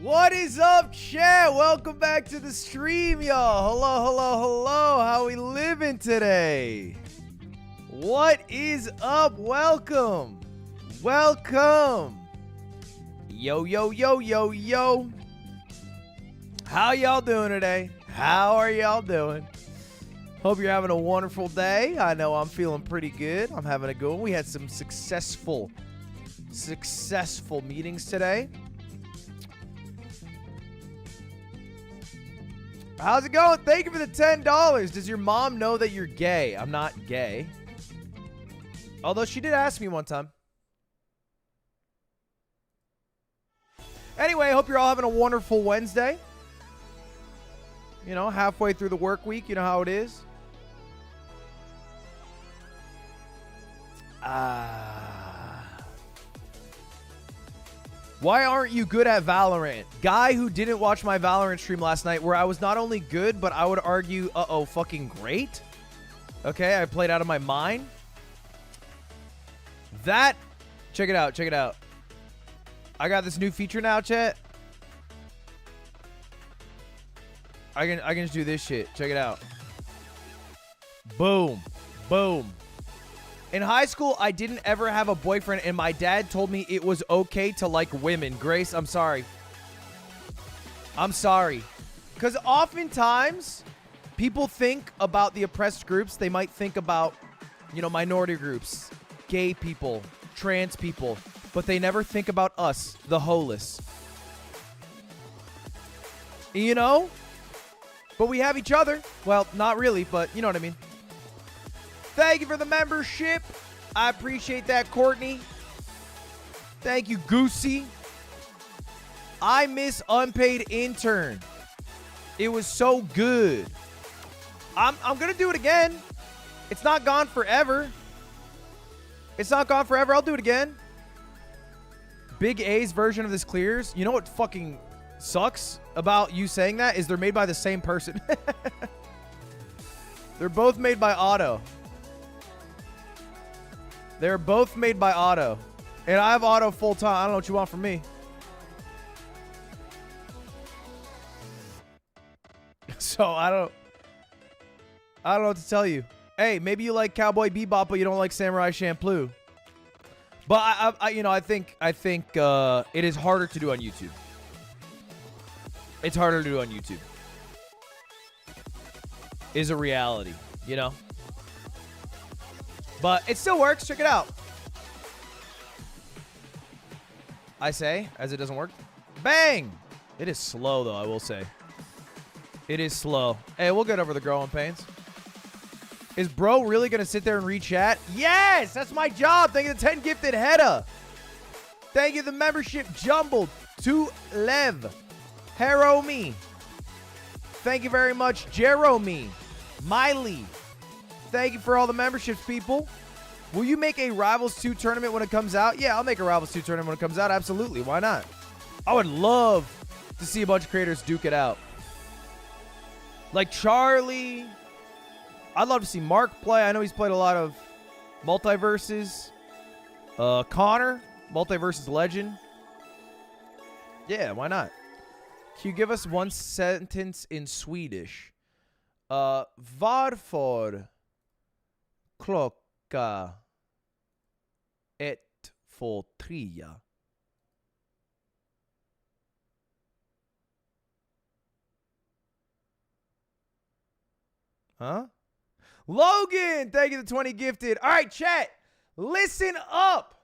What is up, chat? Welcome back to the stream, y'all. Hello. How we living today? What is up? Welcome. Yo. How y'all doing today? How are y'all doing? Hope you're having a wonderful day. I know I'm feeling pretty good. I'm having a good one. We had some successful meetings today. How's it going? Thank you for the $10. Does your mom know that you're gay? I'm not gay. Although she did ask me one time. Anyway, I hope you're all having a wonderful Wednesday. You know, halfway through the work week. You know how it is. Why aren't you good at Valorant? Guy who didn't watch my Valorant stream last night where I was not only good, but I would argue, fucking great. Okay, I played out of my mind. Check it out. I got this new feature now, chat. I can just do this shit. Check it out. Boom. In high school, I didn't ever have a boyfriend, and my dad told me it was okay to like women. Grace, I'm sorry. Because oftentimes, people think about the oppressed groups. They might think about, minority groups, gay people, trans people, but they never think about us, the holeless. You know? But we have each other. Well, not really, but you know what I mean. Thank you for the membership. I appreciate that, Courtney. Thank you, Goosey. I miss Unpaid Intern. It was so good. I'm going to do it again. It's not gone forever. I'll do it again. Big A's version of this clears. You know what fucking sucks about you saying that is they're made by the same person. They're both made by Otto. They're both made by Otto. And I have Otto full time. I don't know what you want from me. So I don't know what to tell you. Hey, maybe you like Cowboy Bebop, but you don't like Samurai Champloo. But I think it is harder to do on YouTube. It's harder to do on YouTube. Is a reality, you know? But it still works. Check it out. I say, as it doesn't work. Bang! It is slow, though, I will say. It is slow. Hey, we'll get over the growing pains. Is bro really going to sit there and read chat? Yes! That's my job. Thank you, the 10 gifted Hedda. Thank you, the membership jumbled. To Lev. Hero me. Thank you very much, Jeremy. Miley. Thank you for all the memberships, people. Will you make a Rivals 2 tournament when it comes out? Yeah, I'll make a Rivals 2 tournament when it comes out. Absolutely. Why not? I would love to see a bunch of creators duke it out. Like Charlie. I'd love to see Mark play. I know he's played a lot of Multiverses. Connor, Multiverses legend. Yeah, why not? Can you give us one sentence in Swedish? Varför klocka 1:43? Huh? Logan, thank you the 20 gifted. All right, chat. Listen up.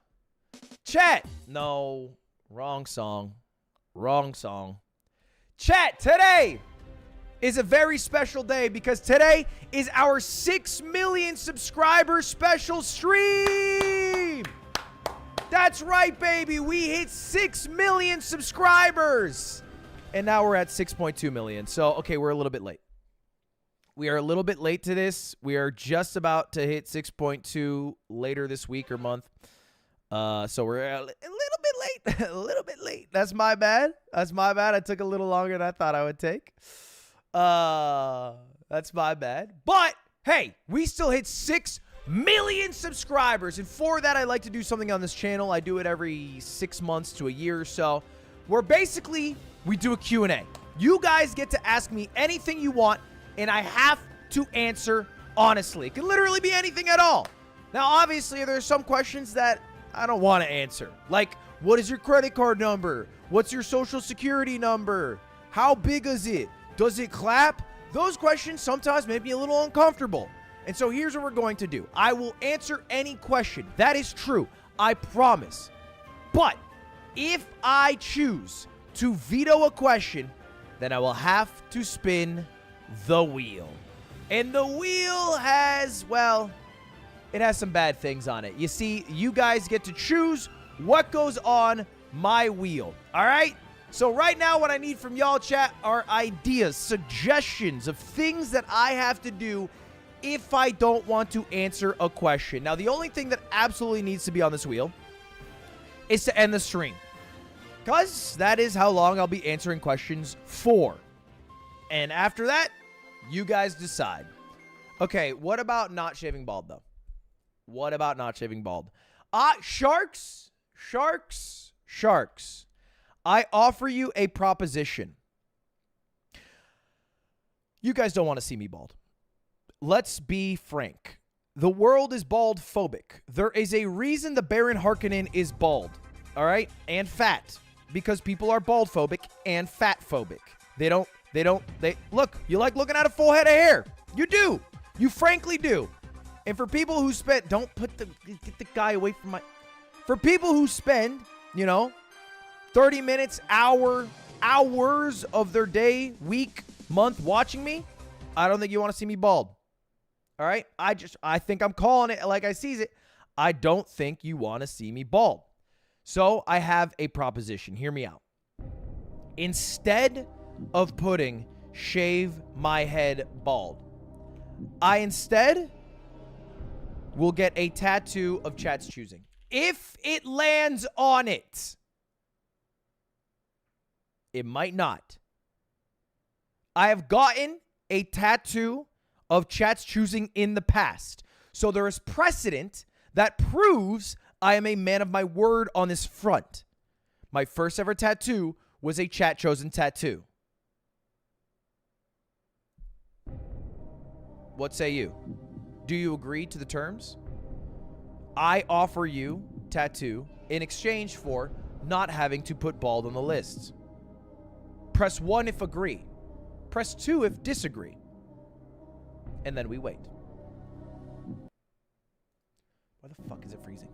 Chat. No, wrong song. Chat, today is a very special day because today is our 6 million subscriber special stream. That's right, baby. We hit 6 million subscribers. And now we're at 6.2 million. So, okay, we're a little bit late. We are a little bit late to this. We are just about to hit 6.2 later this week or month. So we're a little bit late. A little bit late. That's my bad. That's my bad. I took a little longer than I thought I would take. That's my bad. But hey, we still hit 6 million subscribers, and for that I like to do something on this channel. I do it every 6 months to a year or so, where basically we do a Q&A. You guys get to ask me anything you want, and I have to answer honestly. It can literally be anything at all. Now, obviously, there's some questions that I don't want to answer. Like, what is your credit card number? What's your social security number? How big is it? Does it clap? Those questions sometimes make me a little uncomfortable. And so here's what we're going to do. I will answer any question. That is true. I promise. But if I choose to veto a question, then I will have to spin the wheel. And the wheel has, well, it has some bad things on it. You see, you guys get to choose what goes on my wheel. All right? So right now, what I need from y'all, chat, are ideas, suggestions of things that I have to do if I don't want to answer a question. Now, the only thing that absolutely needs to be on this wheel is to end the stream, because that is how long I'll be answering questions for. And after that, you guys decide. Okay, what about not shaving bald, though? What about not shaving bald? Sharks. I offer you a proposition. You guys don't want to see me bald. Let's be frank. The world is bald phobic. There is a reason the Baron Harkonnen is bald, all right? And fat, because people are bald phobic and fat phobic. They look, you like looking at a full head of hair. You do. You frankly do. And for people who spend, get the guy away from my, for people who spend, 30 minutes, hours of their day, week, month watching me, I don't think you want to see me bald. All right? I think I'm calling it like I sees it. I don't think you want to see me bald. So I have a proposition. Hear me out. Instead of putting shave my head bald, I instead will get a tattoo of chat's choosing. If it lands on it. It might not. I have gotten a tattoo of chat's choosing in the past. So there is precedent that proves I am a man of my word on this front. My first ever tattoo was a chat chosen tattoo. What say you? Do you agree to the terms? I offer you tattoo in exchange for not having to put bald on the list. Press 1 if agree. Press 2 if disagree. And then we wait. Why the fuck is it freezing?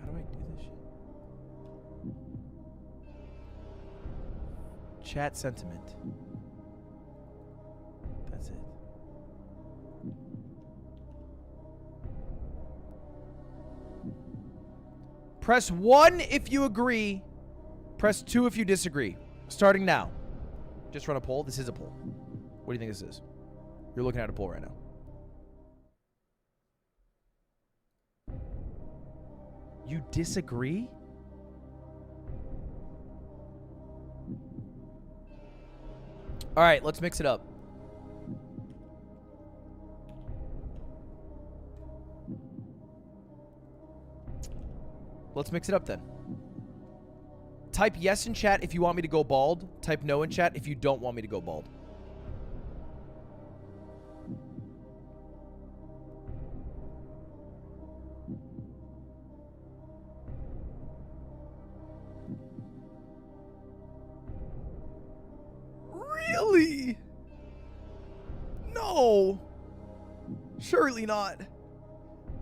How do I do this shit? Chat sentiment. That's it. Press 1 if you agree. Press 2 if you disagree. Starting now. Just run a poll. This is a poll. What do you think this is? You're looking at a poll right now. You disagree? All right, let's mix it up. Let's mix it up then. Type yes in chat if you want me to go bald. Type no in chat if you don't want me to go bald. Really? No. Surely not.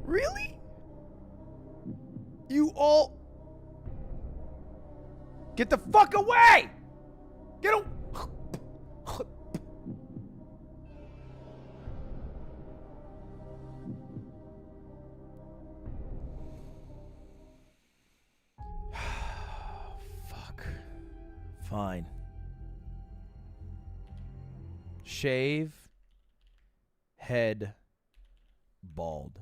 Really? You all... Get the fuck away! Get a... Fine. Shave. Head. Bald.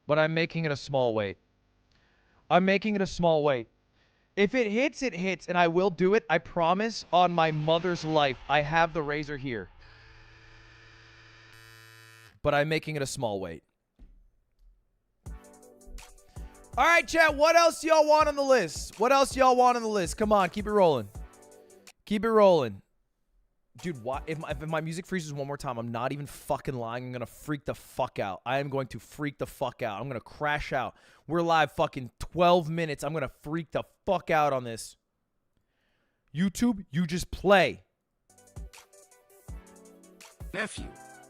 But I'm making it a small weight. I'm making it a small weight. If it hits, it hits, and I will do it. I promise on my mother's life. I have the razor here. But I'm making it a small weight. All right, chat. What else y'all want on the list? What else y'all want on the list? Come on, keep it rolling. Keep it rolling. Dude, if my music freezes one more time, I'm not even fucking lying. I'm going to freak the fuck out. I am going to freak the fuck out. I'm going to crash out. We're live fucking 12 minutes. I'm going to freak the fuck out on this. YouTube, you just play. Nephew,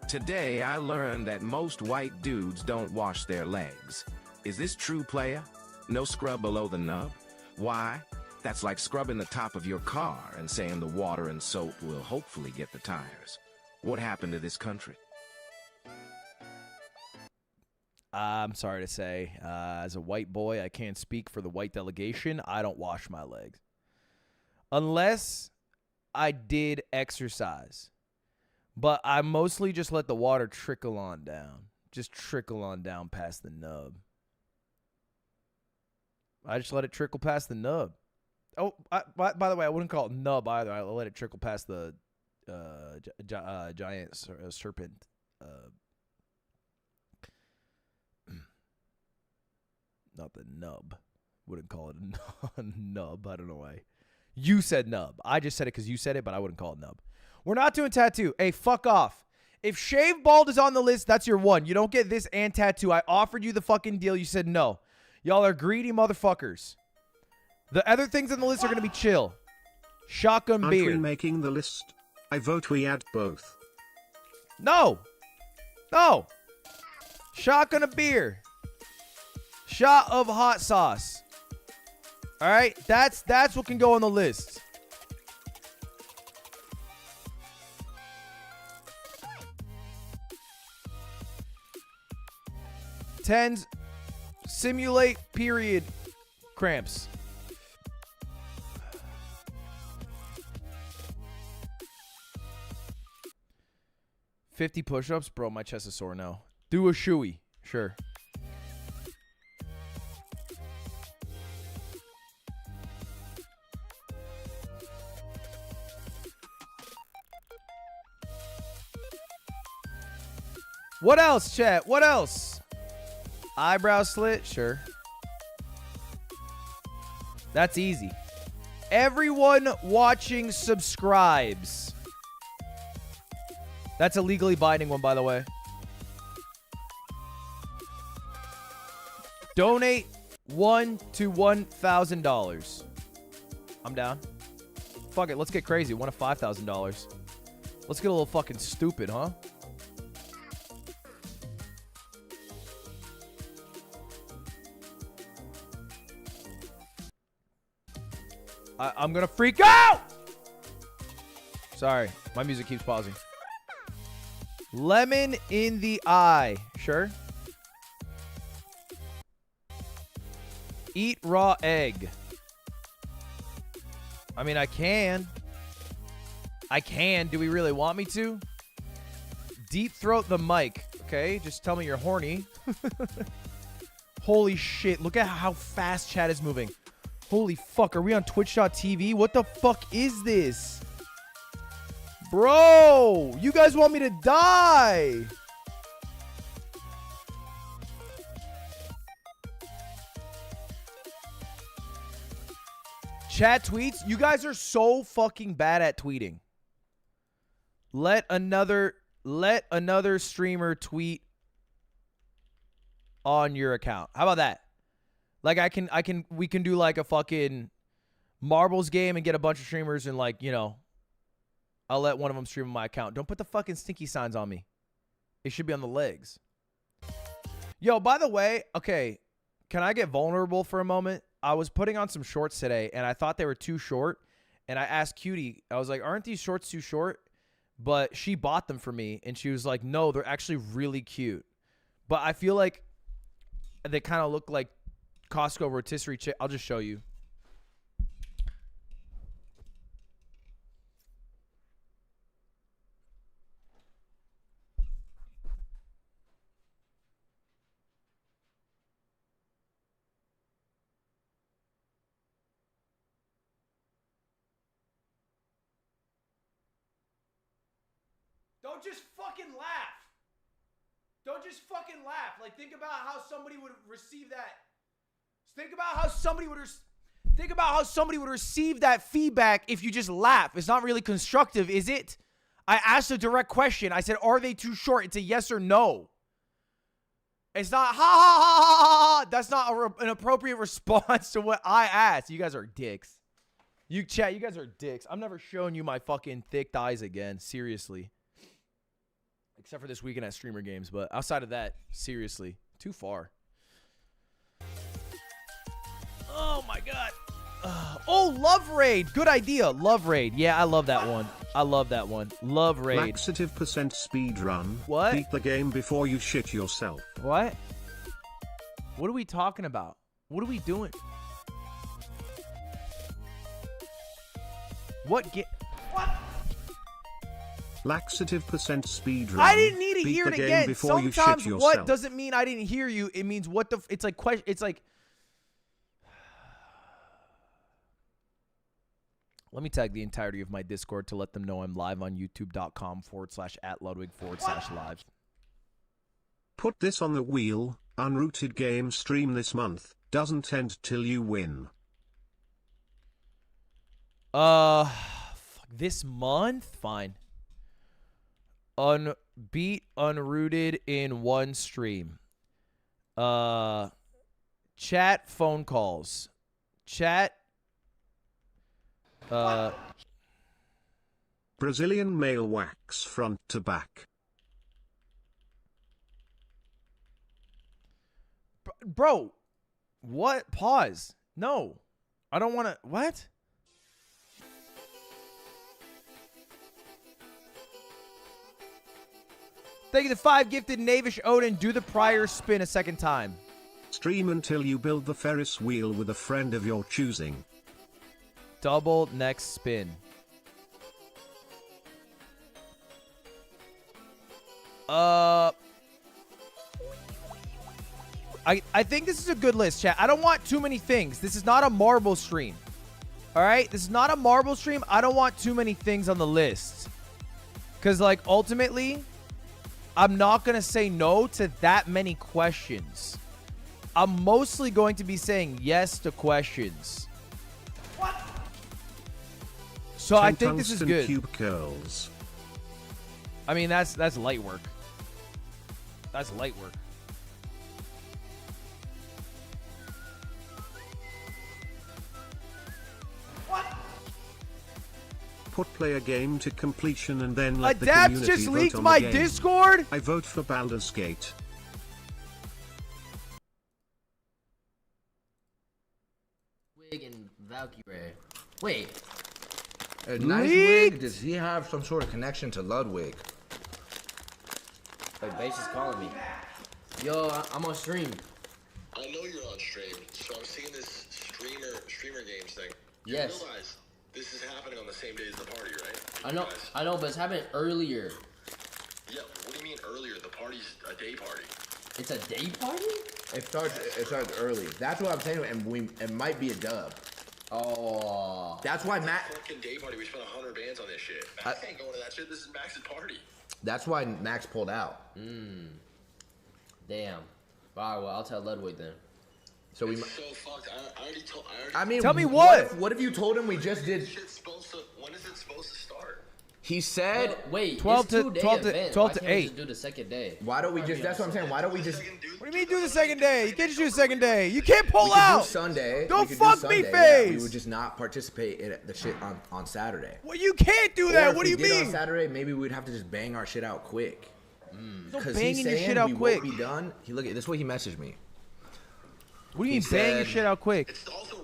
today I learned that most white dudes don't wash their legs. Is this true, player? No scrub below the nub? Why? That's like scrubbing the top of your car and saying the water and soap will hopefully get the tires. What happened to this country? I'm sorry to say, as a white boy, I can't speak for the white delegation. I don't wash my legs. Unless I did exercise. But I mostly just let the water trickle on down. Just trickle on down past the nub. I just let it trickle past the nub. Oh, by the way, I wouldn't call it nub either. I let it trickle past the giant serpent. Not the nub. Wouldn't call it a nub. I don't know why. You said nub. I just said it because you said it, but I wouldn't call it nub. We're not doing tattoo. Hey, fuck off. If shave bald is on the list, that's your one. You don't get this and tattoo. I offered you the fucking deal. You said no. Y'all are greedy motherfuckers. The other things on the list are going to be chill. Shotgun beer. Aren't we making the list? I vote we add both. No. No. Shotgun of beer. Shot of hot sauce. All right? That's what can go on the list. Tens. Simulate period cramps. $50 push-ups? Bro, my chest is sore now. Do a shoey. Sure. What else, chat? What else? Eyebrow slit? Sure. That's easy. Everyone watching subscribes. That's a legally binding one, by the way. Donate $1 to $1,000. I'm down. Fuck it, let's get crazy. $1 to $5,000. Let's get a little fucking stupid, huh? I'm gonna freak out! Sorry, my music keeps pausing. Lemon in the eye. Sure. Eat raw egg. I mean, I can. I can. Do we really want me to? Deep throat the mic. Okay, just tell me you're horny. Holy shit. Look at how fast chat is moving. Holy fuck. Are we on Twitch.tv? What the fuck is this? Bro, you guys want me to die. Chat tweets. You guys are so fucking bad at tweeting. Let another streamer tweet on your account. How about that? Like we can do like a fucking marbles game and get a bunch of streamers and like, you know, I'll let one of them stream on my account. Don't put the fucking stinky signs on me. It should be on the legs. Yo, by the way, okay, can I get vulnerable for a moment? I was putting on some shorts today, and I thought they were too short. And I asked Cutie, I was like, aren't these shorts too short? But she bought them for me, and she was like, no, they're actually really cute. But I feel like they kind of look like Costco rotisserie chicken. I'll just show you. Don't just fucking laugh. Don't just fucking laugh. Like, think about how somebody would receive that. Think about how somebody would receive that feedback if you just laugh. It's not really constructive, is it? I asked a direct question. I said, are they too short? It's a yes or no. It's not ha ha ha ha ha. Ha. That's not an appropriate response to what I asked. You guys are dicks. You guys are dicks. I'm never showing you my fucking thick thighs again. Seriously. Except for this weekend at Streamer Games. But outside of that, seriously, too far. Oh, my God. Oh, Love Raid. Good idea. Love Raid. Yeah, I love that one. I love that one. Love Raid. Laxative percent speed run. What? Beat the game before you shit yourself. What? What are we talking about? What are we doing? What? Laxative percent speed run. I didn't need to Beat hear the it game again. before you Sometimes shit what yourself. doesn't mean I didn't hear you. It means what the. It's like question. It's like. Let me tag the entirety of my Discord to let them know I'm live on youtube.com/@Ludwig/live. Put this on the wheel. Unrooted game stream this month. Doesn't end till you win. This month? Fine. Beat Unrooted in one stream. Chat phone calls. Chat. Brazilian male wax front to back. Bro. What? Pause. No. I don't want to. What? Thank you to 5 gifted Knavish Odin. Do the prior spin a second time. Stream until you build the Ferris wheel with a friend of your choosing. Double next spin. I think this is a good list, chat. I don't want too many things. This is not a marble stream. All right? This is not a marble stream. I don't want too many things on the list. Because, like, ultimately, I'm not going to say no to that many questions. I'm mostly going to be saying yes to questions. What? So I think this is good. Cube curls. I mean, that's light work. That's light work. What? Put play a game to completion and then let the Adapt community just vote leaked on my the game. Discord? I vote for Baldur's Gate. Ludwig and Valkyrie. Wait. Nice Wig, does he have some sort of connection to Ludwig? Like, Base is calling me. Yo, I'm on stream. I know you're on stream, so I'm seeing this streamer games thing. Yes. You realize this is happening on the same day as the party, right? I know, but it's happening earlier. Yeah, what do you mean earlier? The party's a day party. It's a day party? It starts early. That's what I'm saying, and it might be a dub. Oh. That's why Max. Fucking day party. We spent 100 bands on this shit. Max ain't going to that shit. This is Max's party. That's why Max pulled out. Damn. Alright, well, I'll tell Ludwig then. So we. It's so fucked. I already told. I mean, Tell me what? What if you told him we just did? When is it supposed to start? He said. Wait, 12 it's to 2-day 12 to event. 12 Why to can't we 8. just do the second day? Why don't we just? That's what I'm saying. Why don't we just? What do you mean do the second day? You can't just do the second day. You can't We pull could do out. Sunday. Go We could do fuck me, Sunday, yeah. We FaZe. would just not participate in the shit on Saturday. Well, you can't do Or that. if What do we you did mean? on Saturday, maybe we'd have to just bang our shit out quick. No Because banging he's your saying shit out we quick. won't be done. This is what he messaged me. What do you he mean bang your said- shit out quick? It's also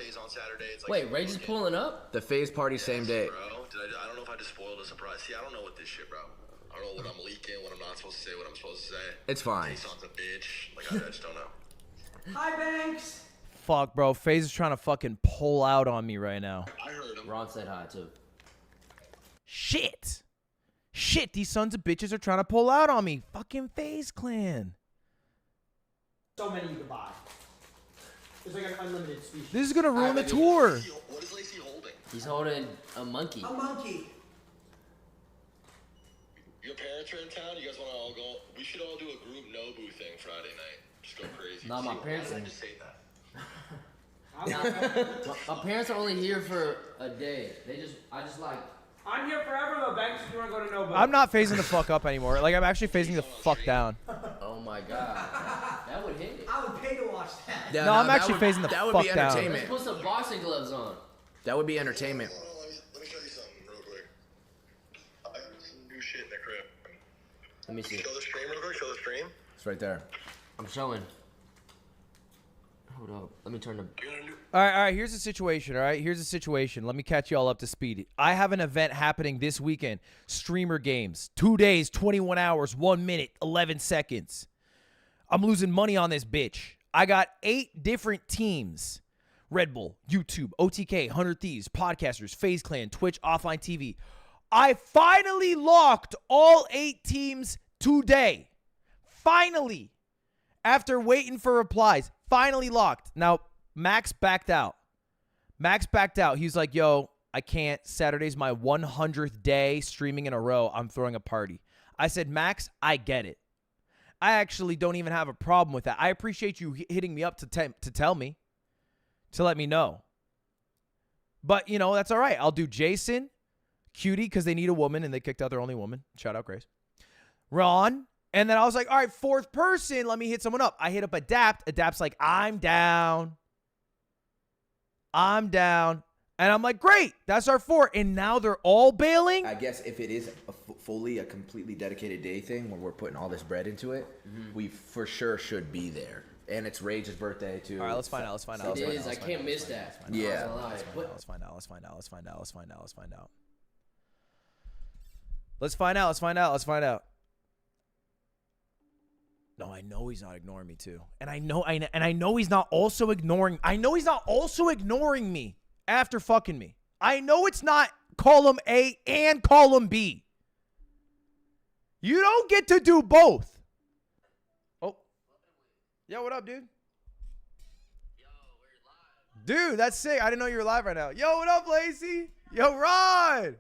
FaZe on Saturday. It's like Wait, Rage is pulling up? The phase party same day. Bro, I don't know if I just spoiled a surprise. See, I don't know what this shit, bro. I don't know what I'm leaking, what I'm not supposed to say, what I'm supposed to say. It's fine. Jason's a bitch. Like, I just don't know. Hi, Banks. Fuck, bro. FaZe is trying to fucking pull out on me right now. I heard him. Ron said hi, too. Shit. Shit, these sons of bitches are trying to pull out on me. Fucking FaZe Clan. So many you could buy. It's like an unlimited species. This is gonna ruin the tour. What is Lacey holding? He's holding a monkey. A monkey. Your parents are in town. You guys want to all go? We should all do a group Nobu thing Friday night. Just go crazy. Nah, my See, parents why did I are- just say that? My parents are only here for a day. I just like. I'm here forever though, Banks. If you want to go to Nobu. I'm not phasing the fuck up anymore. Like, I'm actually phasing the fuck down. Oh my god, that would hit. I would pay to watch that. Yeah, No, I'm that actually would- phasing the That would fuck be down. Let's entertainment. put some boxing gloves on. That would be entertainment. Hold on, let me show you something real quick. I got some new shit in the crib. Let me see. Show the stream real quick. Show the stream. It's right there. I'm showing. Hold up. Let me turn the. You're gonna do. All right, here's the situation, all right? Here's the situation. Let me catch you all up to speed. I have an event happening this weekend. Streamer games. 2 days, 21 hours, 1 minute, 11 seconds. I'm losing money on this bitch. I got 8 different teams. Red Bull, YouTube, OTK, 100 Thieves, Podcasters, FaZe Clan, Twitch, Offline TV. I finally locked all 8 teams today. Finally. After waiting for replies. Finally locked. Now, Max backed out. He's like, yo, I can't. Saturday's my 100th day streaming in a row. I'm throwing a party. I said, Max, I get it. I actually don't even have a problem with that. I appreciate you hitting me up to tell me, to let me know. But, you know, that's all right. I'll do Jason, Cutie, because they need a woman, and they kicked out their only woman. Shout out, Grace. Ron. And then I was like, all right, 4th person, let me hit someone up. I hit up Adapt. Adapt's like, I'm down. And I'm like, great, that's our 4. And now they're all bailing? I guess if it is fully a completely dedicated day thing where we're putting all this bread into it, we for sure should be there. And it's Rage's birthday too. All right, let's find out. It is. I can't miss that. Yeah. Let's find out. No, I know he's not ignoring me too. And I know he's not also ignoring me after fucking me. I know it's not column A and column B. You don't get to do both. Oh. Yo, what up, dude? Dude, that's sick. I didn't know you were live right now. Yo, what up, Lacey? Yo, Ron.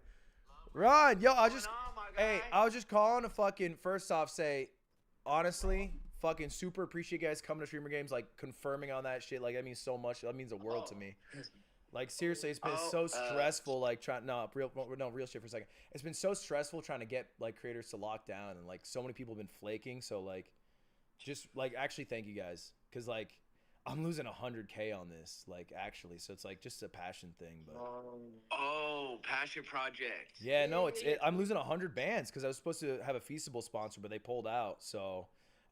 Yo, I was just calling to fucking first off say, honestly, fucking super appreciate you guys coming to Streamer Games, like confirming on that shit. Like that means so much. That means the world to me. Like seriously, it's been so stressful. Like real shit for a second. It's been so stressful trying to get like creators to lock down, and like so many people have been flaking. So like, just like actually thank you guys, because like I'm losing 100K on this. Like actually, so it's like just a passion thing. But Passion project. yeah, no, I'm losing 100 bands because I was supposed to have a Feasible sponsor, but they pulled out. So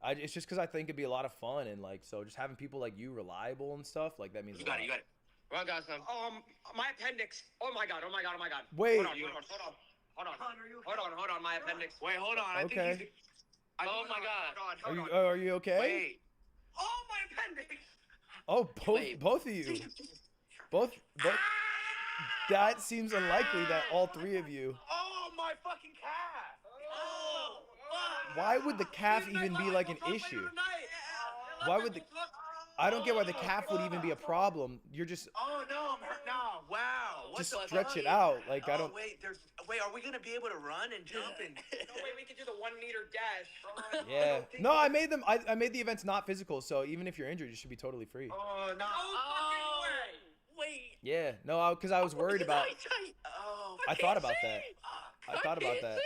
it's just because I think it'd be a lot of fun, and like so just having people like you reliable and stuff like that means You a lot. got it. Ron got some. My appendix. Oh my god. Wait. Hold on. My appendix. Wait, hold on. Okay. Oh my god. Are you okay? Wait. Oh, my appendix. Oh, both of you. Both. That seems unlikely that all 3 of you. Oh, my fucking calf. Oh, fuck. Why would the calf even be like an issue? Why would the? I don't get why the calf would even be a problem. You're just Oh no, I'm hurt now. Wow. What just the stretch fuck? it out. Like I don't. Wait, are we gonna be able to run and jump and? No way we could do the 1 meter dash. Yeah. No, I made them. I made the events not physical, so even if you're injured, you should be totally free. Oh no. No fucking way. Wait. Yeah. No, because I was worried about. Oh. I thought about that. I thought about that.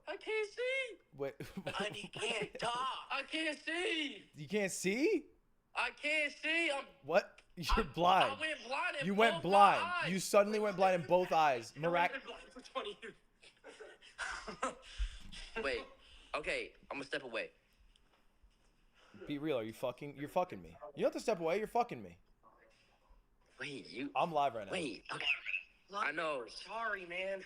I can't see. Wait. I can't talk. I can't see. You can't see? I can't see. What? You're blind. I went blind. In You went both blind. my eyes. You suddenly went blind in both eyes. I've been blind for 20 years. Wait. Okay, I'm gonna step away. Be real. Are you fucking? You're fucking me. You don't have to step away. You're fucking me. Wait, you. I'm live right now. Wait. Okay. I know. Sorry, man.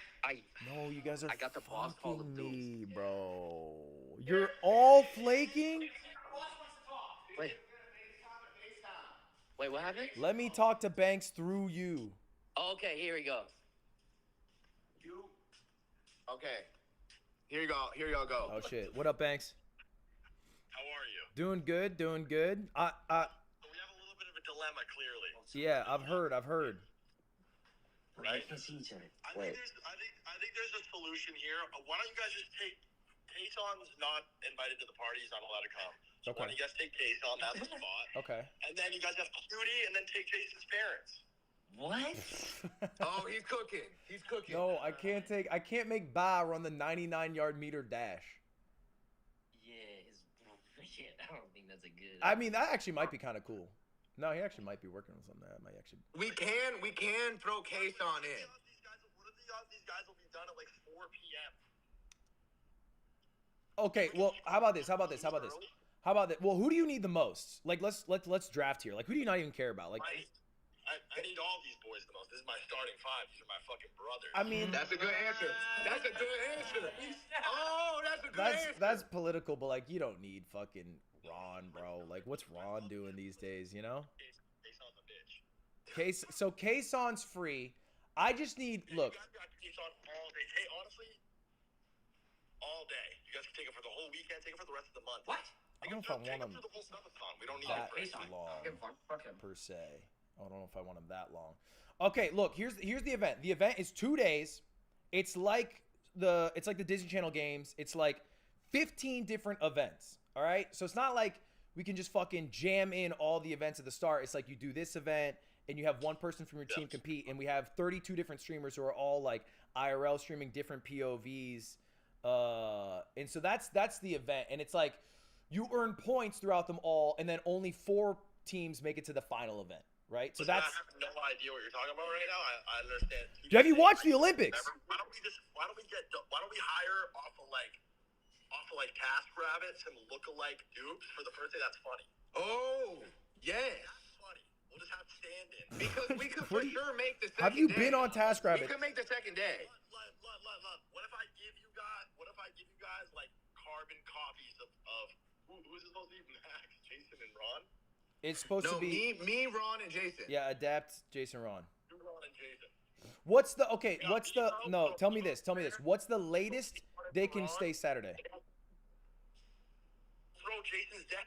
No, you guys are I got the boss call fucking the dudes. me, bro. You're all flaking? Wait. Wait, what happened? Let me talk to Banks through you. Oh, okay, here we go. Okay. Here you go. Here y'all go. Oh shit. What up, Banks? How are you? Doing good, doing good. So we have a little bit of a dilemma, clearly. Yeah, I've heard. Right? We can see each other. I think there's a solution here. Why don't you guys just take Kayson's not invited to the party, he's not allowed to come. So why don't you guys take Kayson, that's the spot. Okay. And then you guys have Cutie and then take Jason's parents. What? Oh, he's cooking. He's cooking. No, I can't make Ba run the 99-yard meter dash. Yeah, shit, I don't think that's a good. I mean, that actually might be kind of cool. No, he actually might be working on something that might actually. We can throw Kayson in. What are the odds these guys will be done at like 4 p.m.? Okay, well, how about this? Well, who do you need the most? Like, let's draft here. Like, who do you not even care about? Like, I need all these boys the most. This is my starting five. These are my fucking brothers. I mean, That's a good answer. That's a good answer. Oh, that's a good answer. that's political, but like, you don't need fucking Ron, bro. Like, what's Ron doing these days? You know? Kayson's a bitch. So Kayson's free. I just need look. You guys got Kayson all day. Hey, honestly, all day. You guys can take it for the whole weekend. Take it for the rest of the month. What? I don't know if I want him for the whole subathon. We don't need that it for long Fuck him. per se. I don't know if I want him that long. Okay, look, here's the event. The event is 2 days. It's like the Disney Channel games. It's like 15 different events. All right? So it's not like we can just fucking jam in all the events at the start. It's like you do this event and you have one person from your team compete, and we have 32 different streamers who are all like IRL streaming different POVs. And so that's the event, and it's like you earn points throughout them all, and then only 4 teams make it to the final event. Right, so Listen, that's. I have no idea what you're talking about right now. I understand. Have you watched the Olympics? Why don't we hire off of like task rabbits and look-alike dupes for the first day? That's funny. Oh, yes. That's funny. We'll just have stand-in. Because we could for sure make the second Have you day. been on Task Rabbit? We could make the second day. Look. What if I give you guys like carbon copies of who's supposed to be Max, Jason, and Ron? It's supposed to be me, Ron, and Jason. Yeah, adapt Jason Ron. You, Ron, and Jason. Tell me this. What's the latest they can stay Saturday? Throw Jason's dad.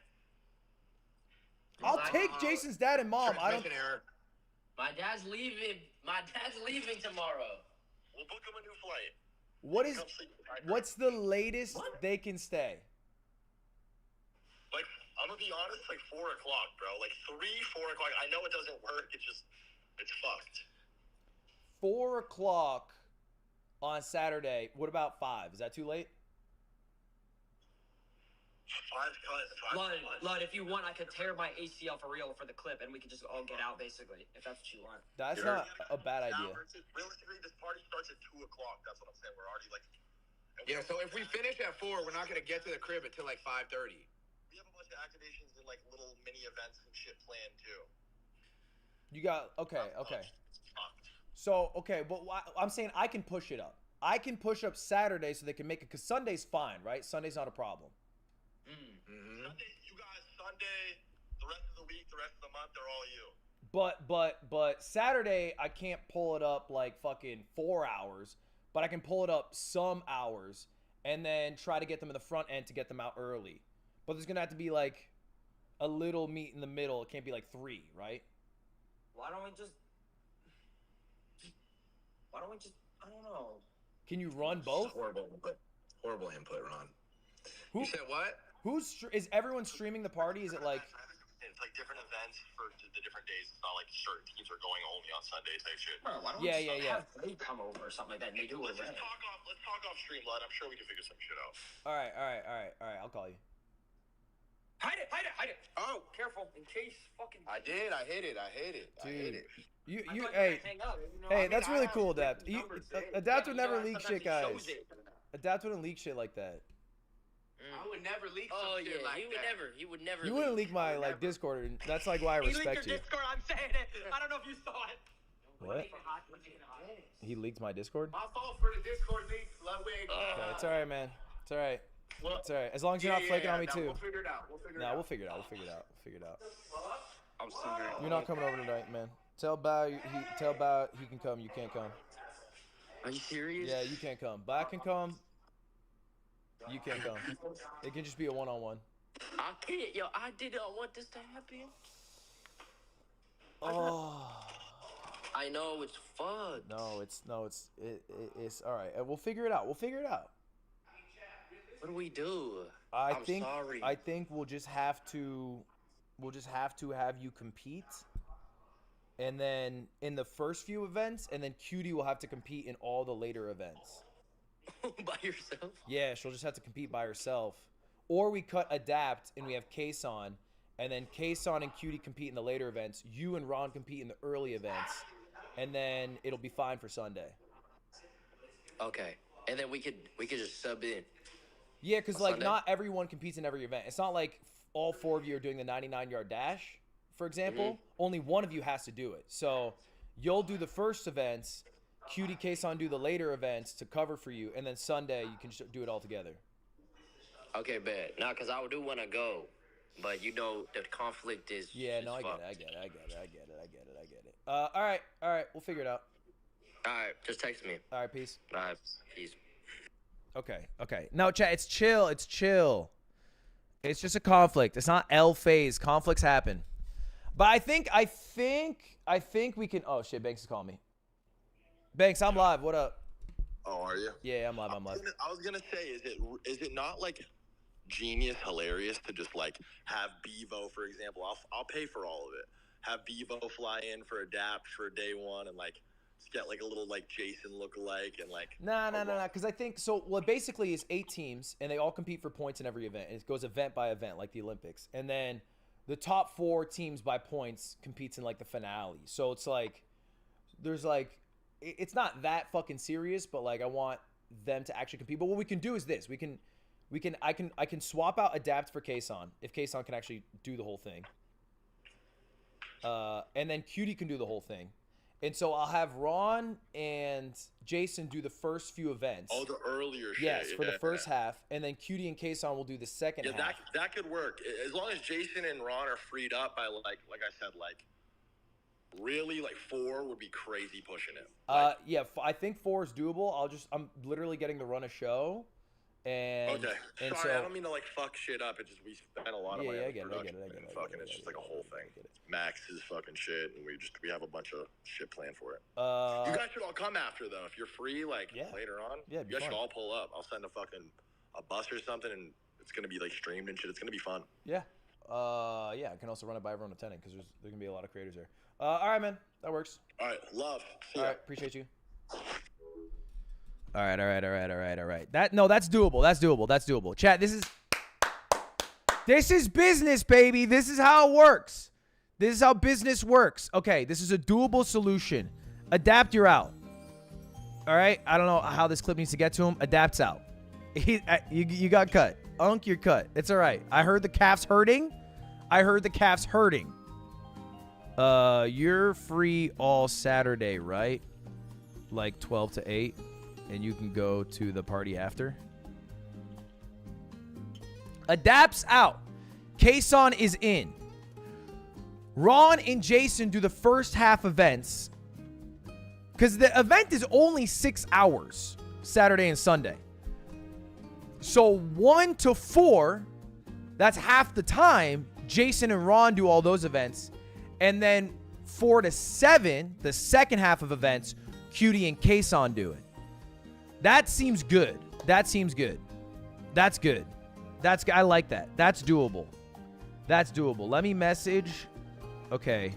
I'll take Jason's dad and mom. I don't. Transmission error. My dad's leaving tomorrow. We'll book him a new flight. What's the latest they can stay? Like, I'm gonna be honest, like 4 o'clock, bro. Like 3, 4 o'clock. I know it doesn't work. It's fucked. 4 o'clock on Saturday. What about 5? Is that too late? 5. Lud, if you want, I could tear my ACL for real for the clip, and we could just all get out, basically, if that's what you want. That's not a bad idea. Realistically, this party starts at 2 o'clock. That's what I'm saying. We're already like. Yeah, so if we finish at 4, we're not gonna get to the crib until like 5:30. We have a bunch of activations and like little mini events and shit planned too. You got okay. So but I'm saying I can push it up. I can push up Saturday so they can make it, because Sunday's fine, right? Sunday's not a problem. Sunday, you guys. Sunday, the rest of the week, the rest of the month, they're all you. But Saturday I can't pull it up like fucking 4 hours, but I can pull it up some hours and then try to get them in the front end to get them out early. But there's gonna have to be like a little meet in the middle. It can't be like 3, right? Why don't we just I don't know. Can you run both? Horrible input, Ron. Who, you said what? Is everyone streaming the party? Is it like? It's like different events for the different days. It's not like certain teams are going only on Sunday type shit. Bro, why don't we have they come over or something like that and they do it? Let's talk off stream, Lud. I'm sure we can figure some shit out. All right. I'll call you. Hide it. Oh, Careful, in case fucking. I did. I hit it. Dude, you hey, hey, that's really cool, Adapt. Adapt would never leak shit, guys. Adapt wouldn't leak shit like that. I would never leak some Oh shit yeah, like he would that. never. He would never. You wouldn't leak my like Discord, and that's like why I He leaked respect your you. Discord. I'm saying it. I don't know if you saw it. What? He leaked my Discord? My fault for the Discord leak, Ludwig. Okay, it's all right, man. It's all right. It's all right. As long as you're not flaking on me too. We'll figure it out. We'll figure it Nah, out. we'll figure it out. We'll figure it out. We'll figure it out. I'm sorry. You're not coming over tonight, man. Tell Bao he can come. You can't come. Are you serious? Yeah, you can't come. Bao can come. You can't come. It can just be a one-on-one. I can't, yo. I did not want this to happen. Oh. I know it's fun. No, it's all right. We'll figure it out. We'll figure it out. What do we do? I'm sorry. I think we'll just have to have you compete. And then in the first few events, and then Cutie will have to compete in all the later events. By yourself? Yeah, she'll just have to compete by herself. Or we cut Adapt and we have Kason, and then Kason and Cutie compete in the later events. You and Ron compete in the early events, and then it'll be fine for Sunday. Okay. And then we could just sub in. Yeah, because like Sunday? not everyone competes in every event. It's not like all 4 of you are doing the 99-yard dash, for example. Only one of you has to do it. So you'll do the first events, Cutie, Kason do the later events to cover for you, and then Sunday you can do it all together. Okay, bet. Nah, because I do want to go. But you know, the conflict is. Yeah, no, I get it. All right, we'll figure it out. All right, just text me. All right, peace. All right, peace. Okay. No, chat, it's chill. It's just a conflict. It's not L phase. Conflicts happen. But I think we can. Oh shit, Banks is calling me. Banks, I'm live. What up? Oh, are you? Yeah, I'm live. I was gonna say, is it not like genius, hilarious to just like have Bevo, for example? I'll pay for all of it. Have Bevo fly in for Adapt for day one and like get like a little like Jason lookalike and like. No. Because I think so. Well, basically, it's 8 teams and they all compete for points in every event. And it goes event by event, like the Olympics. And then the top 4 teams by points competes in like the finale. So it's like there's like it's not that fucking serious, but like I want them to actually compete. But what we can do is this: I can swap out Adapt for Kason if Kason can actually do the whole thing. And then Cutie can do the whole thing. And so I'll have Ron and Jason do the first few events. Oh, the earlier shit. Yes, for the first half. And then Cutie and Kason will do the second half. Yeah, that could work. As long as Jason and Ron are freed up by like I said, like really like 4 would be crazy pushing it. Yeah, I think 4 is doable. I'm literally getting to run a show. And okay. And sorry, so, I don't mean to like fuck shit up. It's just we spent a lot of money on production. It's just like a whole thing. Max is fucking shit, and we have a bunch of shit planned for it. You guys should all come after though. If you're free, like later on, you guys should all pull up. I'll send a bus or something, and it's gonna be like streamed and shit. It's gonna be fun. Yeah. Yeah. I can also run it by everyone attending because there's gonna be a lot of creators there. All right, man. That works. All right. Love. See all ya. right. Appreciate you. All right. That's doable. Chat, this is business, baby. This is how it works. This is how business works. Okay, this is a doable solution. Adapt, you're out. All right? I don't know how this clip needs to get to him. Adapt's out. You got cut. Unk, you're cut. It's all right. I heard the calf's hurting. You're free all Saturday, right? Like 12 to 8. And you can go to the party after. Adapt's out. Kason is in. Ron and Jason do the first half events. Because the event is only 6 hours. Saturday and Sunday. So 1 to 4, that's half the time. Jason and Ron do all those events. And then 4 to 7, the second half of events, Cutie and Kason do it. That seems good. That's good. I like that. That's doable. Let me message. Okay.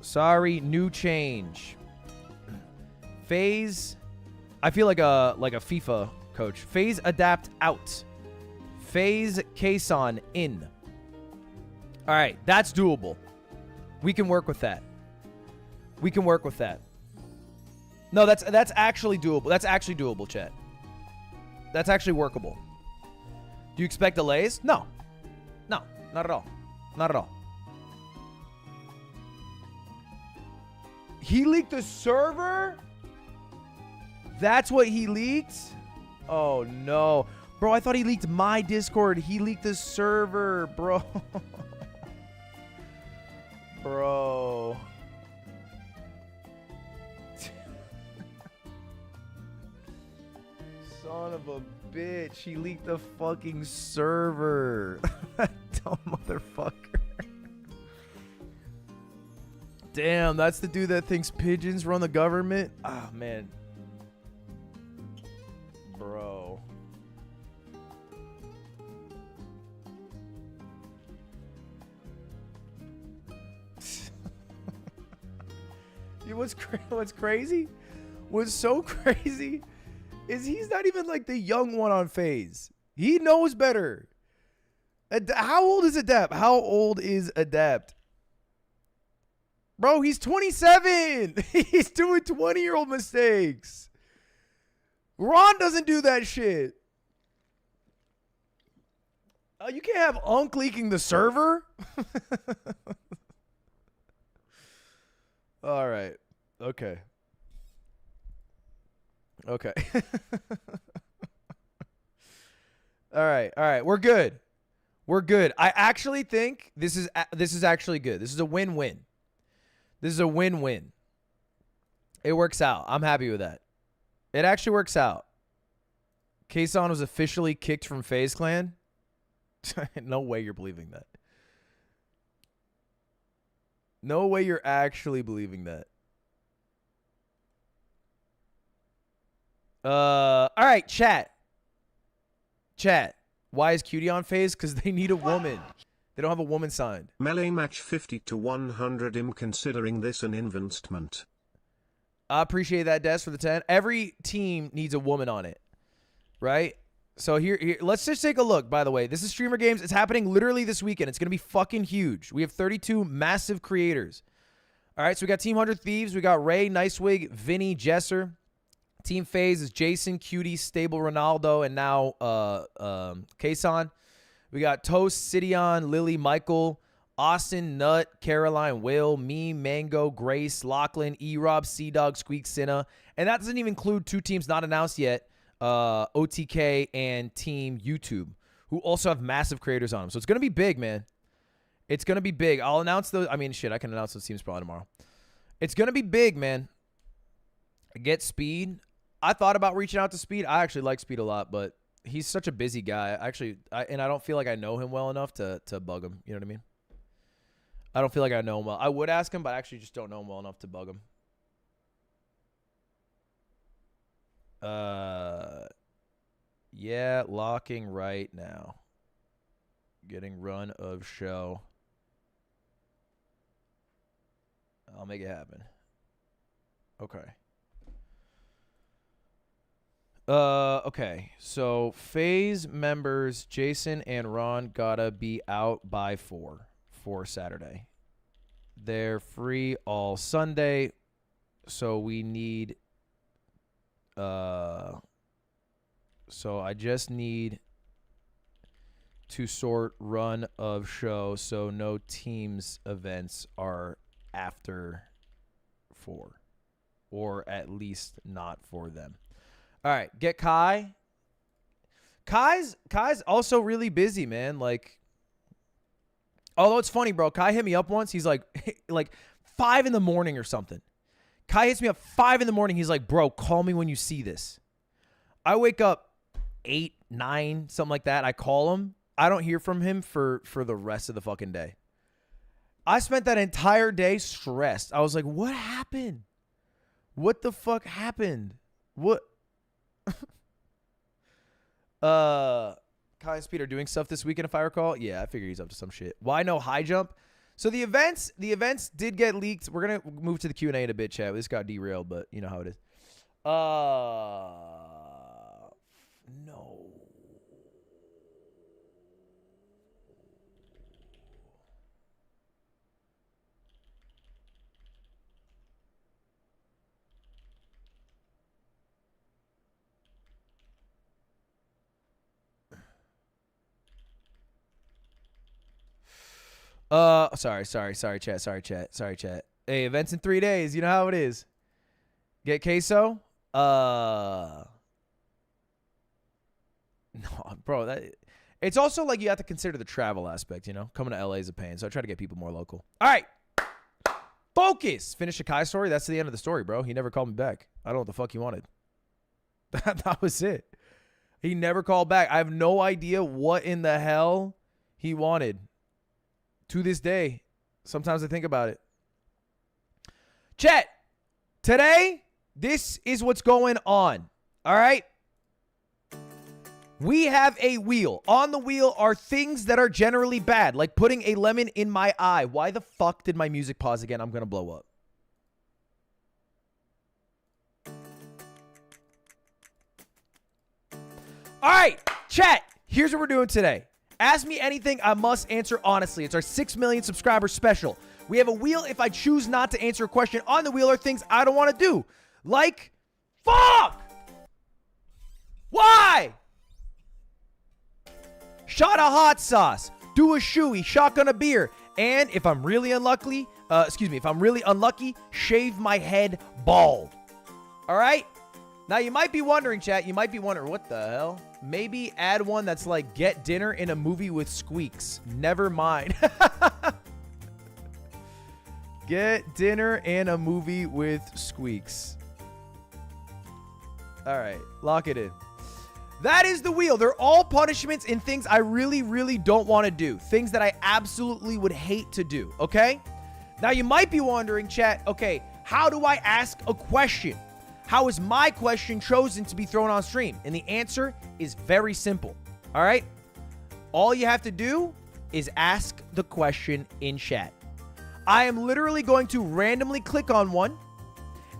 Sorry, new change. Phase. I feel like a FIFA coach. Phase Adapt out. Phase Kason in. All right, that's doable. We can work with that. No, that's actually doable. Chat. That's actually workable. Do you expect delays? No. No, not at all. Not at all. He leaked the server? That's what he leaked? Oh, no. Bro, I thought he leaked my Discord. He leaked the server, bro. Bro. Son of a bitch. He leaked the fucking server. Dumb motherfucker. Damn, that's the dude that thinks pigeons run the government? Ah, man. Bro. What's crazy? What's so crazy is he's not even like the young one on FaZe. He knows better. How old is Adept? How old is Adept? Bro, he's 27. He's doing 20-year-old mistakes. Ron doesn't do that shit. You can't have Unk leaking the server. All right. Okay. Okay. All right. We're good. We're good. I actually think this is actually good. This is a win-win. This is a win-win. It works out. I'm happy with that. It actually works out. Kason was officially kicked from FaZe Clan. No way you're believing that. No way you're actually believing that. All right, chat. Chat. Why is Cutie on FaZe? Because they need a woman. They don't have a woman signed. Melee match 50 to 100. I'm considering this an investment. I appreciate that, Des, for the 10. Every team needs a woman on it, right? So here, let's just take a look, by the way. This is Streamer Games. It's happening literally this weekend. It's going to be fucking huge. We have 32 massive creators. All right, so we got Team 100 Thieves. We got Ray, Nicewig, Vinny, Jesser. Team FaZe is Jason, Cutie, Stable Ronaldo, and now Kason. We got Toast, Sidion, Lily, Michael, Austin, Nut, Caroline, Will, me, Mango, Grace, Lachlan, E-Rob, C-Dog, Squeak, Cinna. And that doesn't even include two teams not announced yet, OTK and Team YouTube, who also have massive creators on them. So it's going to be big, man. It's going to be big. I'll announce those. I mean, shit, I can announce those teams probably tomorrow. It's going to be big, man. Get Speed. I thought about reaching out to Speed. I actually like Speed a lot, but he's such a busy guy. Actually, and I don't feel like I know him well enough to bug him. You know what I mean? I don't feel like I know him well. I would ask him, but I actually just don't know him well enough to bug him. Yeah, locking right now. Getting run of show. I'll make it happen. Okay. Okay. So FaZe members Jason and Ron gotta be out by 4 for Saturday. They're free all Sunday, so we need so I just need to sort run of show so no teams events are after 4, or at least not for them. All right, get Kai. Kai's also really busy, man. Like, although it's funny, bro. Kai hit me up once. He's like 5 in the morning or something. Kai hits me up 5 in the morning. He's like, bro, call me when you see this. I wake up 8, 9, something like that. I call him. I don't hear from him for the rest of the fucking day. I spent that entire day stressed. I was like, what happened? What the fuck happened? What? Kai and Speed are doing stuff this weekend, if I recall. Yeah, I figure he's up to some shit. Why no high jump? So the events did get leaked. We're gonna move to the Q&A in a bit, chat. This got derailed, but you know how it is. No. Sorry, chat. Hey, events in 3 days. You know how it is. Get queso? No, bro, it's also like you have to consider the travel aspect, you know? Coming to LA is a pain, so I try to get people more local. All right. Focus. Finish the Kai story. That's the end of the story, bro. He never called me back. I don't know what the fuck he wanted. That was it. He never called back. I have no idea what in the hell he wanted. To this day, sometimes I think about it. Chat, today, this is what's going on. All right? We have a wheel. On the wheel are things that are generally bad, like putting a lemon in my eye. Why the fuck did my music pause again? I'm going to blow up. All right, chat. Here's what we're doing today. Ask me anything, I must answer honestly. It's our 6 million subscriber special. We have a wheel. If I choose not to answer a question on the wheel are things I don't want to do. Like, fuck! Why? Shot a hot sauce, do a shoey, shotgun a beer, and if I'm really unlucky, shave my head bald. All right? Now, you might be wondering, chat, what the hell? Maybe add one that's like, get dinner in a movie with squeaks. Never mind. Get dinner in a movie with squeaks. All right, lock it in. That is the wheel. They're all punishments and things I really, really don't want to do. Things that I absolutely would hate to do, okay? Now, you might be wondering, chat, okay, how do I ask a question? How is my question chosen to be thrown on stream? And the answer is very simple, all right? All you have to do is ask the question in chat. I am literally going to randomly click on one,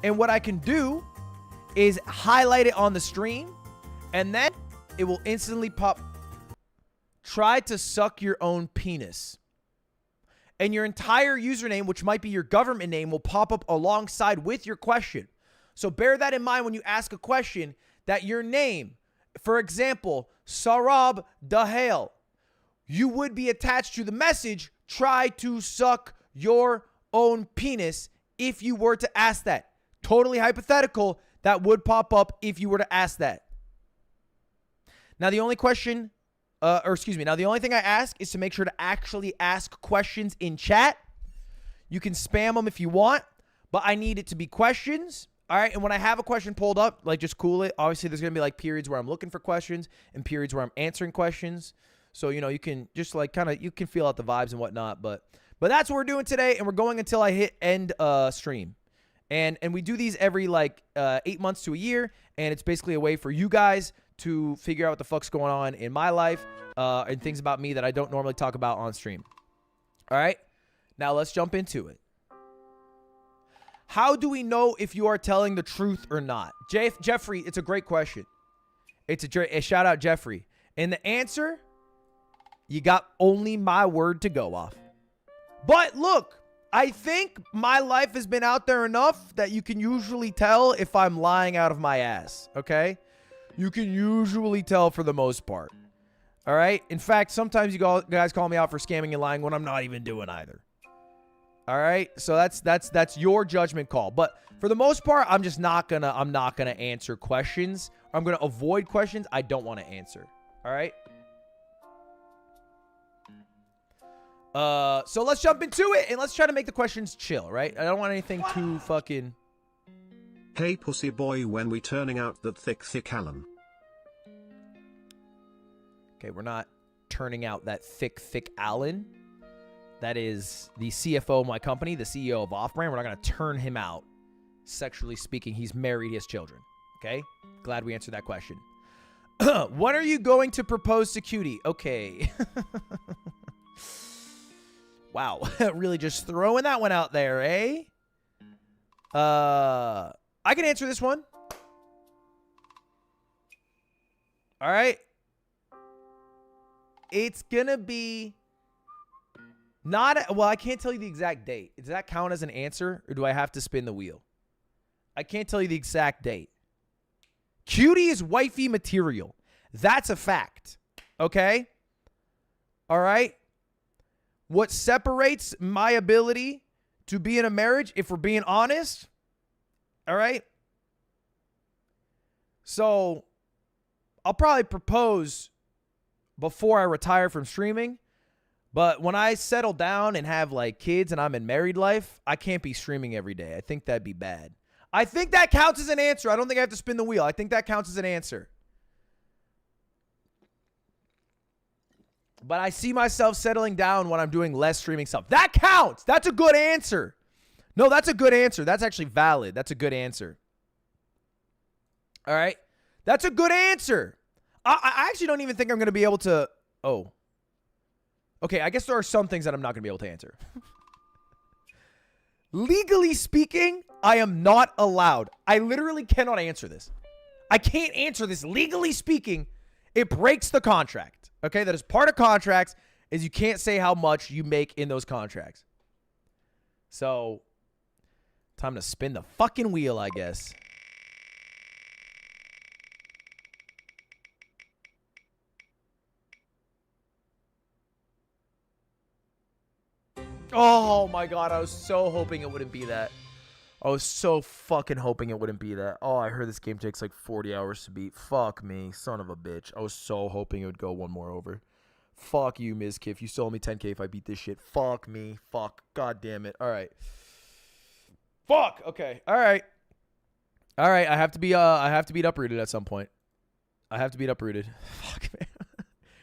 and what I can do is highlight it on the stream, and then it will instantly pop. Try to suck your own penis. And your entire username, which might be your government name, will pop up alongside with your question. So bear that in mind when you ask a question, that your name, for example, Sarab Dahale, you would be attached to the message, try to suck your own penis, if you were to ask that. Totally hypothetical, that would pop up if you were to ask that. Now, the only question, now the only thing I ask is to make sure to actually ask questions in chat. You can spam them if you want, but I need it to be questions. All right, and when I have a question pulled up, like, just cool it. Obviously, there's going to be, like, periods where I'm looking for questions and periods where I'm answering questions. So, you know, you can just, like, you can feel out the vibes and whatnot. But that's what we're doing today, and we're going until I hit end stream. And we do these every, 8 months to a year, and it's basically a way for you guys to figure out what the fuck's going on in my life and things about me that I don't normally talk about on stream. All right? Now, let's jump into it. How do we know if you are telling the truth or not? Jeffrey, it's a great question. It's a shout out, Jeffrey. And the answer, you got only my word to go off. But look, I think my life has been out there enough that you can usually tell if I'm lying out of my ass, okay? You can usually tell for the most part, all right? In fact, sometimes you guys call me out for scamming and lying when I'm not even doing either. All right, so that's your judgment call. But for the most part, I'm not gonna answer questions. I'm gonna avoid questions I don't want to answer. All right. So let's jump into it and let's try to make the questions chill. Right? I don't want anything too fucking. Hey pussy boy, when we turning out that thick Alan? Okay, we're not turning out that thick Alan. That is the CFO of my company, the CEO of Off-Brand. We're not going to turn him out. Sexually speaking, he's married, he has children. Okay? Glad we answered that question. When are you going to propose to Cutie? Okay. Wow. Really just throwing that one out there, eh? I can answer this one. All right. It's going to be... I can't tell you the exact date. Does that count as an answer, or do I have to spin the wheel? I can't tell you the exact date. Cutie is wifey material. That's a fact. Okay? All right? what separates my ability to be in a marriage, if we're being honest, all right? So I'll probably propose before I retire from streaming, but when I settle down and have like kids and I'm in married life, I can't be streaming every day. I think that'd be bad. I think that counts as an answer. I don't think I have to spin the wheel. I think that counts as an answer. But I see myself settling down when I'm doing less streaming stuff. That counts. That's a good answer. No, that's a good answer. That's actually valid. That's a good answer. All right? That's a good answer. I actually don't even think I'm going to be able to... Oh. Okay, I guess there are some things that I'm not going to be able to answer. Legally speaking, I am not allowed. I literally cannot answer this. I can't answer this. Legally speaking, it breaks the contract. Okay, that is part of contracts, is you can't say how much you make in those contracts. So, time to spin the fucking wheel, I guess. Oh my God, I was so hoping it wouldn't be that. I was so fucking hoping it wouldn't be that. Oh, I heard this game takes like 40 hours to beat. Fuck me, son of a bitch. I was so hoping it would go one more over. Fuck you, Mizkif. You still owe me 10K if I beat this shit. Fuck me. Fuck. God damn it. All right. Fuck. Okay. All right. All right. I have to beat Uprooted at some point. I have to beat Uprooted. Fuck, man.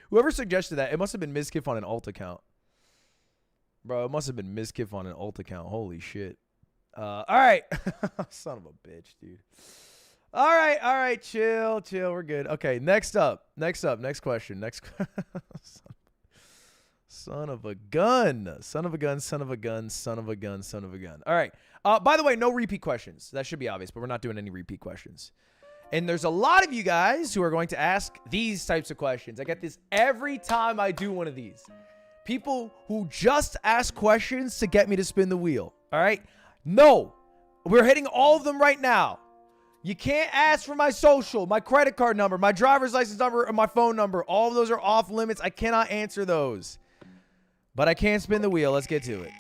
Whoever suggested that, it must have been Mizkif on an alt account. Bro, it must have been Mizkif on an alt account. Holy shit. All right. Son of a bitch, dude. All right. Chill. We're good. Okay, next question. Son of a gun. All right. By the way, no repeat questions. That should be obvious, but we're not doing any repeat questions. And there's a lot of you guys who are going to ask these types of questions. I get this every time I do one of these. People who just ask questions to get me to spin the wheel. All right? No. We're hitting all of them right now. You can't ask for my social, my credit card number, my driver's license number, or my phone number. All of those are off limits. I cannot answer those. But I can spin the wheel. Let's get to it.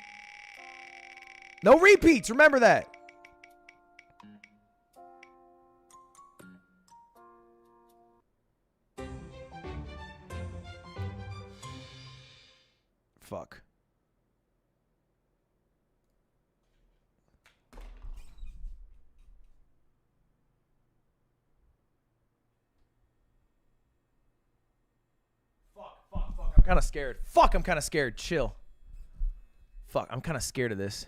No repeats. Remember that. Fuck. I'm kind of scared. Fuck, I'm kind of scared. Chill. Fuck, I'm kind of scared of this.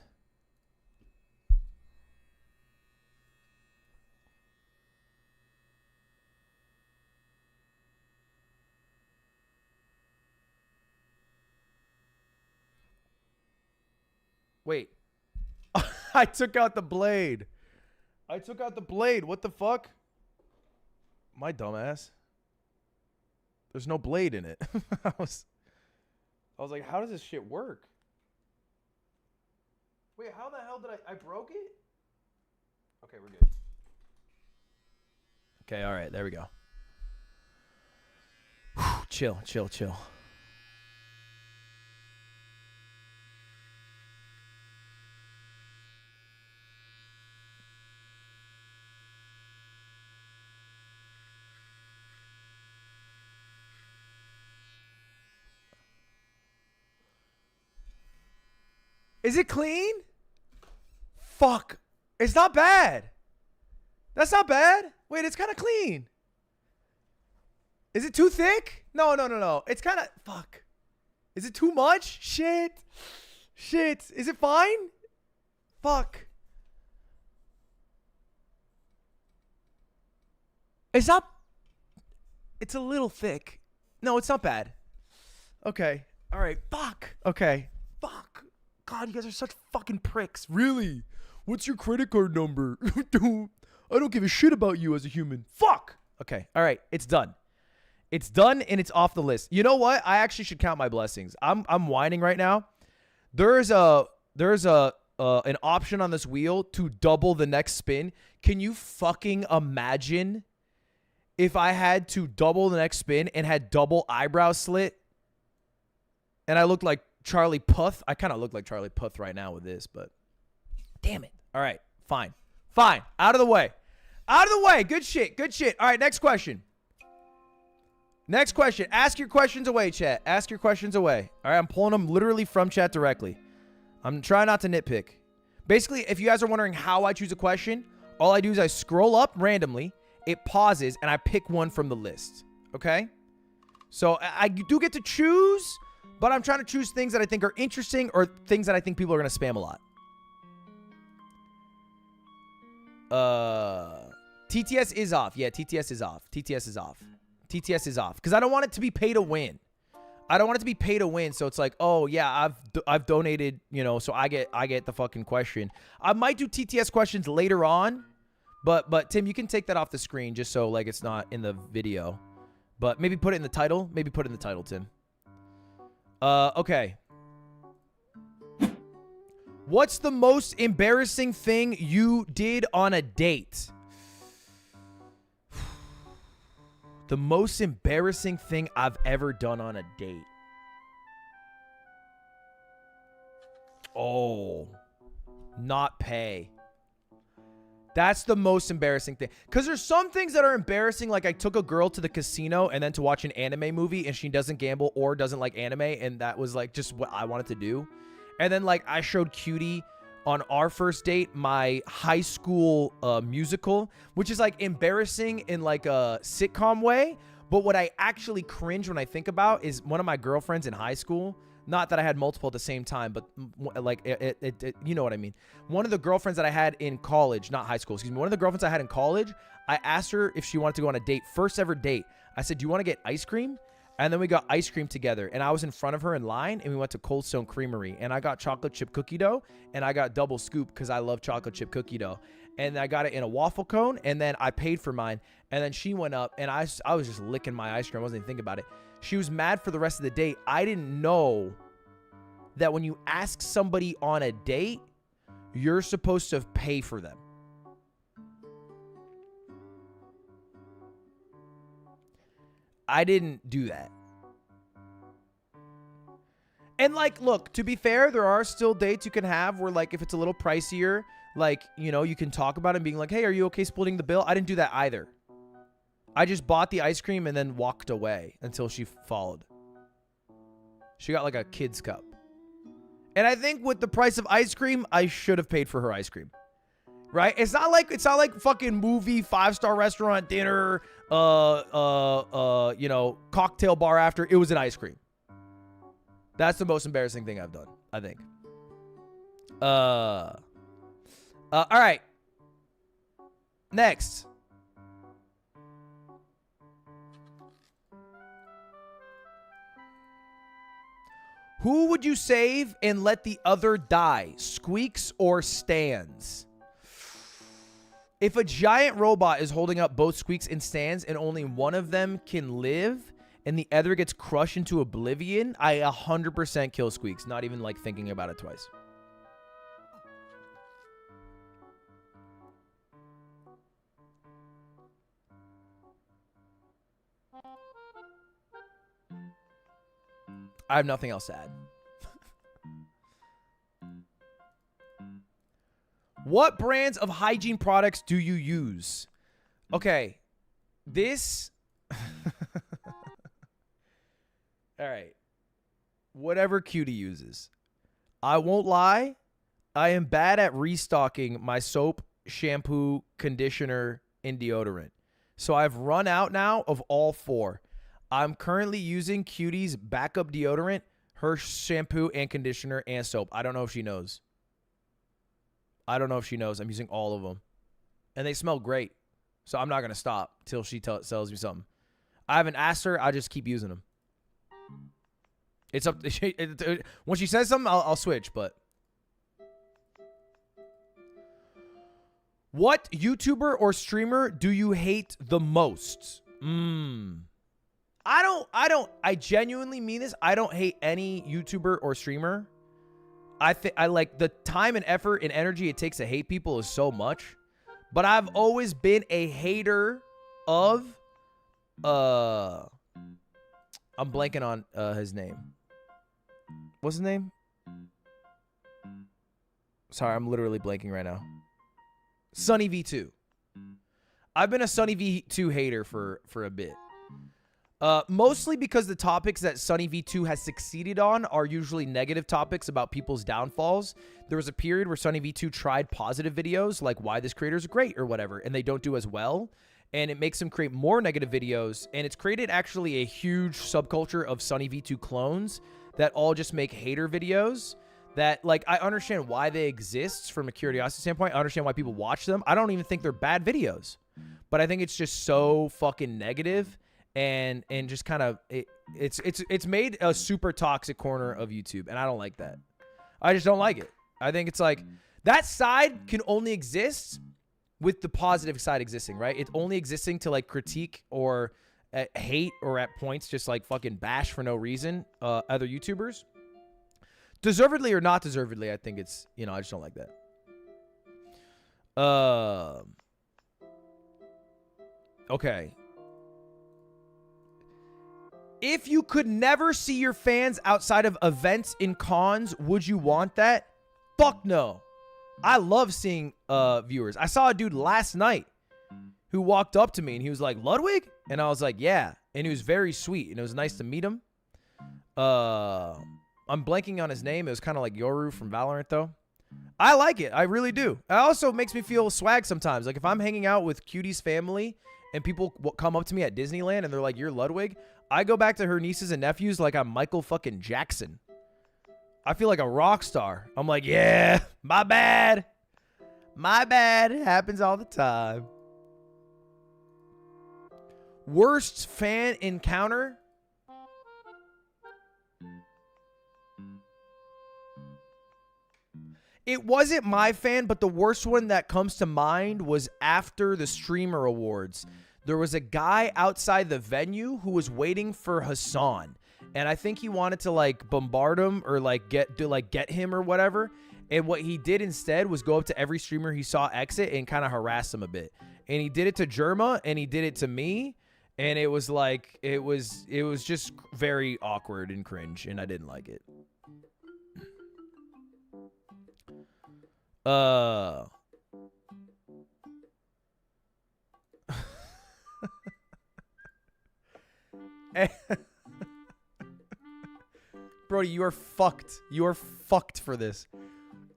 Wait. I took out the blade. What the fuck? My dumbass. There's no blade in it. I was like, how does this shit work? Wait, how the hell did I broke it? Okay, we're good. Okay, all right, there we go. Whew, chill. Is it clean? Fuck. It's not bad. That's not bad. Wait, it's kind of clean. Is it too thick? No. It's kind of... Fuck. Is it too much? Shit. Is it fine? Fuck. It's not... It's a little thick. No, it's not bad. Okay. All right. Fuck. Okay. Fuck. God, you guys are such fucking pricks. Really? What's your credit card number? I don't give a shit about you as a human. Fuck. Okay. All right. It's done. It's done and it's off the list. You know what? I actually should count my blessings. I'm whining right now. There's an option on this wheel to double the next spin. Can you fucking imagine if I had to double the next spin and had double eyebrow slit and I looked like Charlie Puth. I kind of look like Charlie Puth right now with this, but damn it. All right, fine. Fine. Out of the way. Out of the way. Good shit. Good shit. All right, next question. Next question. Ask your questions away, chat. Ask your questions away. All right, I'm pulling them literally from chat directly. I'm trying not to nitpick. Basically, if you guys are wondering how I choose a question, all I do is I scroll up randomly, it pauses, and I pick one from the list. Okay? So I do get to choose, but I'm trying to choose things that I think are interesting or things that I think people are going to spam a lot. TTS is off. Yeah, TTS is off. TTS is off. TTS is off. Because I don't want it to be pay to win. I don't want it to be pay to win. So it's like, oh yeah, I've donated, you know, so I get the fucking question. I might do TTS questions later on, but Tim, you can take that off the screen just so like it's not in the video. But maybe put it in the title. Maybe put it in the title, Tim. Okay. What's the most embarrassing thing you did on a date? The most embarrassing thing I've ever done on a date. Oh, not pay. That's the most embarrassing thing. Because there's some things that are embarrassing. Like I took a girl to the casino and then to watch an anime movie and she doesn't gamble or doesn't like anime. And that was like just what I wanted to do. And then like I showed Cutie on our first date my high school musical, which is like embarrassing in like a sitcom way. But what I actually cringe when I think about is one of my girlfriends in high school. Not that I had multiple at the same time, but like it you know what I mean. One of the girlfriends that I had in college, not high school, excuse me. One of the girlfriends I had in college, I asked her if she wanted to go on a date, first ever date. I said, do you want to get ice cream? And then we got ice cream together. And I was in front of her in line and we went to Cold Stone Creamery. And I got chocolate chip cookie dough and I got double scoop because I love chocolate chip cookie dough. And I got it in a waffle cone and then I paid for mine. And then she went up and I was just licking my ice cream. I wasn't even thinking about it. She was mad for the rest of the date. I didn't know that when you ask somebody on a date, you're supposed to pay for them. I didn't do that. And like, look, to be fair, there are still dates you can have where like, if it's a little pricier, like, you know, you can talk about it and being like, hey, are you okay splitting the bill? I didn't do that either. I just bought the ice cream and then walked away until she followed. She got like a kid's cup. And I think with the price of ice cream, I should have paid for her ice cream. Right? It's not like fucking movie, 5-star restaurant dinner, you know, cocktail bar after. It was an ice cream. That's the most embarrassing thing I've done, I think. All right. Next. Who would you save and let the other die? Squeaks or Stans? If a giant robot is holding up both Squeaks and Stans and only one of them can live and the other gets crushed into oblivion, I 100% kill Squeaks, not even like thinking about it twice. I have nothing else to add. What brands of hygiene products do you use? Okay. This. All right. Whatever Cutie uses. I won't lie. I am bad at restocking my soap, shampoo, conditioner, and deodorant. So I've run out now of all four. I'm currently using Cutie's backup deodorant, her shampoo and conditioner, and soap. I don't know if she knows. I don't know if she knows. I'm using all of them. And they smell great. So I'm not going to stop till she tells me something. I haven't asked her. I just keep using them. It's up. When she says something, I'll switch. But what YouTuber or streamer do you hate the most? I genuinely mean this. I don't hate any YouTuber or streamer. I like the time and effort and energy it takes to hate people is so much. But I've always been a hater of I'm blanking on his name. What's his name? Sorry, I'm literally blanking right now. Sunny V2. I've been a Sunny V2 hater for a bit. Mostly because the topics that Sunny V2 has succeeded on are usually negative topics about people's downfalls. There was a period where Sunny V2 tried positive videos, like why this creator is great or whatever, and they don't do as well. And it makes him create more negative videos. And it's created actually a huge subculture of Sunny V2 clones that all just make hater videos. That, like, I understand why they exist from a curiosity standpoint. I understand why people watch them. I don't even think they're bad videos. But I think it's just so fucking negative and just kind of it's made a super toxic corner of YouTube, and I don't like that. I just don't like it. I think it's like that side can only exist with the positive side existing, right? It's only existing to like critique or hate or at points just like fucking bash for no reason other YouTubers. Deservedly or not deservedly, I think it's, you know, I just don't like that. Okay. If you could never see your fans outside of events in cons, would you want that? Fuck no. I love seeing viewers. I saw a dude last night who walked up to me and he was like, Ludwig? And I was like, yeah. And he was very sweet and it was nice to meet him. I'm blanking on his name. It was kind of like Yoru from Valorant, though. I like it. I really do. It also makes me feel swag sometimes. Like, if I'm hanging out with Cutie's family and people come up to me at Disneyland and they're like, you're Ludwig, I go back to her nieces and nephews like I'm Michael fucking Jackson. I feel like a rock star. I'm like, yeah, my bad. My bad. It happens all the time. Worst fan encounter? It wasn't my fan, but the worst one that comes to mind was after the Streamer Awards. There was a guy outside the venue who was waiting for Hassan. And I think he wanted to like bombard him or like get him or whatever. And what he did instead was go up to every streamer he saw exit and kind of harass him a bit. And he did it to Germa and he did it to me. And it was like, it was just very awkward and cringe. And I didn't like it. Brody, you are fucked. You are fucked for this.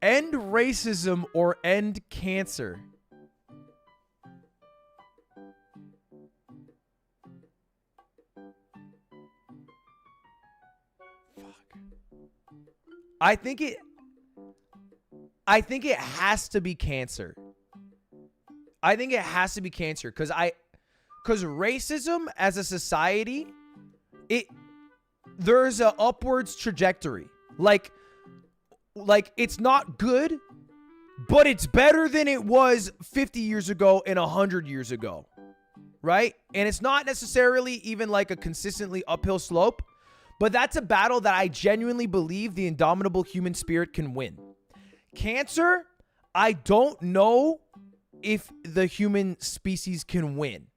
End racism or end cancer. Fuck. I think it has to be cancer. I think it has to be cancer because racism as a society, there's a upwards trajectory. Like it's not good, but it's better than it was 50 years ago and 100 years ago. Right? And it's not necessarily even like a consistently uphill slope, but that's a battle that I genuinely believe the indomitable human spirit can win. Cancer, I don't know if the human species can win.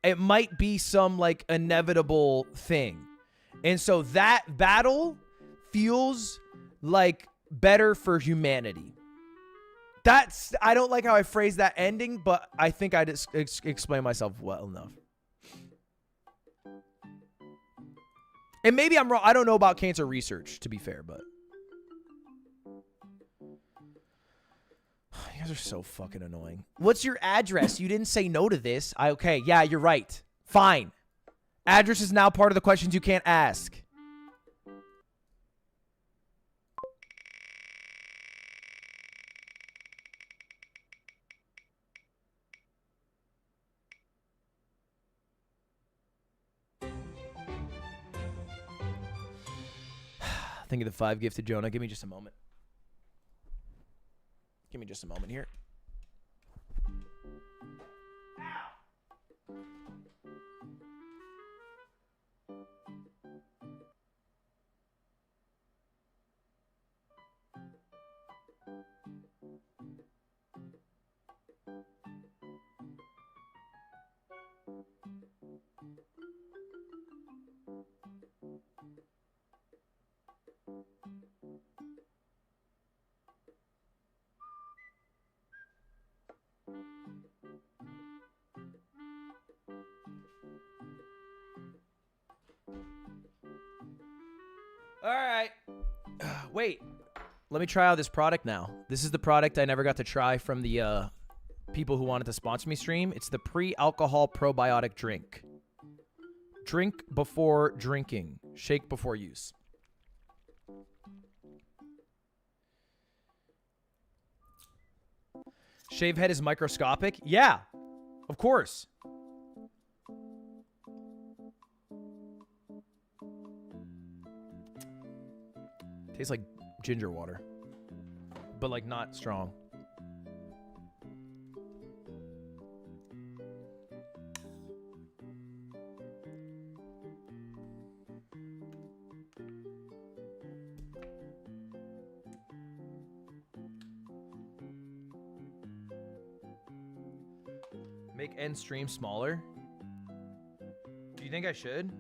It might be some like inevitable thing. And so that battle feels like better for humanity. I don't like how I phrased that ending, but I think I just explained myself well enough. And maybe I'm wrong. I don't know about cancer research, to be fair, but you guys are so fucking annoying. What's your address? You didn't say no to this. Okay, yeah, you're right. Fine. Address is now part of the questions you can't ask. Think of the 5 gifted Jonah. Give me just a moment. Give me just a moment here. Wait. Let me try out this product now. This is the product I never got to try from the people who wanted to sponsor me stream. It's the pre-alcohol probiotic drink. Drink before drinking. Shake before use. Shave head is microscopic? Yeah, of course. Tastes like ginger water, but like not strong. Make end stream smaller. Do you think I should?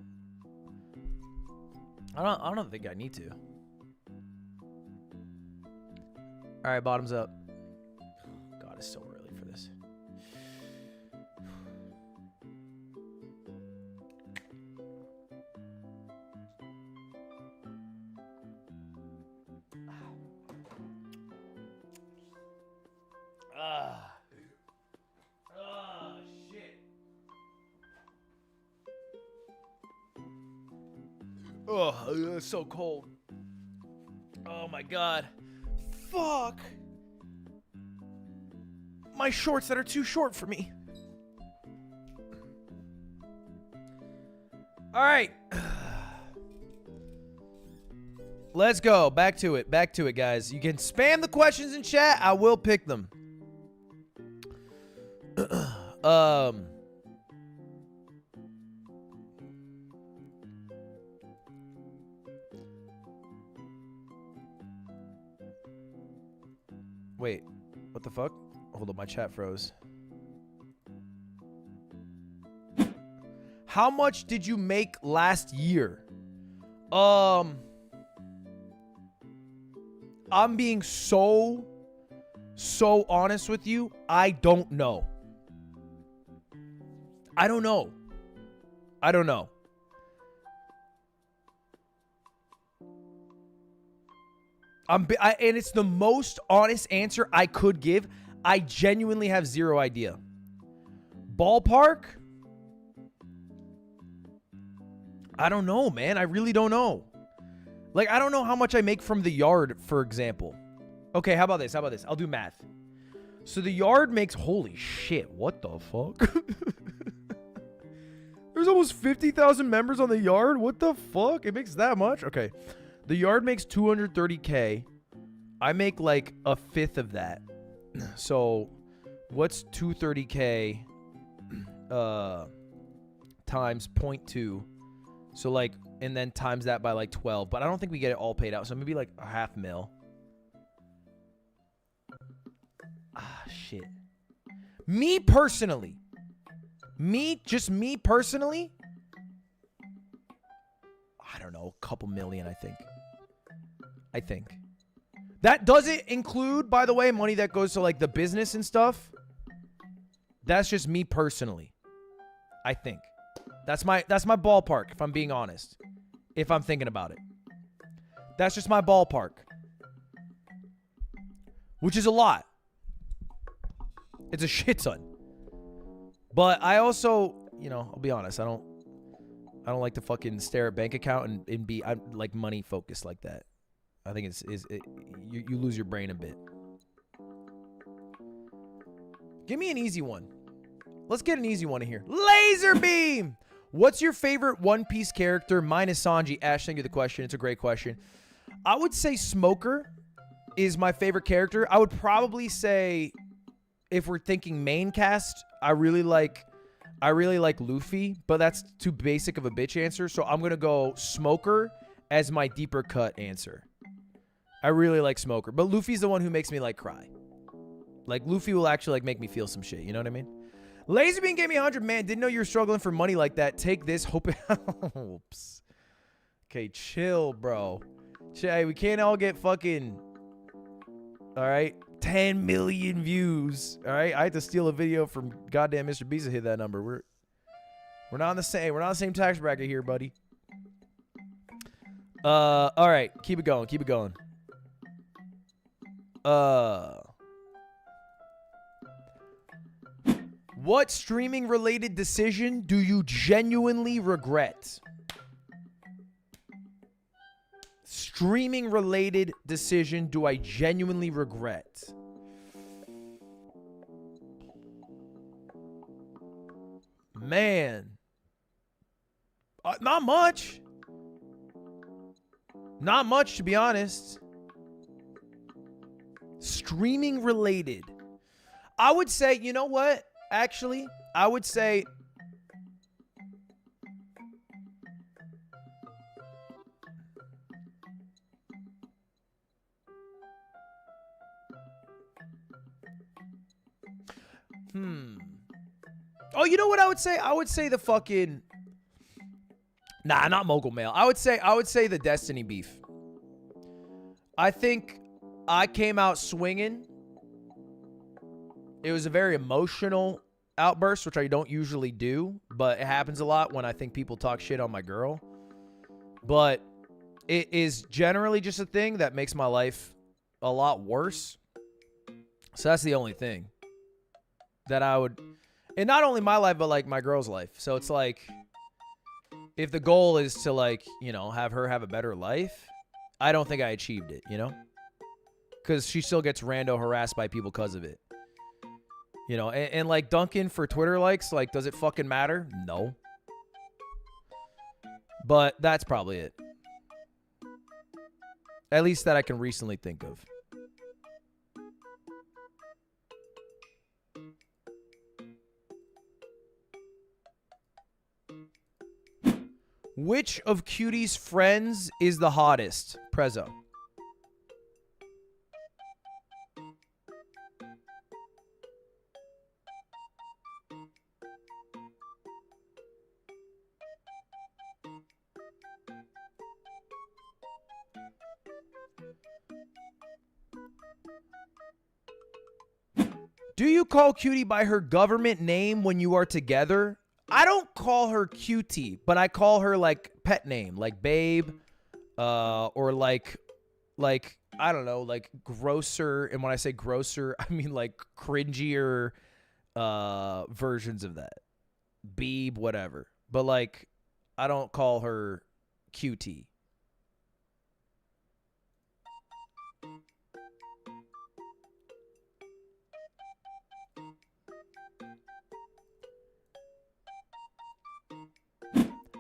I don't think I need to. All right, bottoms up. God, it's so early for this. Shit. Oh, it's so cold. Oh my God. Fuck. My shorts that are too short for me. All right. Let's go. Back to it. Back to it, guys. You can spam the questions in chat. I will pick them. Wait, what the fuck? Hold up, my chat froze. How much did you make last year? I'm being so honest with you. I don't know. I don't know. And it's the most honest answer I could give. I genuinely have zero idea. Ballpark? I don't know, man. I really don't know. Like, I don't know how much I make from the yard, for example. Okay, how about this? I'll do math. So the yard makes... Holy shit, what the fuck? There's almost 50,000 members on the yard? What the fuck? It makes that much? Okay. The yard makes 230K. I make like a fifth of that. So what's 230K times 0.2? So like, and then times that by like 12. But I don't think we get it all paid out. So maybe like a $500,000. Ah, shit. Me personally. Just me personally. I don't know, a couple million, I think. That doesn't include, by the way, money that goes to like the business and stuff. That's just me personally. I think. That's my ballpark, if I'm being honest. If I'm thinking about it. That's just my ballpark. Which is a lot. It's a shit ton. But I also, you know, I'll be honest, I don't like to fucking stare at bank account and be I'm like money focused like that. I think you lose your brain a bit. Give me an easy one. Let's get an easy one in here. Laser beam. What's your favorite One Piece character? Mine is Sanji. Ash, thank you for the question. It's a great question. I would say Smoker is my favorite character. I would probably say, if we're thinking main cast, I really like Luffy, but that's too basic of a bitch answer. So I'm going to go Smoker as my deeper cut answer. I really like Smoker, but Luffy's the one who makes me like cry. Like Luffy will actually like make me feel some shit. You know what I mean? Laserbeam gave me 100. Man, didn't know you were struggling for money like that. Take this. Hope it helps. Okay, chill, bro. Chill. We can't all get fucking... All right? 10 million views. All right? I had to steal a video from goddamn Mr. Beast to hit that number. We're not on the same... We're not on the same tax bracket here, buddy. All right. Keep it going. Keep it going. What streaming related decision do you genuinely regret? Streaming related decision do I genuinely regret? Man. Not much. Not much, to be honest. Streaming related. I would say, you know what? Actually, I would say... Oh, you know what I would say? I would say the fucking... Nah, not Mogul Mail. I would say the Destiny beef. I think I came out swinging. It was a very emotional outburst, which I don't usually do, but it happens a lot when I think people talk shit on my girl. But it is generally just a thing that makes my life a lot worse. So that's the only thing that I would... And not only my life, but like my girl's life. So it's like, if the goal is to like, you know, have her have a better life, I don't think I achieved it, you know? Because she still gets rando harassed by people because of it. You know, and like Duncan for Twitter likes, like, does it fucking matter? No. But that's probably it. At least that I can recently think of. Which of Cutie's friends is the hottest? Prezzo. Do you call Cutie by her government name when you are together? I don't call her Cutie, but I call her like pet name, like Babe, or like I don't know, like grosser. And when I say grosser, I mean like cringier versions of that, Beeb, whatever. But like, I don't call her Cutie.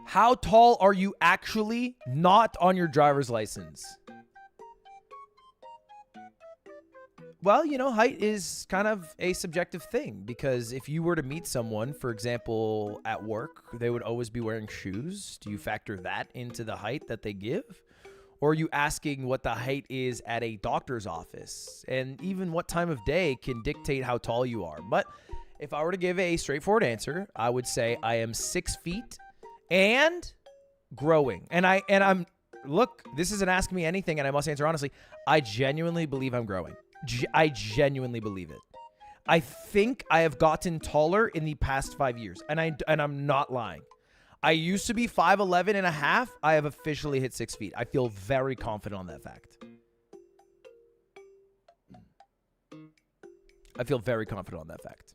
How tall are you actually? Not on your driver's license. Well, you know, height is kind of a subjective thing, because if you were to meet someone, for example, at work, they would always be wearing shoes. Do you factor that into the height that they give? Or are you asking what the height is at a doctor's office? And even what time of day can dictate how tall you are. But if I were to give a straightforward answer, I would say I am 6 feet and growing. And I'm look, this isn't Ask Me Anything, and I must answer honestly. I genuinely believe I'm growing. I genuinely believe it. I think I have gotten taller in the past 5 years, and I'm not lying. I used to be 5'11 and a half. I have officially hit 6 feet. I feel very confident on that fact. I feel very confident on that fact.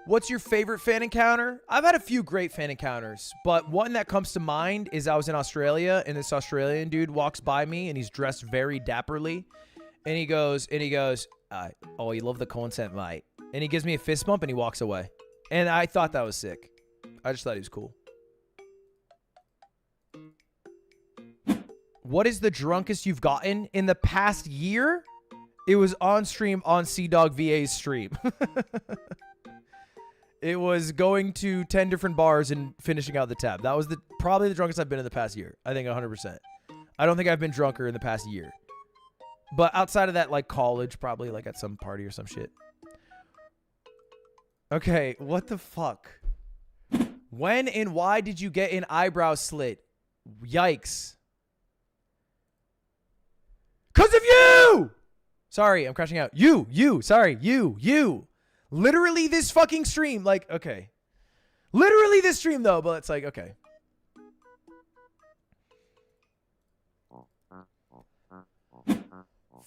What's your favorite fan encounter? I've had a few great fan encounters, but one that comes to mind is I was in Australia, and this Australian dude walks by me, and he's dressed very dapperly, and he goes, oh, you love the content, mate. And he gives me a fist bump, and he walks away. And I thought that was sick. I just thought he was cool. What is the drunkest you've gotten in the past year? It was on stream on C-Dog VA's stream. It was going to 10 different bars and finishing out the tab. That was probably the drunkest I've been in the past year. I think 100%. I don't think I've been drunker in the past year. But outside of that, like college, probably like at some party or some shit. Okay, what the fuck? When and why did you get an eyebrow slit? Yikes. 'Cause of you! Sorry, I'm crashing out. Sorry, you. Literally this fucking stream, like, okay. Literally this stream, though, but it's like, okay.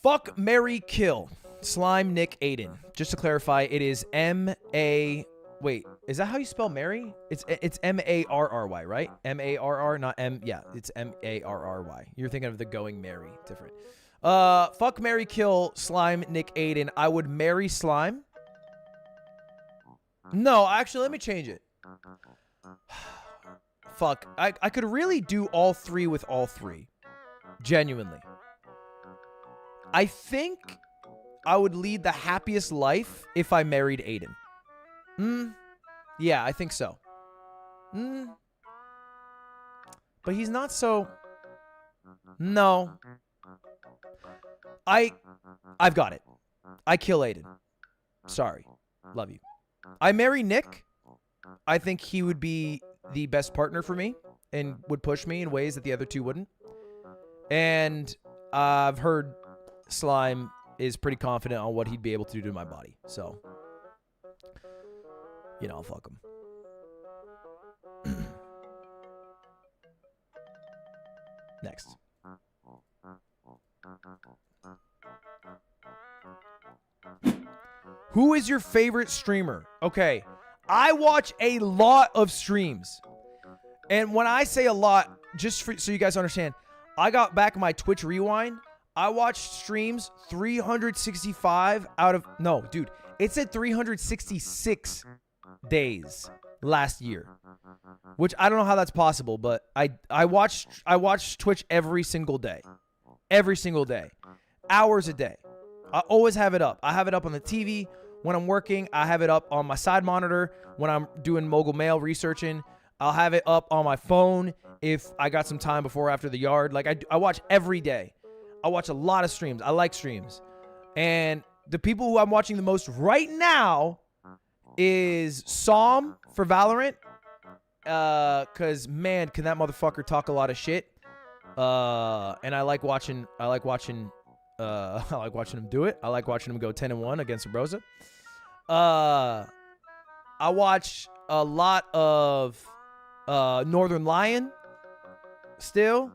Fuck, marry, kill. Slime, Nick, Aiden. Just to clarify, it is M-A... Wait, is that how you spell Mary? It's M-A-R-R-Y, right? M-A-R-R, not M... Yeah, it's M-A-R-R-Y. You're thinking of the Going Mary. Different. Fuck, marry, kill. Slime, Nick, Aiden. I would marry Slime. No, actually, let me change it. Fuck. I could really do all three with all three. Genuinely. I think I would lead the happiest life if I married Aiden. Yeah, I think so. But he's not so... No. I've got it. I kill Aiden. Sorry. Love you. I marry Nick. I think he would be the best partner for me and would push me in ways that the other two wouldn't. And I've heard Slime is pretty confident on what he'd be able to do to my body. So, you know, I'll fuck him. Next. Who is your favorite streamer? Okay, I watch a lot of streams. And when I say a lot, so you guys understand, I got back my Twitch Rewind. I watched streams 365 out of... No, dude. It said 366 days last year. Which I don't know how that's possible, but I watched Twitch every single day. Every single day. Hours a day. I always have it up. I have it up on the TV when I'm working. I have it up on my side monitor when I'm doing mogul mail researching. I'll have it up on my phone if I got some time before or after the yard. Like, I watch every day. I watch a lot of streams. I like streams. And the people who I'm watching the most right now is Psalm for Valorant. Cause man, can that motherfucker talk a lot of shit. And I like watching him do it. I like watching him go 10-1 against Broza. I watch a lot of Northern Lion still.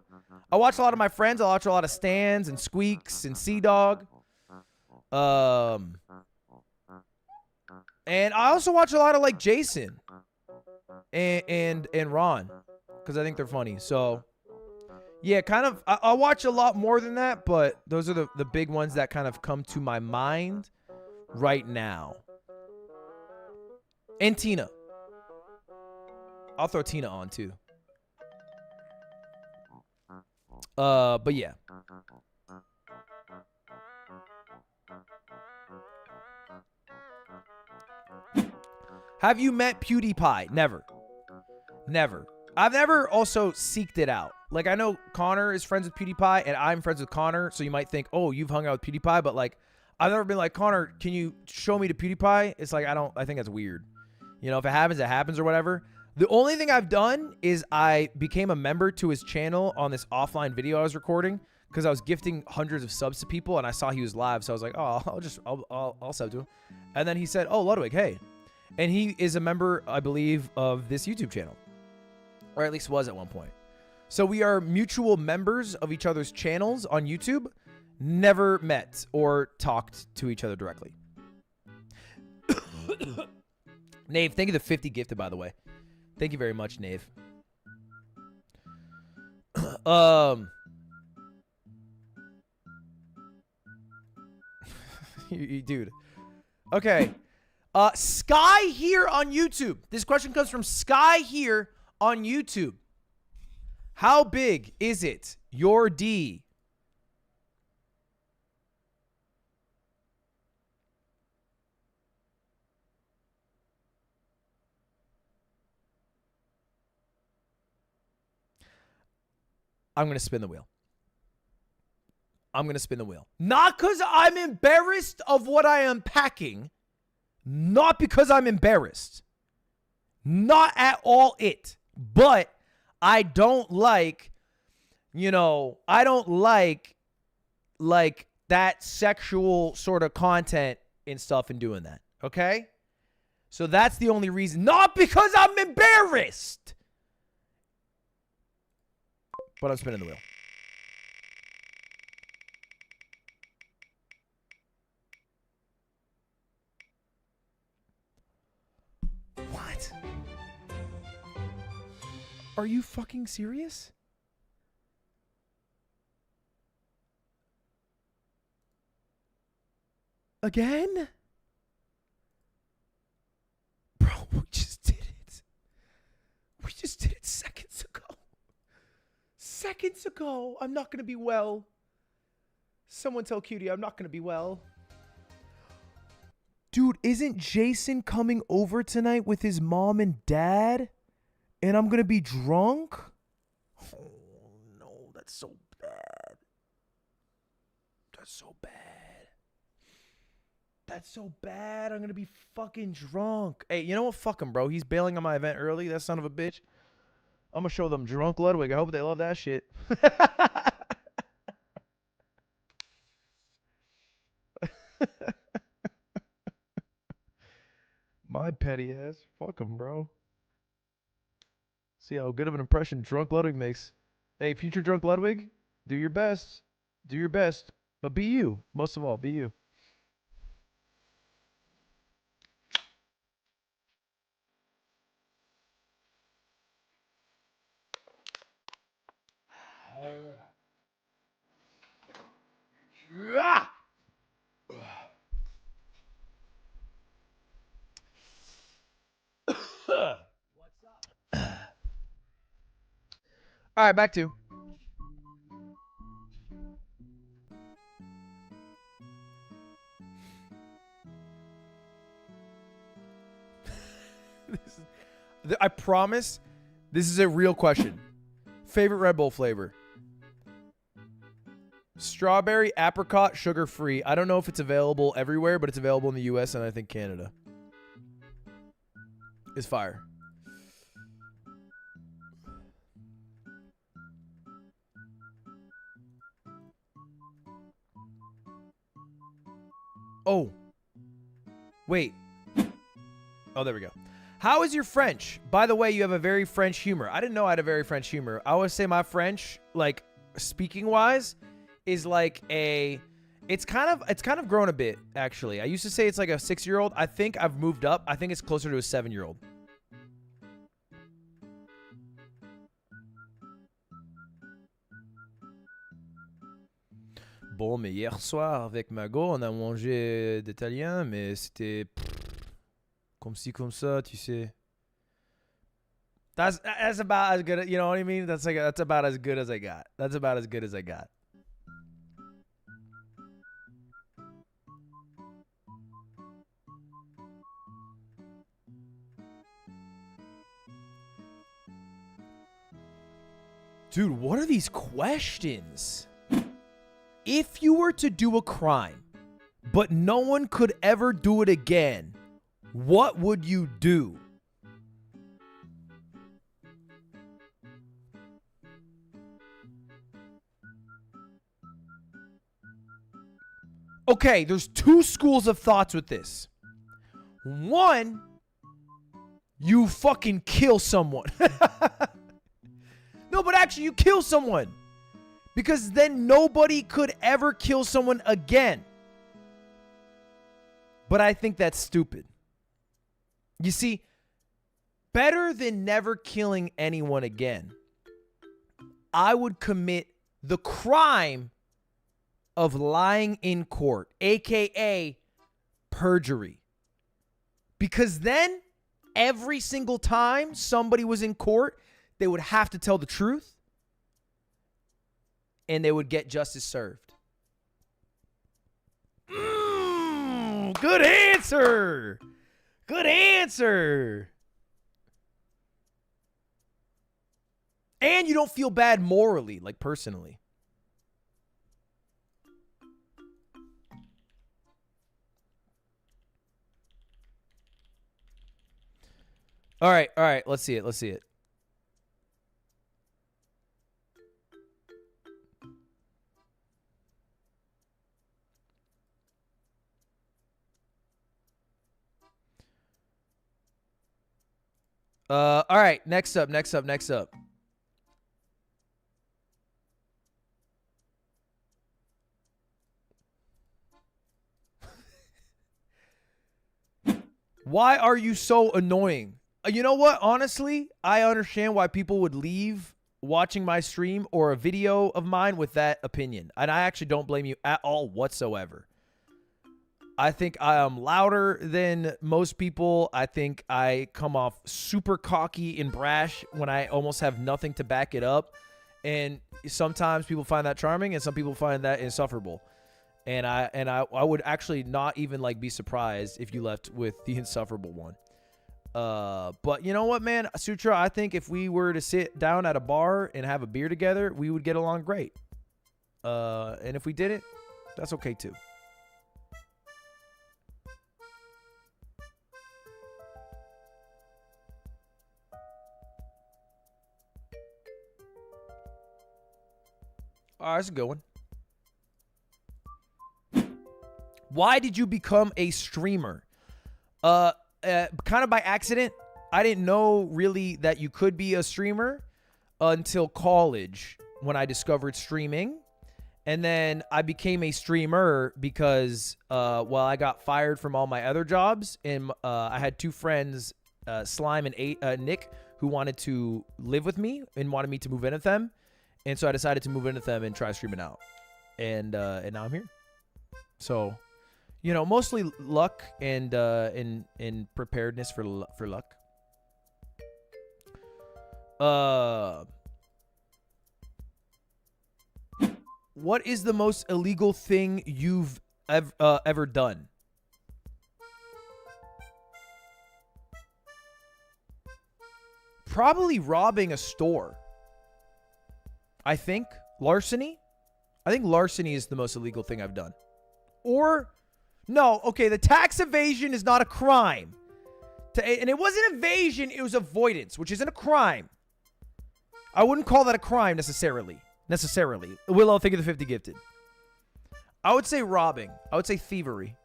I watch a lot of my friends. I watch a lot of Stans and Squeaks and Sea Dog. And I also watch a lot of like Jason and Ron because I think they're funny. So yeah, kind of. I watch a lot more than that, but those are the big ones that kind of come to my mind right now. And Tina. I'll throw Tina on too. But yeah. Have you met PewDiePie? Never. Never. I've never also seeked it out. Like, I know Connor is friends with PewDiePie, and I'm friends with Connor, so you might think, oh, you've hung out with PewDiePie, but, like, I've never been like, Connor, can you show me to PewDiePie? It's like, I think that's weird. You know, if it happens or whatever. The only thing I've done is I became a member to his channel on this offline video I was recording because I was gifting hundreds of subs to people, and I saw he was live, so I was like, oh, I'll sub to him. And then he said, oh, Ludwig, hey. And he is a member, I believe, of this YouTube channel. Or at least was at one point. So we are mutual members of each other's channels on YouTube. Never met or talked to each other directly. Nave, thank you for the 50 gifted, by the way. Thank you very much, Nave. Dude. Okay. Sky here on YouTube. This question comes from Sky here on YouTube. How big is it, your D? I'm going to spin the wheel. I'm going to spin the wheel. Not because I'm embarrassed of what I am packing. Not because I'm embarrassed. Not at all it. But I don't like, I don't like that sexual sort of content and stuff and doing that. Okay? So that's the only reason. Not because I'm embarrassed. But I'm spinning the wheel. What? Are you fucking serious? Again? Bro, we just did it. We just did it seconds ago. Seconds ago. I'm not going to be well. Someone tell Cutie I'm not going to be well. Dude, isn't Jason coming over tonight with his mom and dad? And I'm going to be drunk? Oh, no. That's so bad. That's so bad. That's so bad. I'm going to be fucking drunk. Hey, you know what? Fuck him, bro. He's bailing on my event early. That son of a bitch. I'm going to show them drunk Ludwig. I hope they love that shit. My petty ass. Fuck him, bro. See how good of an impression drunk Ludwig makes. Hey, future drunk Ludwig, do your best. Do your best. But be you. Most of all, be you. All right, back to. I promise this is a real question. Favorite Red Bull flavor? Strawberry, apricot, sugar-free. I don't know if it's available everywhere, but it's available in the US and I think Canada. It's fire. Oh. Wait. Oh, there we go. How is your French? By the way, you have a very French humor. I didn't know I had a very French humor. I always say my French, like speaking-wise, is like a... It's kind of grown a bit, actually. I used to say it's like a 6-year-old. I think I've moved up. I think it's closer to a 7-year-old. Bon, mais hier soir, avec Mago, on a mangé d'italien, mais c'était comme ci, comme ça, tu sais. That's about as good, you know what I mean? That's about as good as I got. That's about as good as I got. Dude, what are these questions? If you were to do a crime, but no one could ever do it again, what would you do? Okay, there's two schools of thoughts with this. One, you fucking kill someone. No, but actually you kill someone. Because then nobody could ever kill someone again. But I think that's stupid. You see, better than never killing anyone again, I would commit the crime of lying in court, aka perjury. Because then, every single time somebody was in court, they would have to tell the truth, and they would get justice served. Good answer. Good answer. And you don't feel bad morally, like personally. All right, let's see it. All right, next up. Why are you so annoying? You know what? Honestly, I understand why people would leave watching my stream or a video of mine with that opinion. And I actually don't blame you at all whatsoever. I think I am louder than most people. I think I come off super cocky and brash when I almost have nothing to back it up. And sometimes people find that charming and some people find that insufferable. And I would actually not even like be surprised if you left with the insufferable one. But you know what, man? Sutra, I think if we were to sit down at a bar and have a beer together, we would get along great. And if we didn't, that's okay too. All right, that's a good one. Why did you become a streamer? Kind of by accident. I didn't know really that you could be a streamer until college when I discovered streaming. And then I became a streamer because, I got fired from all my other jobs. And I had two friends, Slime and Nick, who wanted to live with me and wanted me to move in with them. And so I decided to move in with them and try streaming out. And now I'm here. So, you know, mostly luck and preparedness for luck. What is the most illegal thing you've ever done? Probably robbing a store. I think larceny. I think larceny is the most illegal thing I've done. Or, no, okay, the tax evasion is not a crime. And it wasn't evasion, it was avoidance, which isn't a crime. I wouldn't call that a crime necessarily. Willow, think of the 50 gifted. I would say robbing. I would say thievery.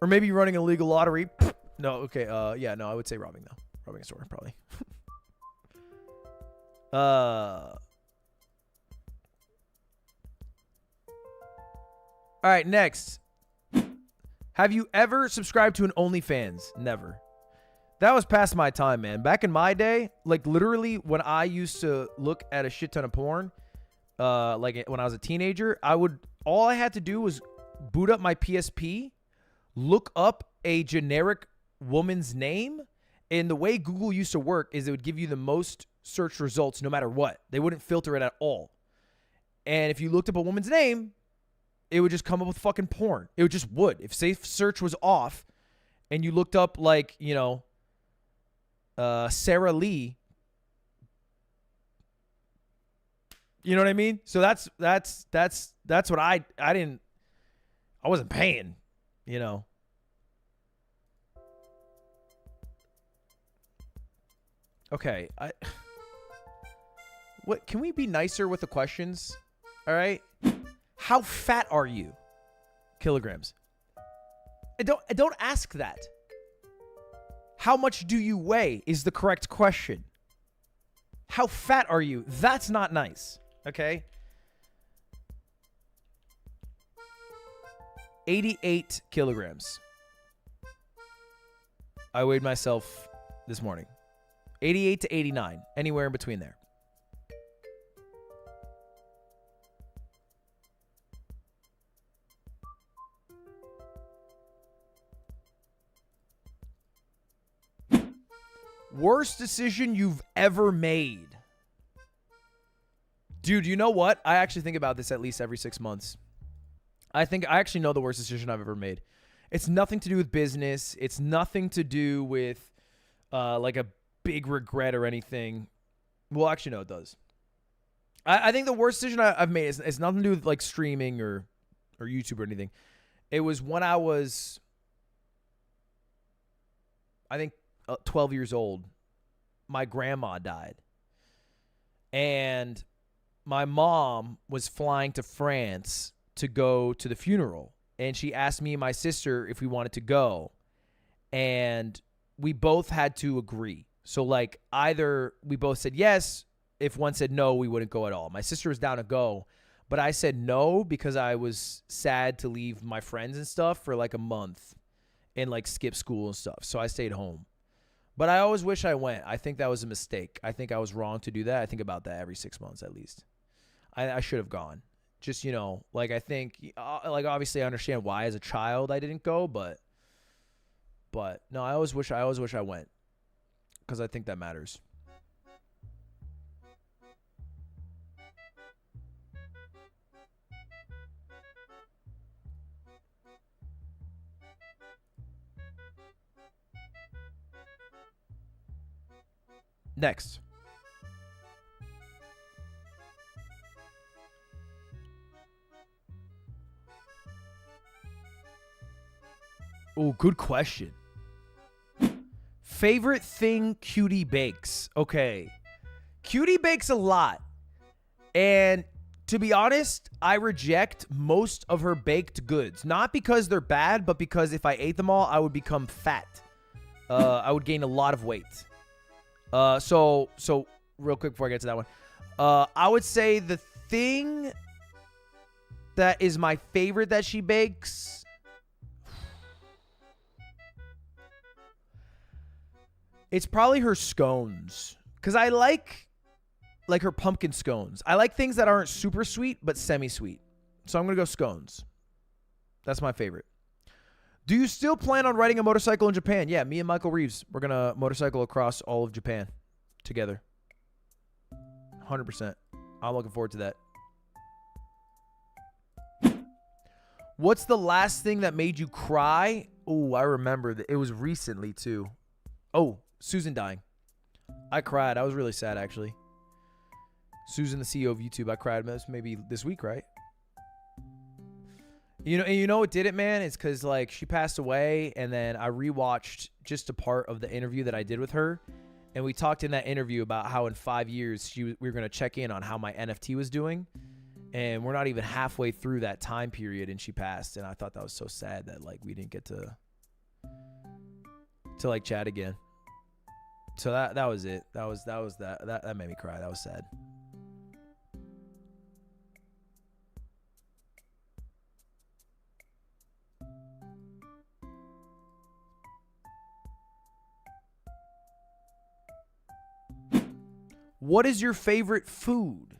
Or maybe running a legal lottery. No, okay, yeah, no, I would say robbing, though. Robbing a store, probably. All right, next. Have you ever subscribed to an OnlyFans? Never. That was past my time, man. Back in my day, like literally when I used to look at a shit ton of porn, like when I was a teenager, all I had to do was boot up my PSP, look up a generic woman's name, and the way Google used to work is it would give you the most search results no matter what. They wouldn't filter it at all. And if you looked up a woman's name, it would just come up with fucking porn. It just would. If safe search was off and you looked up like, you know, Sarah Lee, you know what I mean? So that's what I wasn't paying, you know. Okay, what can we be nicer with the questions? All right? How fat are you? Kilograms. Don't ask that. How much do you weigh is the correct question. How fat are you? That's not nice. Okay? 88 kilograms. I weighed myself this morning. 88 to 89. Anywhere in between there. Worst decision you've ever made. Dude, you know what? I actually think about this at least every 6 months. I actually know the worst decision I've ever made. It's nothing to do with business. It's nothing to do with like a big regret or anything. Well, actually, no, it does. I think the worst decision I've made is nothing to do with like streaming or YouTube or anything. It was when I was, I think, 12 years old. My grandma died. And my mom was flying to France to go to the funeral. And she asked me and my sister if we wanted to go. And we both had to agree. So like either we both said yes. If one said no, we wouldn't go at all. My sister was down to go, but I said no because I was sad to leave my friends and stuff for like a month and like skip school and stuff. So I stayed home. But I always wish I went. I think that was a mistake. I think I was wrong to do that. I think about that every 6 months at least. I should have gone. Just, you know, like I think, like obviously I understand why as a child I didn't go, but no, I always wish I went because I think that matters. Next. Oh, good question. Favorite thing Cutie bakes. Okay. Cutie bakes a lot. And to be honest, I reject most of her baked goods. Not because they're bad, but because if I ate them all, I would become fat. I would gain a lot of weight. So real quick before I get to that one. I would say the thing that is my favorite that she bakes. It's probably her scones. Because I like her pumpkin scones. I like things that aren't super sweet, but semi-sweet. So I'm going to go scones. That's my favorite. Do you still plan on riding a motorcycle in Japan? Yeah, me and Michael Reeves, we're going to motorcycle across all of Japan together. 100%. I'm looking forward to that. What's the last thing that made you cry? Oh, I remember that. It was recently, too. Oh, Susan dying. I cried. I was really sad, actually. Susan, the CEO of YouTube, I cried maybe this week, right? You know what did it, man? It's because like she passed away, and then I rewatched just a part of the interview that I did with her, and we talked in that interview about how in 5 years we were going to check in on how my NFT was doing, and we're not even halfway through that time period, and she passed, and I thought that was so sad that like we didn't get to like chat again. So that was it. That made me cry. That was sad. What is your favorite food?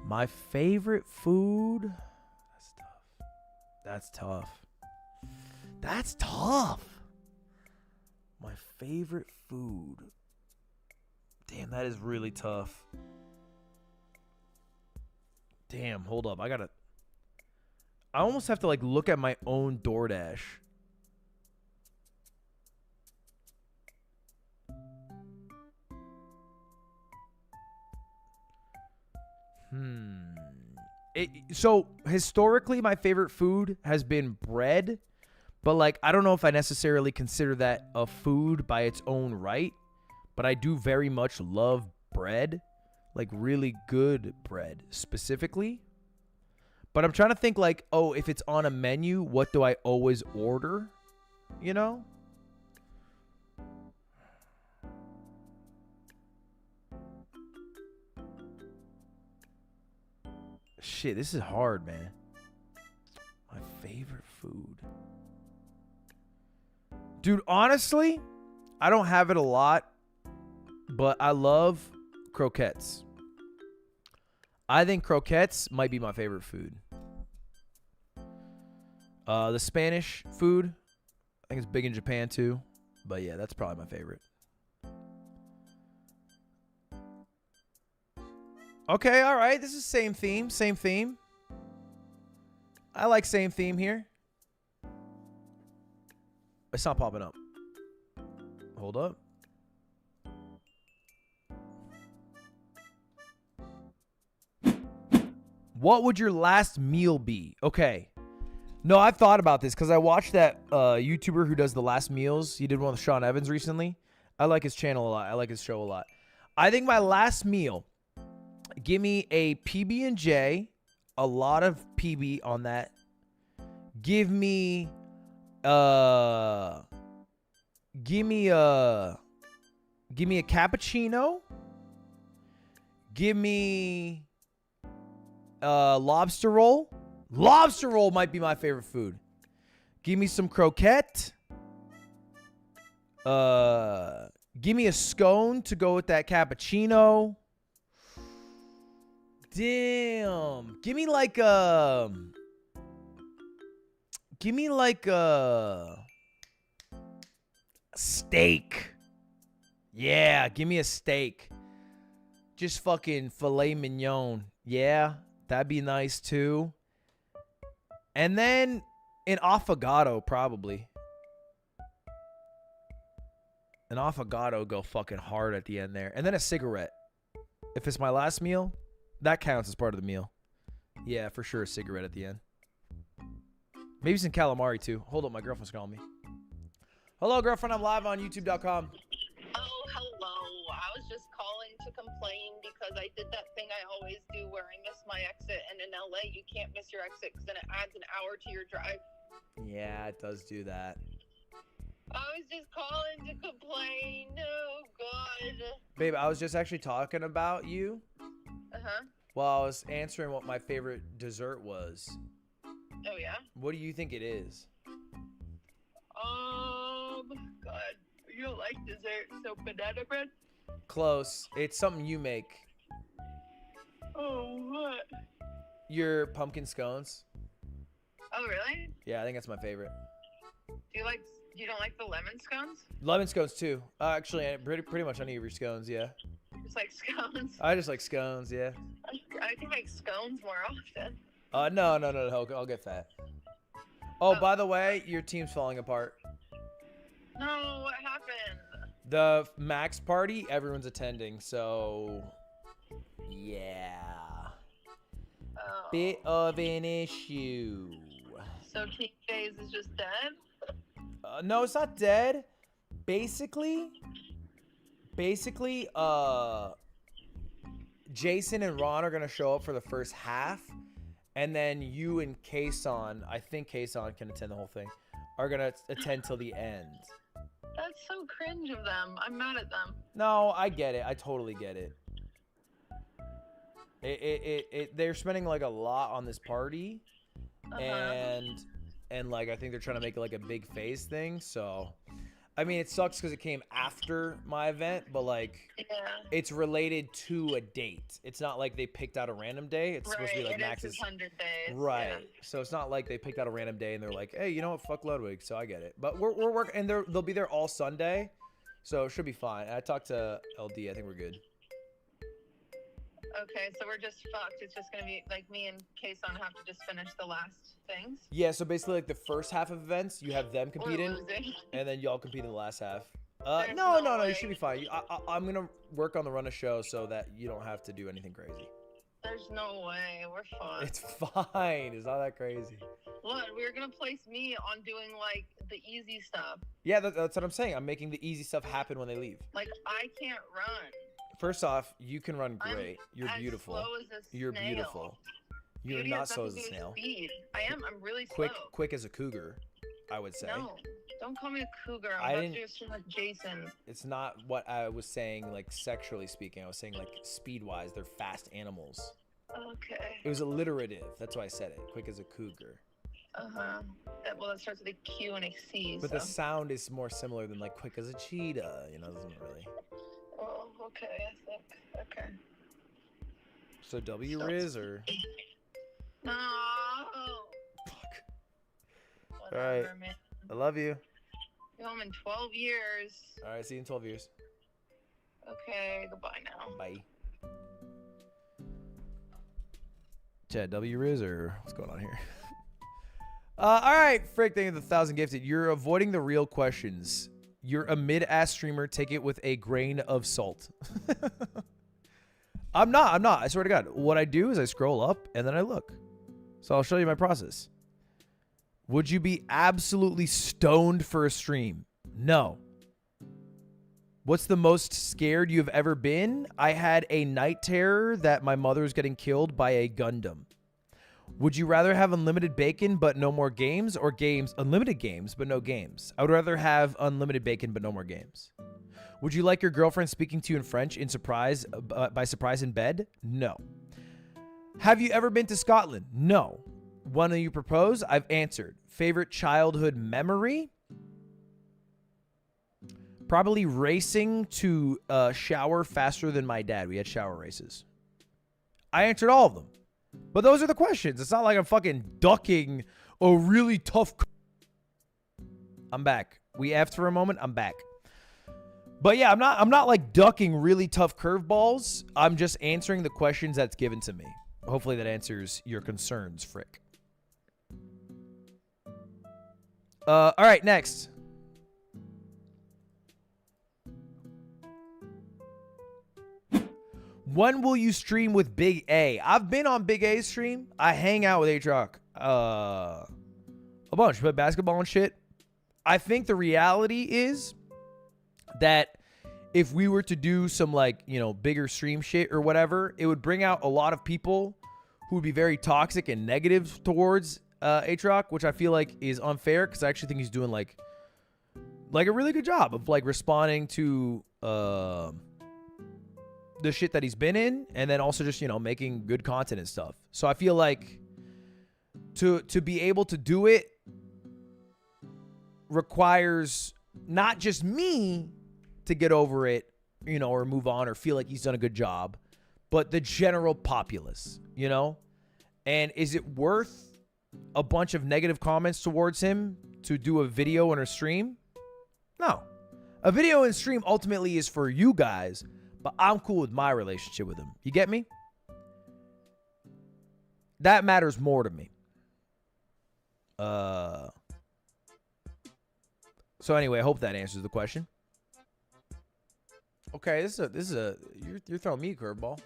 My favorite food? That's tough. That's tough. My favorite food. Damn, that is really tough. Damn, hold up. I almost have to like look at my own DoorDash. So historically, my favorite food has been bread, but like I don't know if I necessarily consider that a food by its own right, but I do very much love bread, like really good bread specifically. But I'm trying to think like, oh, if it's on a menu, what do I always order? You know? Shit, this is hard, man. My favorite food. Dude, honestly, I don't have it a lot, but I love croquettes. I think croquettes might be my favorite food. The Spanish food, I think it's big in Japan too. But yeah, that's probably my favorite. Okay, all right. This is same theme. Same theme. I like same theme here. It's not popping up. Hold up. What would your last meal be? Okay. No, I've thought about this because I watched that YouTuber who does the last meals. He did one with Sean Evans recently. I like his channel a lot. I like his show a lot. I think my last meal, give me a PB&J, a lot of PB on that. Give me a cappuccino. Give me lobster roll. Lobster roll might be my favorite food. Give me some croquette. Give me a scone to go with that cappuccino. Damn. Give me like a steak. Yeah, give me a steak. Just fucking filet mignon. Yeah, that'd be nice too. And then an affogato, probably. An affogato go fucking hard at the end there. And then a cigarette. If it's my last meal, that counts as part of the meal. Yeah, for sure a cigarette at the end. Maybe some calamari too. Hold up, my girlfriend's calling me. Hello, girlfriend. I'm live on YouTube.com. Oh, hello. I was just calling to complain because I did that thing I always do where I miss my exit, and in LA you can't miss your exit because then it adds an hour to your drive. Yeah, it does do that. I was just calling to complain. Oh, God. Babe, I was just actually talking about you while I was answering what my favorite dessert was. Oh, yeah? What do you think it is? God. You don't like dessert, so banana bread? Close. It's something you make. Oh, what? Your pumpkin scones. Oh, really? Yeah, I think that's my favorite. You don't like the lemon scones? Lemon scones too. Actually, pretty much any of your scones, yeah. Just like scones? I just like scones, yeah. I can make scones more often. No. I'll get fat. Oh, by the way, your team's falling apart. No, what happened? The Max party, everyone's attending, so yeah. Oh. Bit of an issue. So Team Phase is just dead? No, it's not dead. Basically, Jason and Ron are gonna show up for the first half, and then you and Kason, I think Kason can attend the whole thing, are gonna attend till the end. That's so cringe of them. I'm mad at them. No, I get it. I totally get it. They're spending like a lot on this party, and like I think they're trying to make it like a big phase thing. So, I mean, it sucks because it came after my event, but like, it's related to a date. It's not like they picked out a random day. It's supposed to be like Max's 100 days. Right. Yeah. So it's not like they picked out a random day and they're like, hey, you know what? Fuck Ludwig. So I get it. But we're working, and they'll be there all Sunday, so it should be fine. I talked to LD. I think we're good. Okay, so we're just fucked. It's just gonna be like me and Kason have to just finish the last things. Yeah. So basically, like the first half of events, you have them competing, losing. and then y'all compete in the last half. There's No, no you should be fine. I'm gonna work on the run of show so that you don't have to do anything crazy. There's no way. We're fine. It's fine. It's not that crazy. Look, we're gonna place me on doing like the easy stuff. Yeah, that's what I'm saying. I'm making the easy stuff happen when they leave. Like I can't run. First off, you can run great. You're as beautiful. slow as a You're snail. beautiful. You're Beauty not has slow as nothing a to do with snail. speed. I am. I'm really Quick slow. as a cougar, I would say. No, don't call me a cougar. I I'm about didn't- to do a stream with Jason. It's not what I was saying, like sexually speaking. I was saying like speed-wise, they're fast animals. Okay. It was alliterative. That's why I said it. Quick as a cougar. Well, that starts with a Q and a C. But so. the sound is more similar than like quick as a cheetah. You know, it doesn't really. Oh, okay. I think. Okay. So W Riz or? No. Fuck. Whatever, All right. man. I love you. Be home in 12 years. All right. See you in 12 years. Okay. Goodbye now. Bye. Chad, W Riz or what's going on here? All right, Frick, thank you for the 1,000 gifted. You're avoiding the real questions. You're a mid-ass streamer. Take it with a grain of salt. I'm not. I swear to God. What I do is I scroll up and then I look. So I'll show you my process. Would you be absolutely stoned for a stream? No. What's the most scared you've ever been? I had a night terror that my mother was getting killed by a Gundam. Would you rather have unlimited bacon but no more games, or unlimited games but no games? I would rather have unlimited bacon but no more games. Would you like your girlfriend speaking to you in French by surprise in bed? No. Have you ever been to Scotland? No. When do you propose? I've answered. Favorite childhood memory? Probably racing to shower faster than my dad. We had shower races. I answered all of them. But those are the questions. It's not like I'm fucking ducking a really tough. I'm back. We effed for a moment. I'm back. But yeah, I'm not like ducking really tough curveballs. I'm just answering the questions that's given to me. Hopefully that answers your concerns, Frick. All right, next. When will you stream with Big A? I've been on Big A's stream. I hang out with H-Rock a bunch. Play basketball and shit. I think the reality is that if we were to do some like, you know, bigger stream shit or whatever, it would bring out a lot of people who would be very toxic and negative towards H-Rock, which I feel like is unfair because I actually think he's doing like a really good job of like responding to the shit that he's been in, and then also just, you know, making good content and stuff. So I feel like to be able to do it requires not just me to get over it, you know, or move on or feel like he's done a good job, but the general populace, you know? And is it worth a bunch of negative comments towards him to do a video and a stream? No. A video and stream ultimately is for you guys, but I'm cool with my relationship with him. You get me? That matters more to me. So anyway, I hope that answers the question. Okay, this is a you're throwing me a curveball.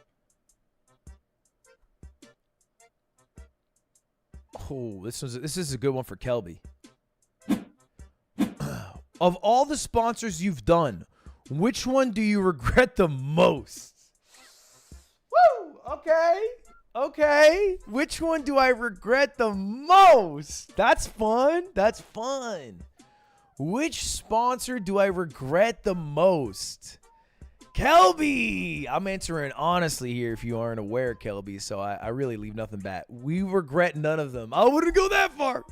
Oh, this is a good one for Kelby. Of all the sponsors you've done, which one do you regret the most? Woo! Okay. Which one do I regret the most? That's fun. Which sponsor do I regret the most? Kelby! I'm answering honestly here if you aren't aware, Kelby, so I really leave nothing back. We regret none of them. I wouldn't go that far.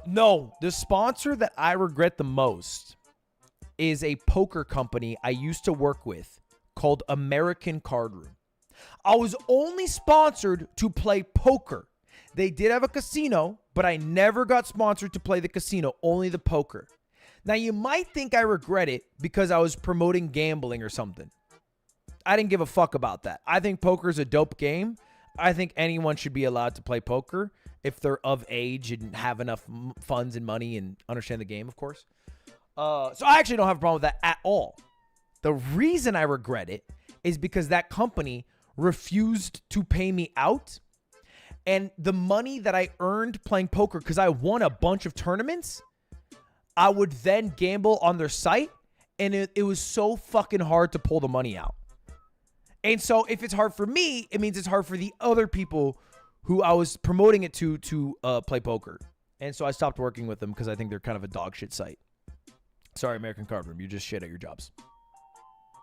No, the sponsor that I regret the most is a poker company I used to work with called American Card Room. I was only sponsored to play poker. They did have a casino, but I never got sponsored to play the casino, only the poker. Now, you might think I regret it because I was promoting gambling or something. I didn't give a fuck about that. I think poker is a dope game. I think anyone should be allowed to play poker if they're of age and have enough funds and money and understand the game, of course. So I actually don't have a problem with that at all. The reason I regret it is because that company refused to pay me out. And the money that I earned playing poker, because I won a bunch of tournaments, I would then gamble on their site, and it was so fucking hard to pull the money out. And so if it's hard for me, it means it's hard for the other people who I was promoting it to play poker. And so I stopped working with them because I think they're kind of a dog shit site. Sorry, American Card Room, you just shit at your jobs.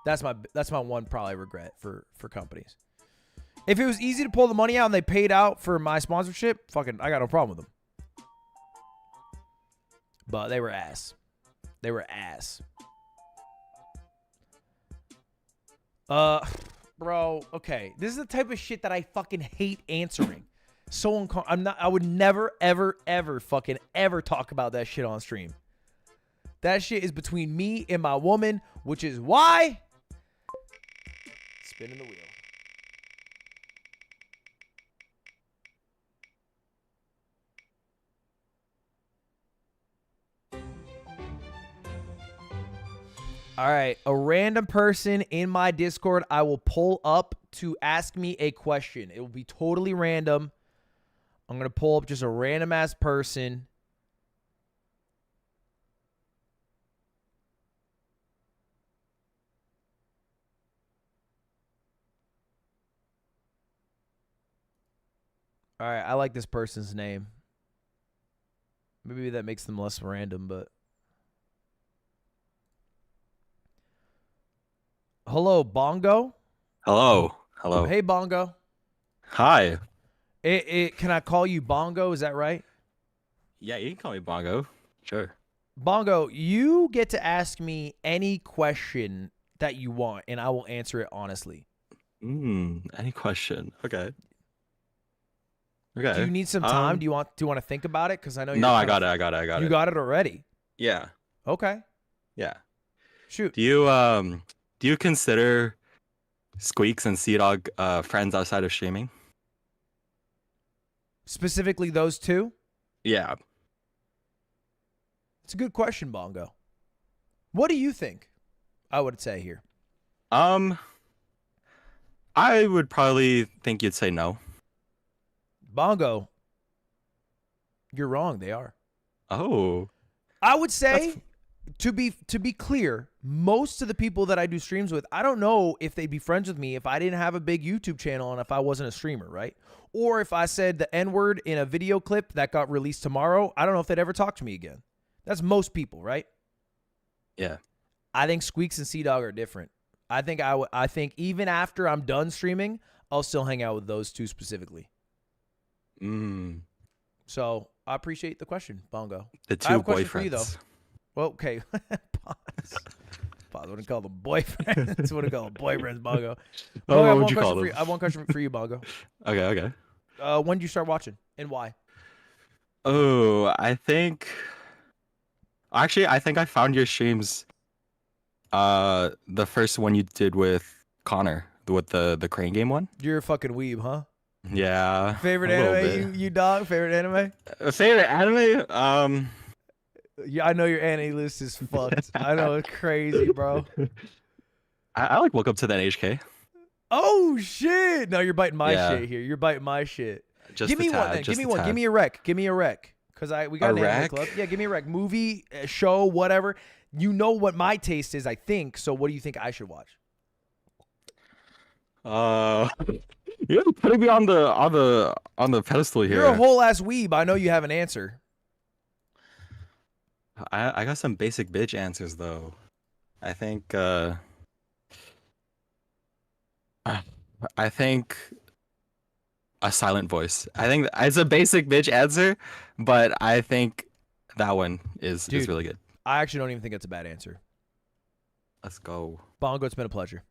That's my one probably regret for companies. If it was easy to pull the money out and they paid out for my sponsorship, fucking, I got no problem with them. But they were ass. Bro, okay. This is the type of shit that I fucking hate answering. So I would never, ever fucking ever talk about that shit on stream. That shit is between me and my woman, which is why spinning the wheel. All right, a random person in my Discord I will pull up to ask me a question. It will be totally random. I'm going to pull up just a random ass person. All right, I like this person's name. Maybe that makes them less random, but. Hello, Bongo. Hello. Hello. Hey, Bongo. Hi. Can I call you Bongo? Is that right? Yeah, you can call me Bongo. Sure. Bongo, you get to ask me any question that you want, and I will answer it honestly. Any question? Okay. Okay. Do you need some time? Do you want to think about it? Because I know you're. No, I got it. I got it. You got it already. Yeah. Okay. Yeah. Shoot. Do you consider Squeaks and Sea Dog friends outside of streaming? Specifically those two? Yeah. It's a good question, Bongo. What do you think? I would say here. I would probably think you'd say no. Bongo, you're wrong. They are. Oh. I would say, to be clear, most of the people that I do streams with, I don't know if they'd be friends with me if I didn't have a big YouTube channel and if I wasn't a streamer, right? Or if I said the N-word in a video clip that got released tomorrow, I don't know if they'd ever talk to me again. That's most people, right? Yeah. I think Squeaks and Sea Dog are different. I think even after I'm done streaming, I'll still hang out with those two specifically. So I appreciate the question, Bongo. The two I have a question boyfriends. for you, though. Well, okay. Pause. I wouldn't call them boyfriends. Wouldn't call them boyfriends, Bongo. Oh, what would you call them? I have one question for you, Bongo. Okay. When did you start watching and why? Oh, I think I found your streams the first one you did with Connor, with the crane game one. You're a fucking weeb, huh? Yeah. Favorite anime, you dog? Favorite anime? Favorite anime? Yeah, I know your anime list is fucked. I know it's crazy, bro. I like Woke Up to That HK. Oh shit! No, you're biting my Yeah. shit here. You're biting my shit. Just Give me a tad, one then. just Give me a one. tad. Give me a rec. Give me a rec. Cause we got A an anime rec? club. Yeah, give me a rec. Movie, show, whatever. You know what my taste is, I think. So what do you think I should watch? You're putting me on the pedestal here. You're a whole ass weeb. I know you have an answer. I got some basic bitch answers though. I think a silent voice. I think it's a basic bitch answer, but I think that one is Dude, really good. I actually don't even think it's a bad answer. Let's go. Bongo, it's been a pleasure.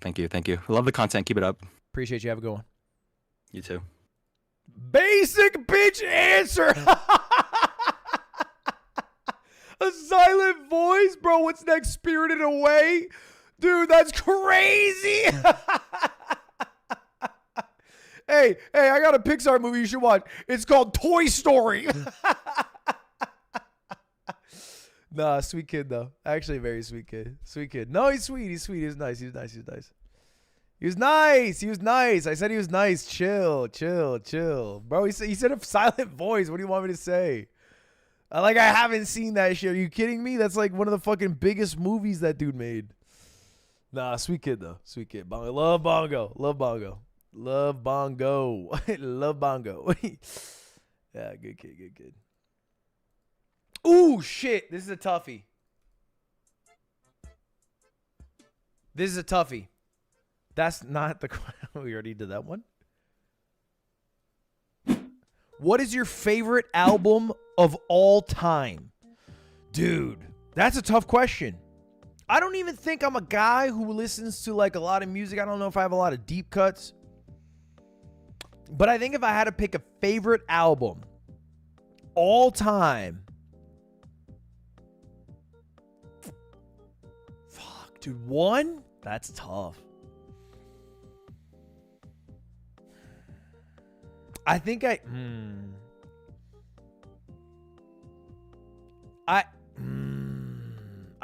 Thank you. Love the content. Keep it up. Appreciate you. Have a good one. You too. Basic bitch answer. A silent voice, bro. What's next? Spirited Away, dude. That's crazy. Hey, I got a Pixar movie you should watch. It's called Toy Story. Nah, sweet kid though. Actually, a very sweet kid. Sweet kid. No, he's sweet. He's sweet. He's nice. He was nice. I said he was nice. Chill. Bro, he said a silent voice. What do you want me to say? I haven't seen that shit. Are you kidding me? That's like one of the fucking biggest movies that dude made. Nah, sweet kid though. Sweet kid. Bongo. Love Bongo. Love Bongo. Love Bongo. Yeah, good kid. Ooh, shit. This is a toughie. That's not the we already did that one. What is your favorite album of all time? Dude, that's a tough question. I don't even think I'm a guy who listens to like a lot of music. I don't know if I have a lot of deep cuts. But I think if I had to pick a favorite album all time. Fuck, dude, one? That's tough. I think I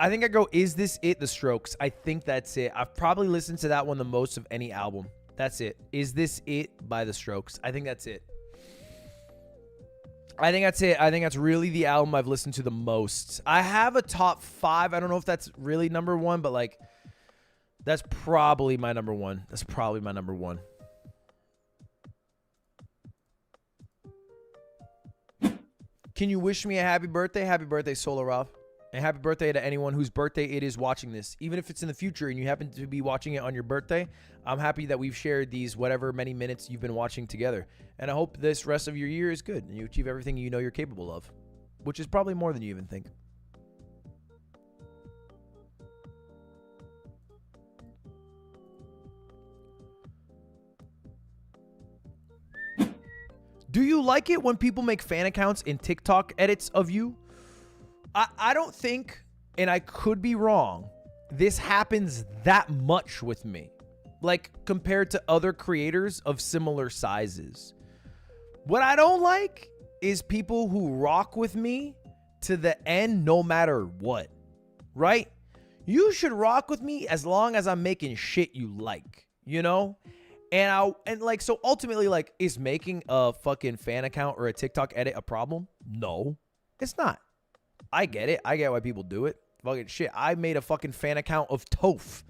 think I go, Is This It? The Strokes. I think that's it. I've probably listened to that one the most of any album. That's it. Is This It by The Strokes. I think that's it. I think that's really the album I've listened to the most. I have a top 5. I don't know if that's really number 1, but like that's probably my number 1. Can you wish me a happy birthday? Happy birthday, Solar Rob. And happy birthday to anyone whose birthday it is watching this. Even if it's in the future and you happen to be watching it on your birthday, I'm happy that we've shared these whatever many minutes you've been watching together. And I hope this rest of your year is good and you achieve everything you know you're capable of, which is probably more than you even think. Do you like it when people make fan accounts in TikTok edits of you? I don't think, and I could be wrong, this happens that much with me. Like, compared to other creators of similar sizes. What I don't like is people who rock with me to the end no matter what. Right? You should rock with me as long as I'm making shit you like. You know? And so ultimately, like, is making a fucking fan account or a TikTok edit a problem? No, it's not. I get it. I get why people do it. Fucking shit. I made a fucking fan account of Toph.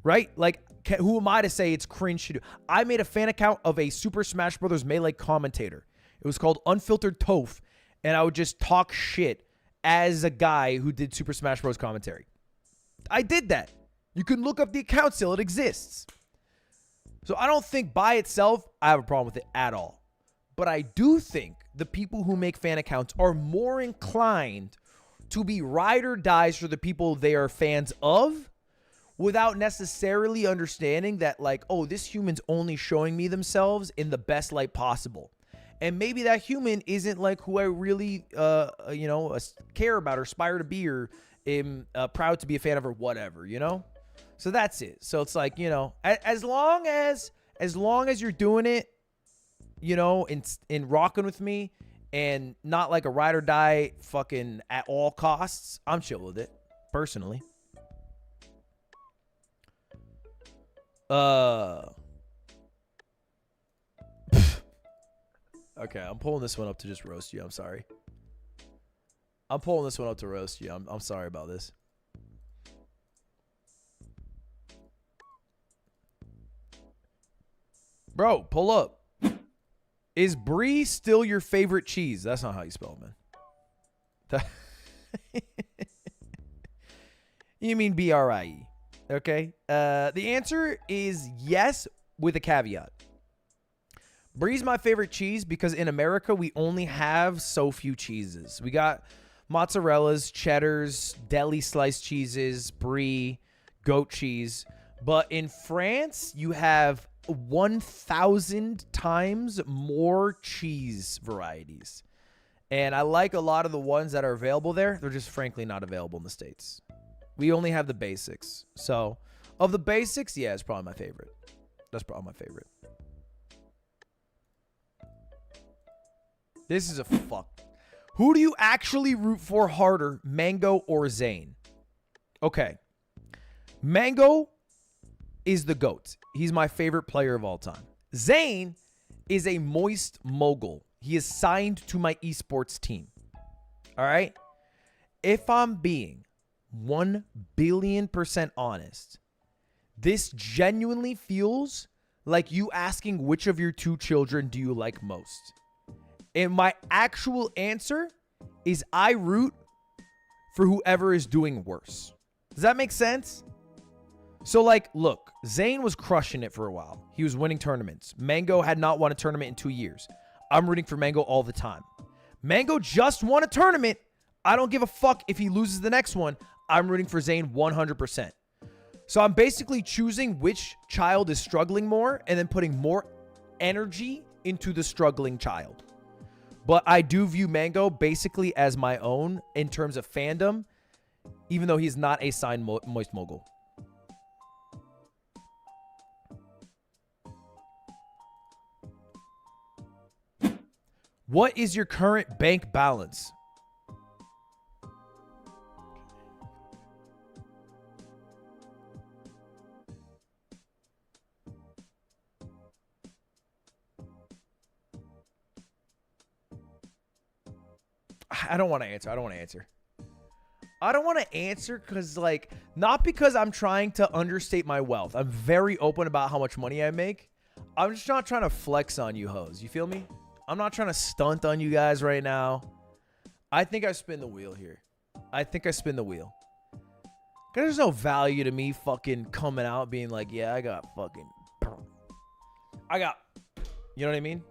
Right? Like, who am I to say it's cringe to do? I made a fan account of a Super Smash Bros. Melee commentator. It was called Unfiltered Toph. And I would just talk shit as a guy who did Super Smash Bros. Commentary. I did that. You can look up the account still. It exists. So I don't think by itself I have a problem with it at all. But I do think the people who make fan accounts are more inclined to be ride or dies for the people they are fans of without necessarily understanding that, like, oh, this human's only showing me themselves in the best light possible. And maybe that human isn't like who I really, care about or aspire to be or am proud to be a fan of or whatever, you know? So that's it. So it's like, you know, as long as you're doing it, you know, in rocking with me and not like a ride or die fucking at all costs, I'm chill with it, personally. Okay, I'm pulling this one up to just roast you. I'm sorry. I'm pulling this one up to roast you. I'm sorry about this. Bro, pull up. Is brie still your favorite cheese? That's not how you spell it, man. You mean B-R-I-E. Okay. The answer is yes, with a caveat. Brie's my favorite cheese because in America, we only have so few cheeses. We got mozzarellas, cheddars, deli sliced cheeses, brie, goat cheese. But in France, you have 1,000 times more cheese varieties. And I like a lot of the ones that are available there. They're just frankly not available in the States. We only have the basics. So, of the basics, yeah, it's probably my favorite. That's probably my favorite. This is a fuck. Who do you actually root for harder, Mango or Zayn? Okay. Mango is the GOAT. He's my favorite player of all time. Zayn is a moist mogul. He is signed to my esports team. All right? If I'm being 1 billion% honest, this genuinely feels like you asking which of your two children do you like most. And my actual answer is I root for whoever is doing worse. Does that make sense? So, like, look, Zayn was crushing it for a while. He was winning tournaments. Mango had not won a tournament in 2 years. I'm rooting for Mango all the time. Mango just won a tournament. I don't give a fuck if he loses the next one. I'm rooting for Zayn 100%. So I'm basically choosing which child is struggling more and then putting more energy into the struggling child. But I do view Mango basically as my own in terms of fandom, even though he's not a signed moist mogul. What is your current bank balance? I don't want to answer. I don't want to answer because, like, not because I'm trying to understate my wealth. I'm very open about how much money I make. I'm just not trying to flex on you hoes. You feel me? I'm not trying to stunt on you guys right now. I think I spin the wheel here. I think I spin the wheel. 'Cause there's no value to me fucking coming out being like, yeah, I got, you know what I mean?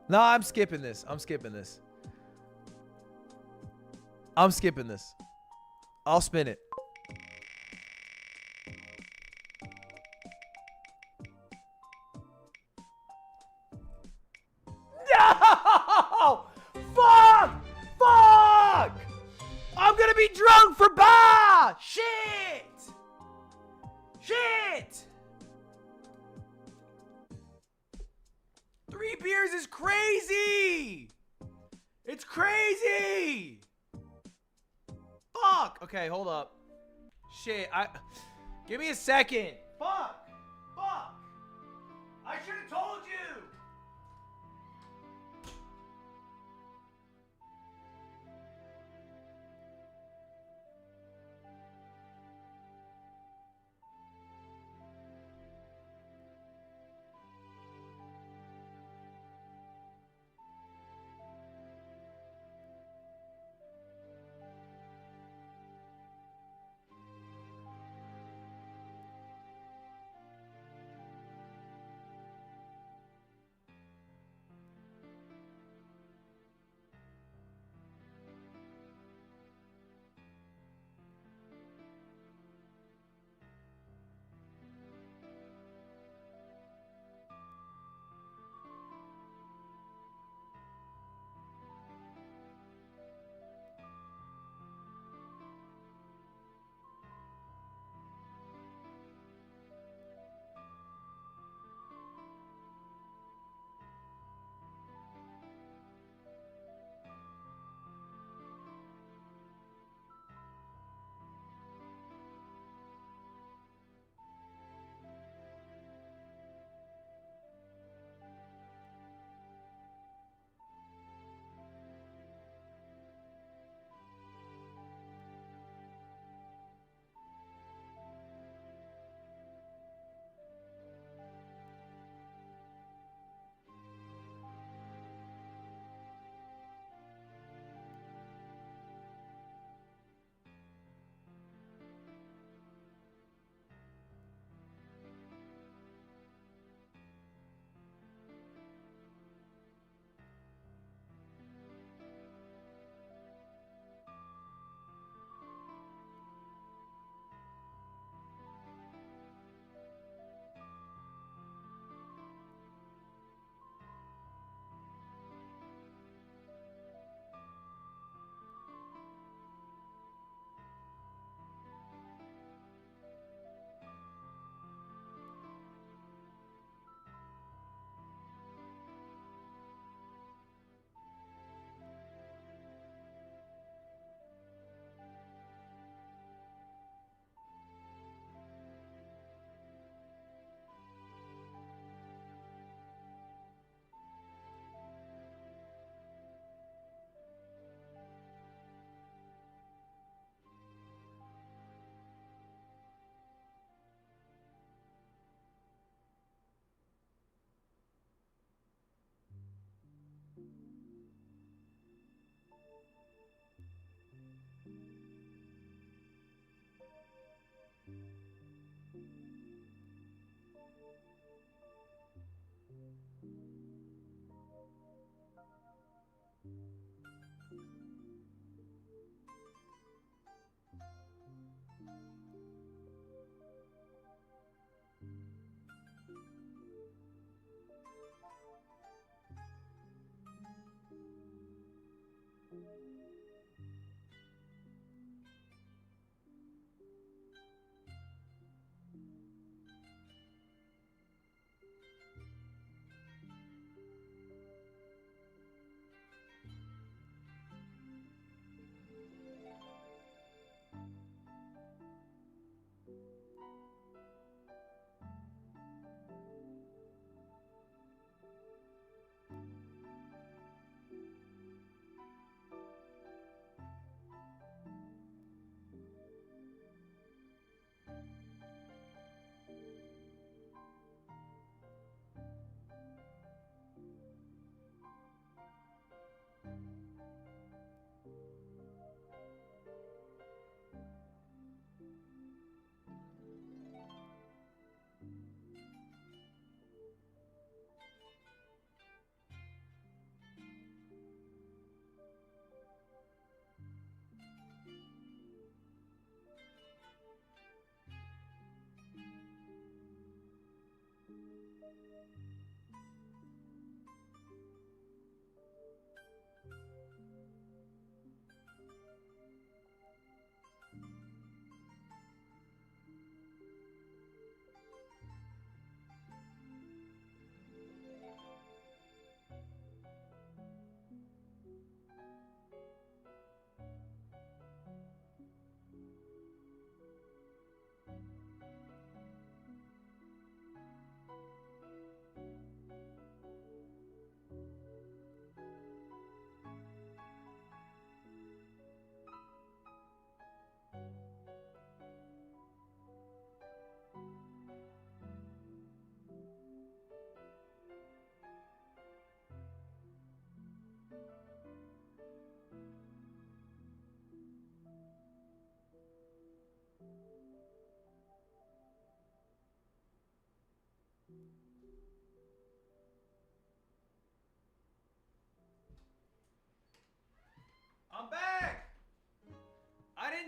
No, I'm skipping this. I'm skipping this. I'll spin it. No! Fuck! I'm gonna be drunk for bar! Shit! 3 beers is crazy! It's crazy! Fuck! Okay, hold up. Shit, give me a second. Fuck! I should have told you!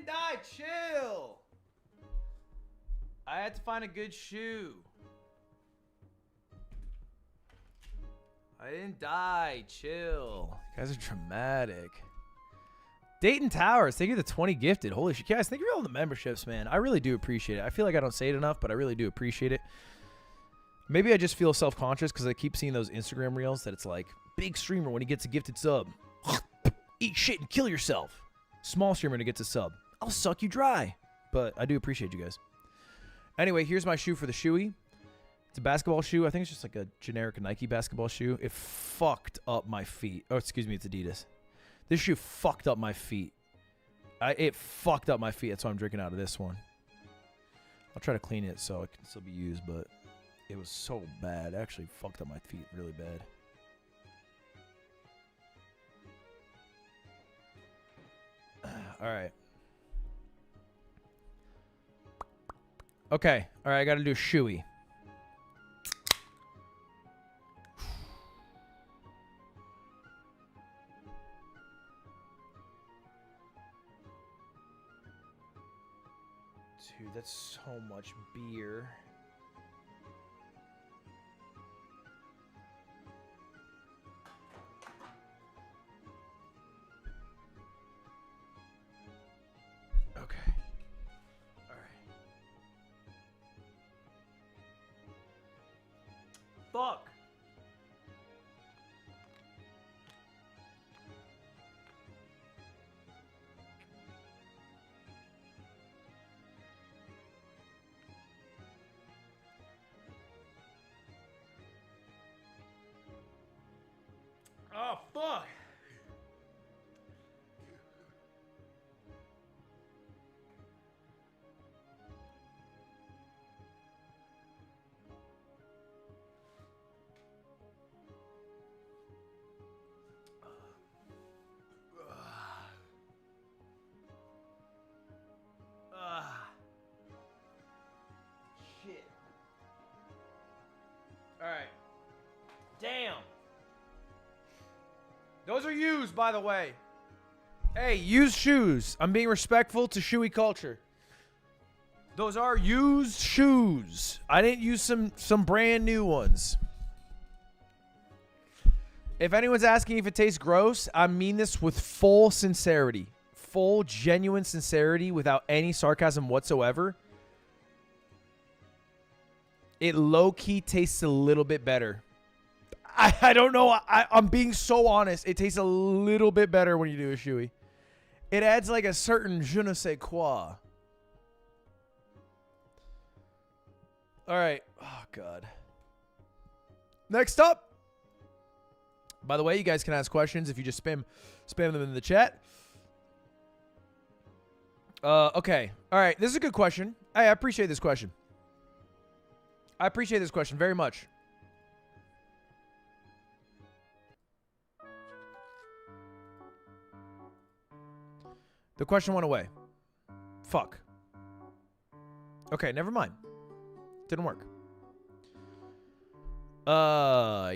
didn't die. Chill. I had to find a good shoe. I didn't die. Chill. You guys are dramatic. Dayton Towers, thank you for the 20 gifted. Holy shit, guys, thank you for all the memberships, man. I really do appreciate it. I feel like I don't say it enough, but I really do appreciate it. Maybe I just feel self-conscious because I keep seeing those Instagram reels that it's like, big streamer when he gets a gifted sub. Eat shit and kill yourself. Small streamer when he gets a sub. I'll suck you dry. But I do appreciate you guys. Anyway, here's my shoe for the shoey. It's a basketball shoe. I think it's just like a generic Nike basketball shoe. It fucked up my feet. Oh, excuse me, it's Adidas. This shoe fucked up my feet. It fucked up my feet. That's why I'm drinking out of this one. I'll try to clean it so it can still be used, but it was so bad. It actually fucked up my feet really bad. All right. Okay. All right, I got to do a shoey. Dude, that's so much beer. Okay. All right. Fuck. Oh, fuck. Shit. All right. Damn. Those are used, by the way. Hey, used shoes. I'm being respectful to shoey culture. Those are used shoes. I didn't use some brand new ones. If anyone's asking if it tastes gross, I mean this with full sincerity. Full, genuine sincerity without any sarcasm whatsoever. It low-key tastes a little bit better. I don't know. I'm being so honest. It tastes a little bit better when you do a shoey. It adds like a certain je ne sais quoi. All right. Oh, God. Next up. By the way, you guys can ask questions if you just spam them in the chat. Okay. All right. This is a good question. Hey, I appreciate this question. I appreciate this question very much. The question went away. Fuck. Okay, never mind. Didn't work. Yeah.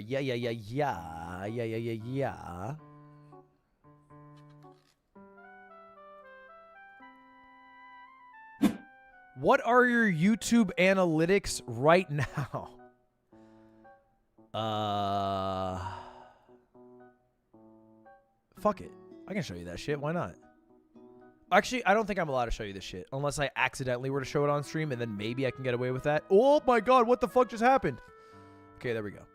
What are your YouTube analytics right now? Fuck it. I can show you that shit. Why not? Actually, I don't think I'm allowed to show you this shit unless I accidentally were to show it on stream, and then maybe I can get away with that. Oh my God, what the fuck just happened? Okay, there we go.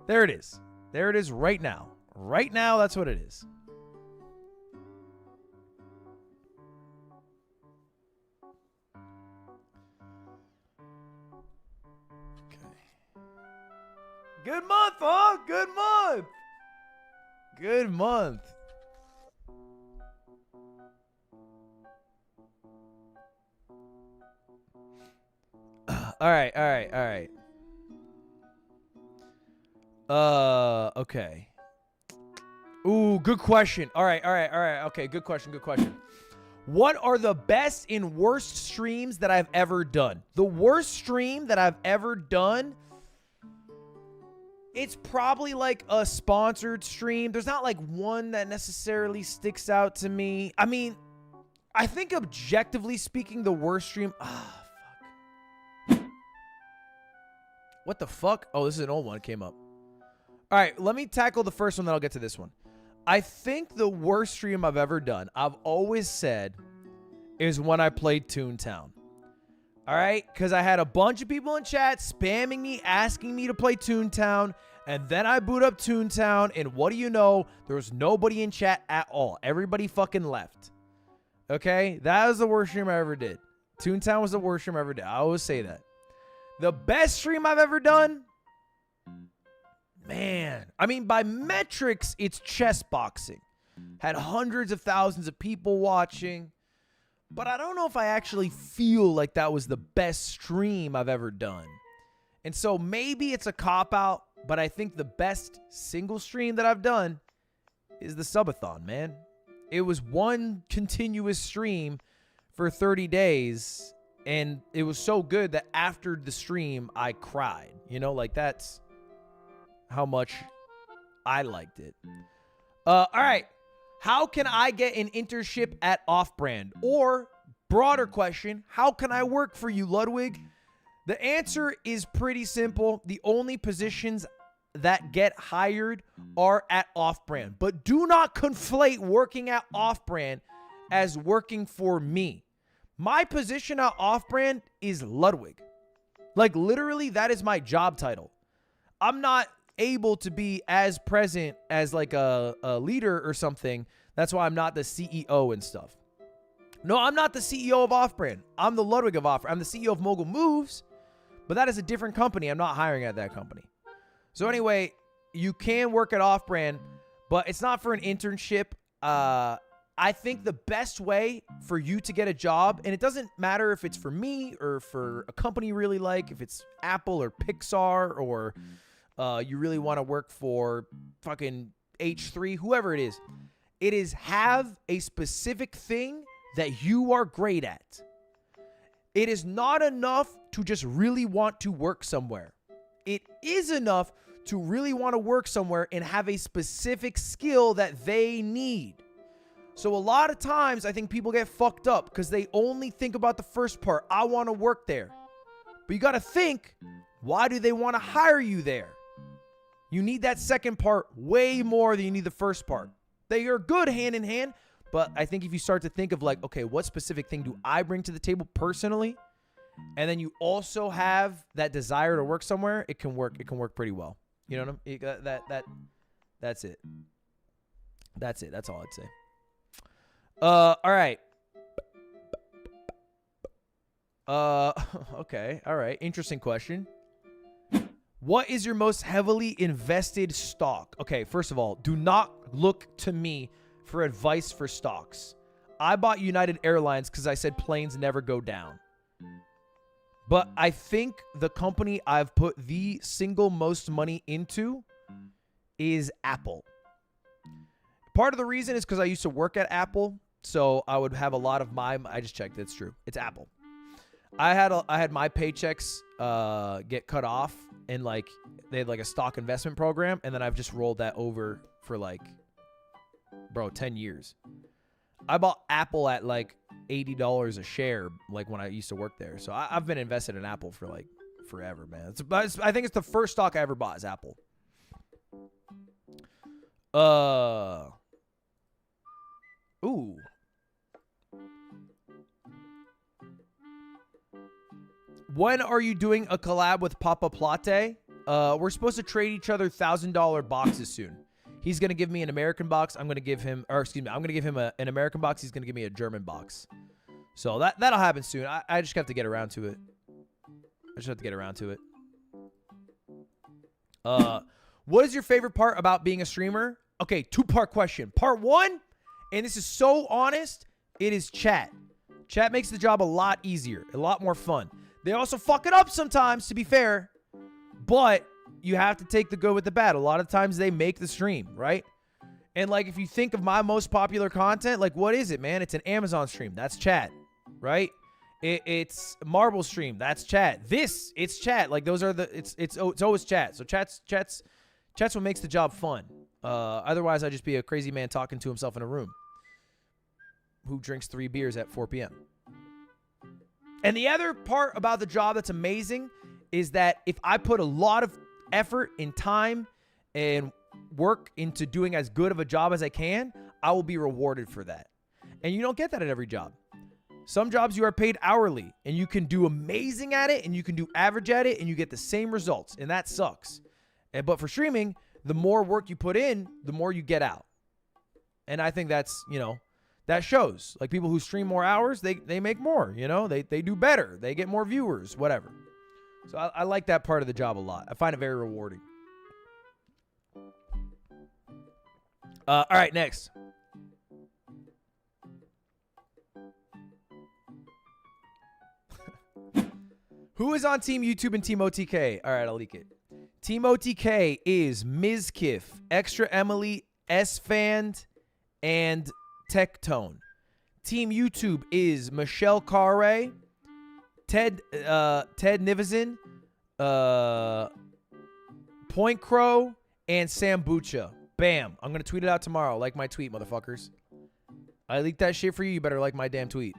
There it is. There it is right now. Right now, that's what it is. Okay. Good month, huh? Good month. Good month. All right. Okay. Ooh, good question. All right. Okay, good question. What are the best and worst streams that I've ever done? The worst stream that I've ever done It's probably like a sponsored stream. There's not like one that necessarily sticks out to me. I mean, I think objectively speaking, the worst stream. Ah, fuck. What the fuck? Oh, this is an old one. It came up. All right, let me tackle the first one, then I'll get to this one. I think the worst stream I've ever done, I've always said, is when I played Toontown. All right? Because I had a bunch of people in chat spamming me, asking me to play Toontown, and then I boot up Toontown, and what do you know? There was nobody in chat at all. Everybody fucking left. Okay? That was the worst stream I ever did. Toontown was the worst stream I ever did. I always say that. The best stream I've ever done? Man. I mean, by metrics, it's chess boxing. Had hundreds of thousands of people watching. But I don't know if I actually feel like that was the best stream I've ever done. And so maybe it's a cop-out, but I think the best single stream that I've done is the subathon, man. It was one continuous stream for 30 days, and it was so good that after the stream, I cried. You know, like that's how much I liked it. All right. How can I get an internship at Off-Brand? Or, broader question, how can I work for you, Ludwig? The answer is pretty simple. The only positions that get hired are at Off-Brand. But do not conflate working at Off-Brand as working for me. My position at Off-Brand is Ludwig. Like, literally, that is my job title. I'm not able to be as present as like a leader or something. That's why I'm not the CEO and stuff. No, I'm not the CEO of Off-Brand. I'm the Ludwig of Off-Brand. I'm the CEO of Mogul Moves, but that is a different company. I'm not hiring at that company. So anyway, you can work at Off-Brand, but it's not for an internship. I think the best way for you to get a job, and it doesn't matter if it's for me or for a company you really like, if it's Apple or Pixar or you really want to work for fucking H3, whoever it is have a specific thing that you are great at. It is not enough to just really want to work somewhere. It is enough to really want to work somewhere and have a specific skill that they need. So a lot of times I think people get fucked up because they only think about the first part. I want to work there. But you got to think, why do they want to hire you there? You need that second part way more than you need the first part. They are good hand in hand, but I think if you start to think of like, okay, what specific thing do I bring to the table personally? And then you also have that desire to work somewhere, it can work pretty well. You know what I mean? That's it. That's it. That's all I'd say. All right. Okay. All right. Interesting question. What is your most heavily invested stock? Okay, first of all, do not look to me for advice for stocks. I bought United Airlines because I said planes never go down. But I think the company I've put the single most money into is Apple. Part of the reason is because I used to work at Apple, so I would have a lot of my... I just checked, it's true. It's Apple. I had my paychecks get cut off, and like they had like a stock investment program, and then I've just rolled that over for like, bro, 10 years. I bought Apple at like $80 a share, like when I used to work there. So I've been invested in Apple for like forever, man. I think it's the first stock I ever bought is Apple. Ooh. When are you doing a collab with Papa Plate? We're supposed to trade each other $1,000 boxes soon. He's going to give me an American box. I'm going to give him, or excuse me, I'm going to give him an American box. He's going to give me a German box. So that'll happen soon. I just have to get around to it. What is your favorite part about being a streamer? Okay, two-part question. Part one, and this is so honest, it is chat. Chat makes the job a lot easier, a lot more fun. They also fuck it up sometimes, to be fair, but you have to take the good with the bad. A lot of times they make the stream, right? And like, if you think of my most popular content, like, what is it, man? It's an Amazon stream. That's chat, right? It's Marble stream. That's chat. It's chat. Like, those are the, it's always chat. So chat's Chat's what makes the job fun. Otherwise, I'd just be a crazy man talking to himself in a room who drinks 3 beers at 4 p.m. And the other part about the job that's amazing is that if I put a lot of effort and time and work into doing as good of a job as I can, I will be rewarded for that. And you don't get that at every job. Some jobs you are paid hourly, and you can do amazing at it, and you can do average at it, and you get the same results, and that sucks. But for streaming, the more work you put in, the more you get out. And I think that's, that shows. Like people who stream more hours, they make more, they do better. They get more viewers, whatever. So I like that part of the job a lot. I find it very rewarding. All right, next. Who is on Team YouTube and Team OTK? All right, I'll leak it. Team OTK is Ms. Kiff, Extra Emily, S-Fand, and Tectone. Team YouTube is Michelle Carre, Ted Nivison, Point Crow, and Sambucha. Bam. I'm going to tweet it out tomorrow. Like my tweet, motherfuckers. I leaked that shit for you. You better like my damn tweet.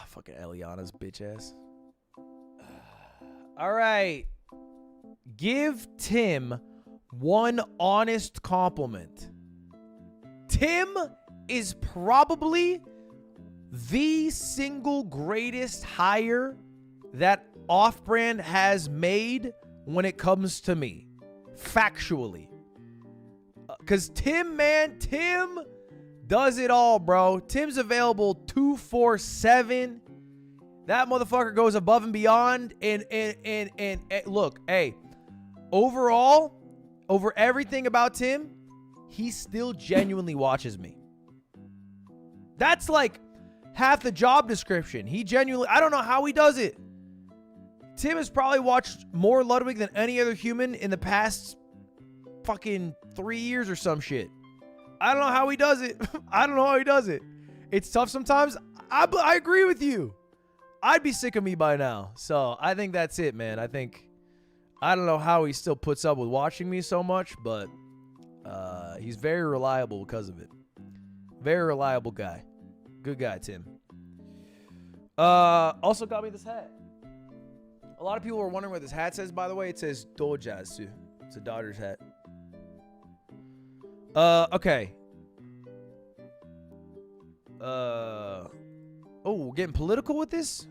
Fucking Eliana's bitch ass. All right. Give Tim one honest compliment. Tim is probably the single greatest hire that Off-Brand has made when it comes to me. Factually. Because Tim does it all, bro. Tim's available 247. That motherfucker goes above and beyond. And look, hey, overall, over everything about Tim, he still genuinely watches me. That's like half the job description. He genuinely, I don't know how he does it. Tim has probably watched more Ludwig than any other human in the past fucking 3 years or some shit. I don't know how he does it. I don't know how he does it. It's tough sometimes. I agree with you. I'd be sick of me by now. So I think that's it, man. I don't know how he still puts up with watching me so much, but he's very reliable because of it. Very reliable guy. Good guy, Tim. Also got me this hat. A lot of people were wondering what this hat says, by the way. It says Dojaz. It's a Dodgers hat. Okay. Oh, we're getting political with this?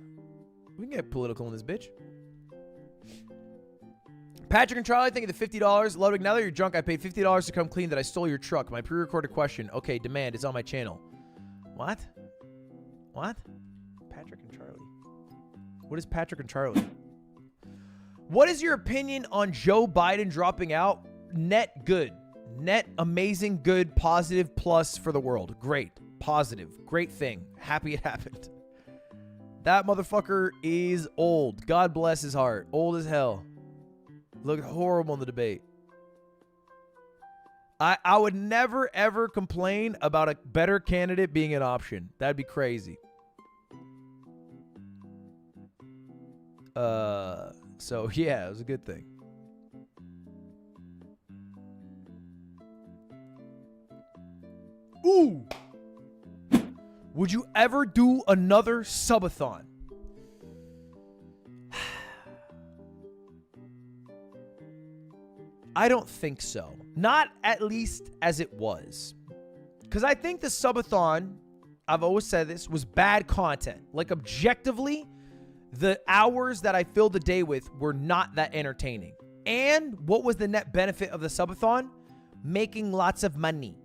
We can get political in this bitch. Patrick and Charlie, thank you the $50. Ludwig, now that you're drunk, I paid $50 to come clean that I stole your truck. My pre-recorded question. Okay, demand. It's on my channel. What? What? Patrick and Charlie. What is Patrick and Charlie? What is your opinion on Joe Biden dropping out? Net good. Net amazing, good, positive, plus for the world. Great. Positive. Great thing. Happy it happened. That motherfucker is old. God bless his heart. Old as hell. Looked horrible in the debate. I would never, ever complain about a better candidate being an option. That'd be crazy. So, yeah, it was a good thing. Ooh! Would you ever do another subathon? I don't think so. Not at least as it was. Because I think the subathon, I've always said this, was bad content. Like, objectively, the hours that I filled the day with were not that entertaining. And what was the net benefit of the subathon? Making lots of money.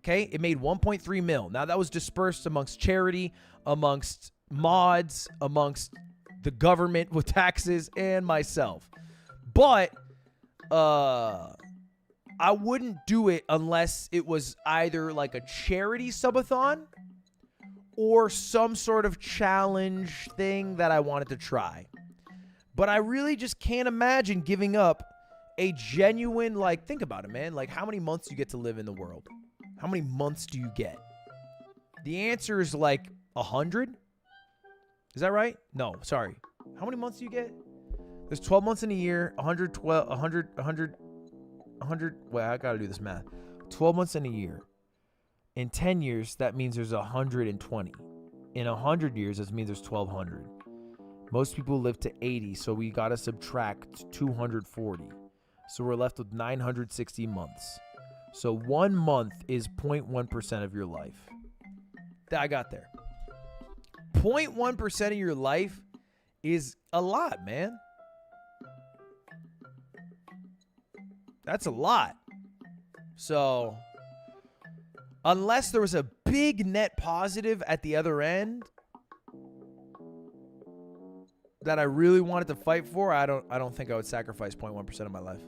Okay? It made 1.3 mil. Now, that was dispersed amongst charity, amongst mods, amongst the government with taxes, and myself. But I wouldn't do it unless it was either like a charity subathon or some sort of challenge thing that I wanted to try. But I really just can't imagine giving up a genuine, like, think about it, man. Like, how many months you get to live in the world? How many months do you get? The answer is like 100. Is that right? No, sorry. How many months do you get? There's 12 months in a year, 100, wait, I gotta do this math. 12 months in a year. In 10 years, that means there's 120. In 100 years, that means there's 1,200. Most people live to 80, so we gotta subtract 240. So we're left with 960 months. So 1 month is 0.1% of your life. I got there. 0.1% of your life is a lot, man. That's a lot. So, unless there was a big net positive at the other end that I really wanted to fight for, I don't think I would sacrifice 0.1% of my life.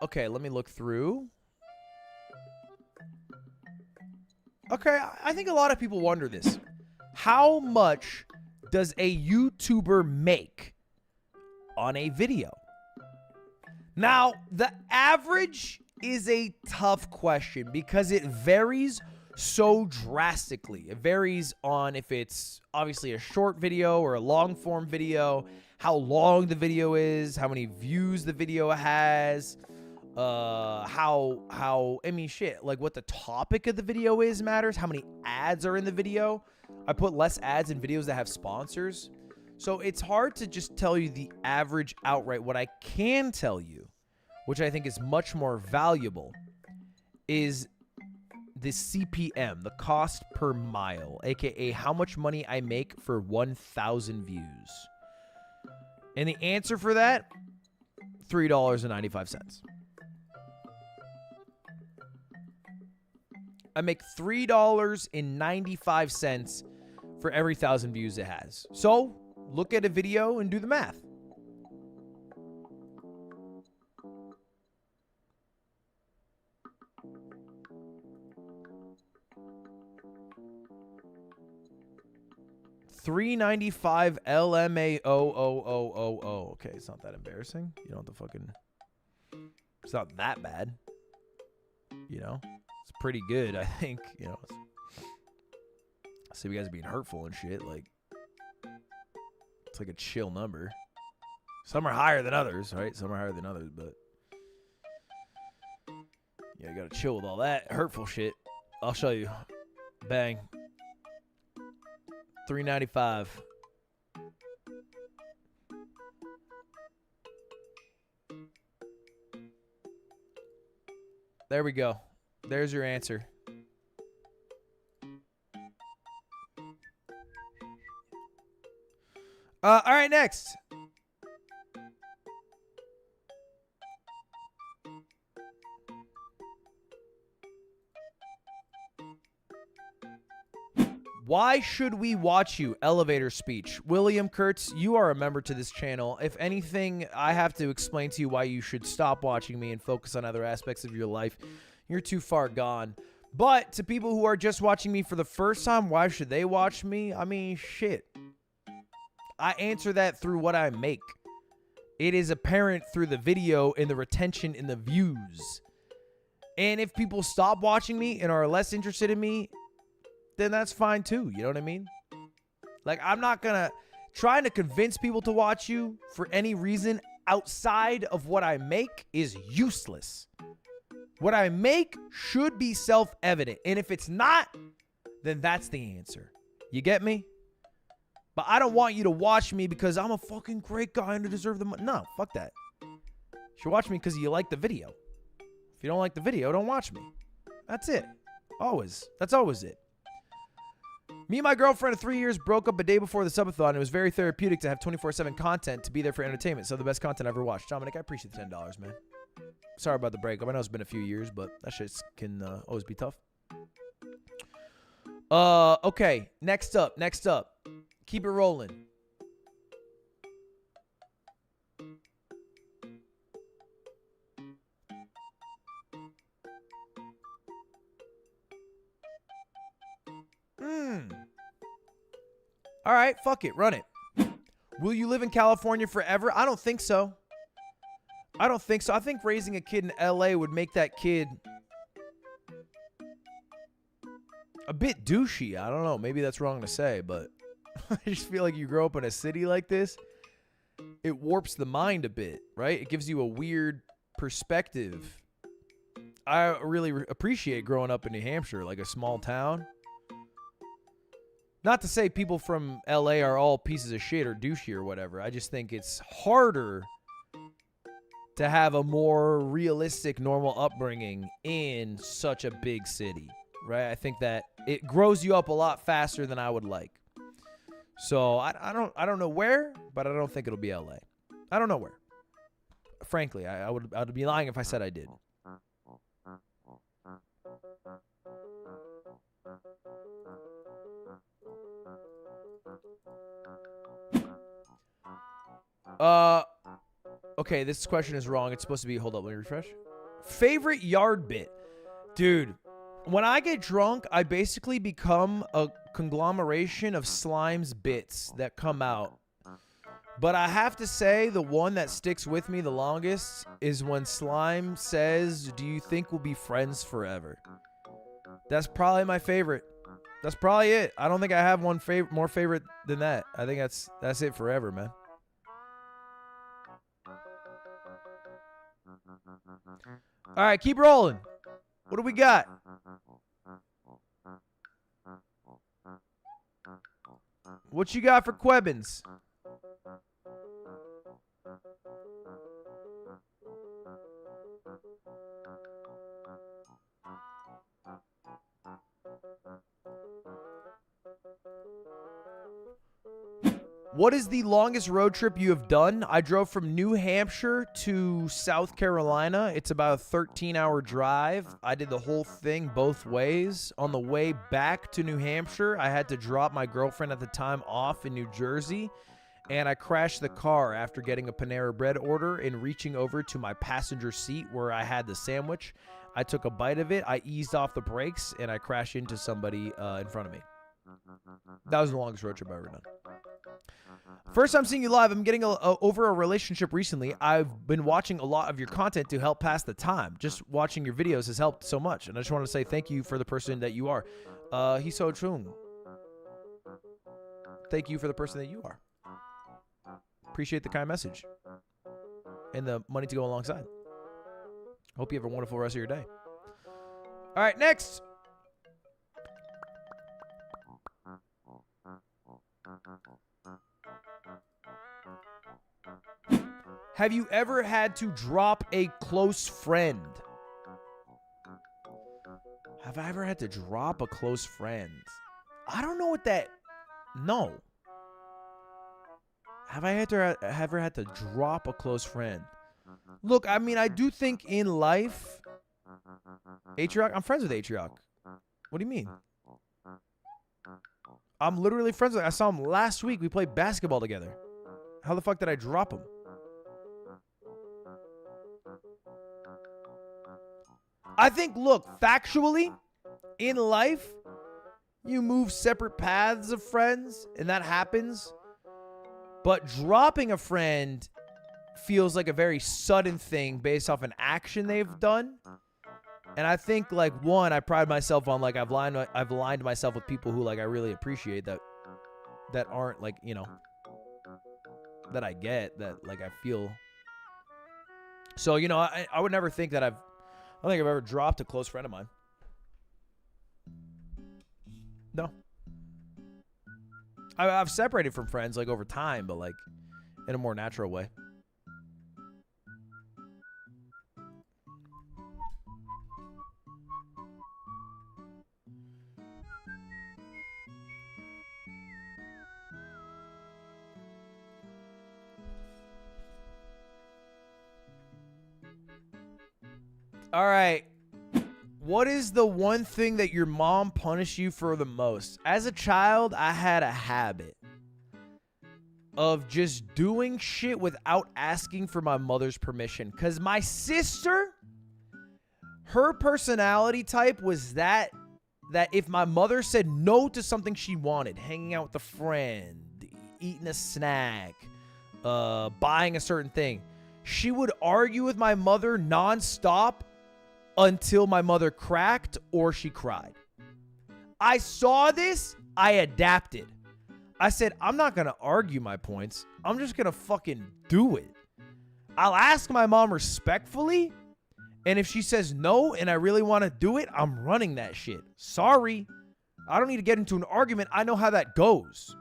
Okay, let me look through. Okay, I think a lot of people wonder this. How much does a YouTuber make on a video? Now, the average is a tough question because it varies so drastically. It varies on if it's obviously a short video or a long form video, how long the video is, how many views the video has, I mean, shit, like what the topic of the video is matters, how many ads are in the video. I put less ads in videos that have sponsors. So it's hard to just tell you the average outright. What I can tell you, which I think is much more valuable, is the CPM, the cost per mile, aka how much money I make for 1,000 views. And the answer for that, $3.95. I make $3.95 for every 1,000 views it has. So look at a video and do the math. $3.95 LMAOOOOO. Okay, it's not that embarrassing. You don't have to fucking. It's not that bad. You know, it's pretty good, I think. You know, I see you guys being hurtful and shit. Like, it's like a chill number. Some are higher than others, right? Some are higher than others, but yeah, you gotta chill with all that hurtful shit. I'll show you. Bang. $3.95. There we go. There's your answer. All right, next. Why should we watch you? Elevator speech. William Kurtz, you are a member to this channel. If anything, I have to explain to you why you should stop watching me and focus on other aspects of your life. You're too far gone. But to people who are just watching me for the first time, why should they watch me? I mean, shit. I answer that through what I make. It is apparent through the video and the retention and the views. And if people stop watching me and are less interested in me, then that's fine too. You know what I mean? Like, I'm not gonna trying to convince people to watch you for any reason outside of what I make is useless. What I make should be self-evident. And if it's not, then that's the answer. You get me? But I don't want you to watch me because I'm a fucking great guy and I deserve the money. No, fuck that. You should watch me because you like the video. If you don't like the video, don't watch me. That's it. Always. That's always it. Me and my girlfriend of 3 years broke up a day before the subathon. It was very therapeutic to have 24/7 content to be there for entertainment. So the best content I ever watched. Dominic, I appreciate the $10, man. Sorry about the breakup. I know it's been a few years, but that shit can always be tough. Okay. Next up. Keep it rolling. All right, fuck it. Run it. Will you live in California forever? I don't think so. I don't think so. I think raising a kid in LA would make that kid a bit douchey. I don't know. Maybe that's wrong to say, but I just feel like you grow up in a city like this, it warps the mind a bit, right? It gives you a weird perspective. I really appreciate growing up in New Hampshire, like a small town. Not to say people from LA are all pieces of shit or douchey or whatever. I just think it's harder to have a more realistic, normal upbringing in such a big city, right? I think that it grows you up a lot faster than I would like. So I don't know where, but I don't think it'll be LA. I don't know where. Frankly, I would be lying if I said I did. Okay, this question is wrong. It's supposed to be, hold up, let me refresh. Favorite yard bit. Dude, when I get drunk, I basically become a conglomeration of Slime's bits that come out. But I have to say, the one that sticks with me the longest is when Slime says, "Do you think we'll be friends forever?" That's probably my favorite. That's probably it. I don't think I have one more favorite than that. I think that's it forever, man. All right, keep rolling. What do we got? What you got for Quebbins? What is the longest road trip you have done? I drove from New Hampshire to South Carolina. It's about a 13-hour drive. I did the whole thing both ways. On the way back to New Hampshire, I had to drop my girlfriend at the time off in New Jersey, and I crashed the car after getting a Panera Bread order and reaching over to my passenger seat where I had the sandwich. I took a bite of it, I eased off the brakes, and I crashed into somebody in front of me. That was the longest road trip I've ever done. First time seeing you live. I'm getting over a relationship recently. I've been watching a lot of your content to help pass the time. Just watching your videos has helped so much. And I just want to say thank you for the person that you are. Hiso Chung. Thank you for the person that you are. Appreciate the kind message. And the money to go alongside. Hope you have a wonderful rest of your day. All right, next. Have you ever had to drop a close friend? Have I ever had to drop a close friend? I don't know what that... No. Have I ever had to drop a close friend? Look, I mean, I do think in life... Atrioc, I'm friends with Atrioc. What do you mean? I'm literally friends with him. I saw him last week. We played basketball together. How the fuck did I drop him? I think, look, factually, in life, you move separate paths of friends, and that happens. But dropping a friend feels like a very sudden thing based off an action they've done. And I think, like, one, I pride myself on, like, I've aligned myself with people who, like, I really appreciate that aren't, like, you know, that I get, that, like, I feel. So, you know, I would never think that I don't think I've ever dropped a close friend of mine. No. I've separated from friends, like, over time, but, like, in a more natural way. All right. What is the one thing that your mom punished you for the most? As a child, I had a habit of just doing shit without asking for my mother's permission. Because my sister, her personality type was that that if my mother said no to something she wanted, hanging out with a friend, eating a snack, buying a certain thing, she would argue with my mother nonstop until my mother cracked or she cried. I saw this, I adapted. I said, I'm not going to argue my points. I'm just going to fucking do it. I'll ask my mom respectfully, and if she says no and I really want to do it, I'm running that shit. Sorry. I don't need to get into an argument. I know how that goes.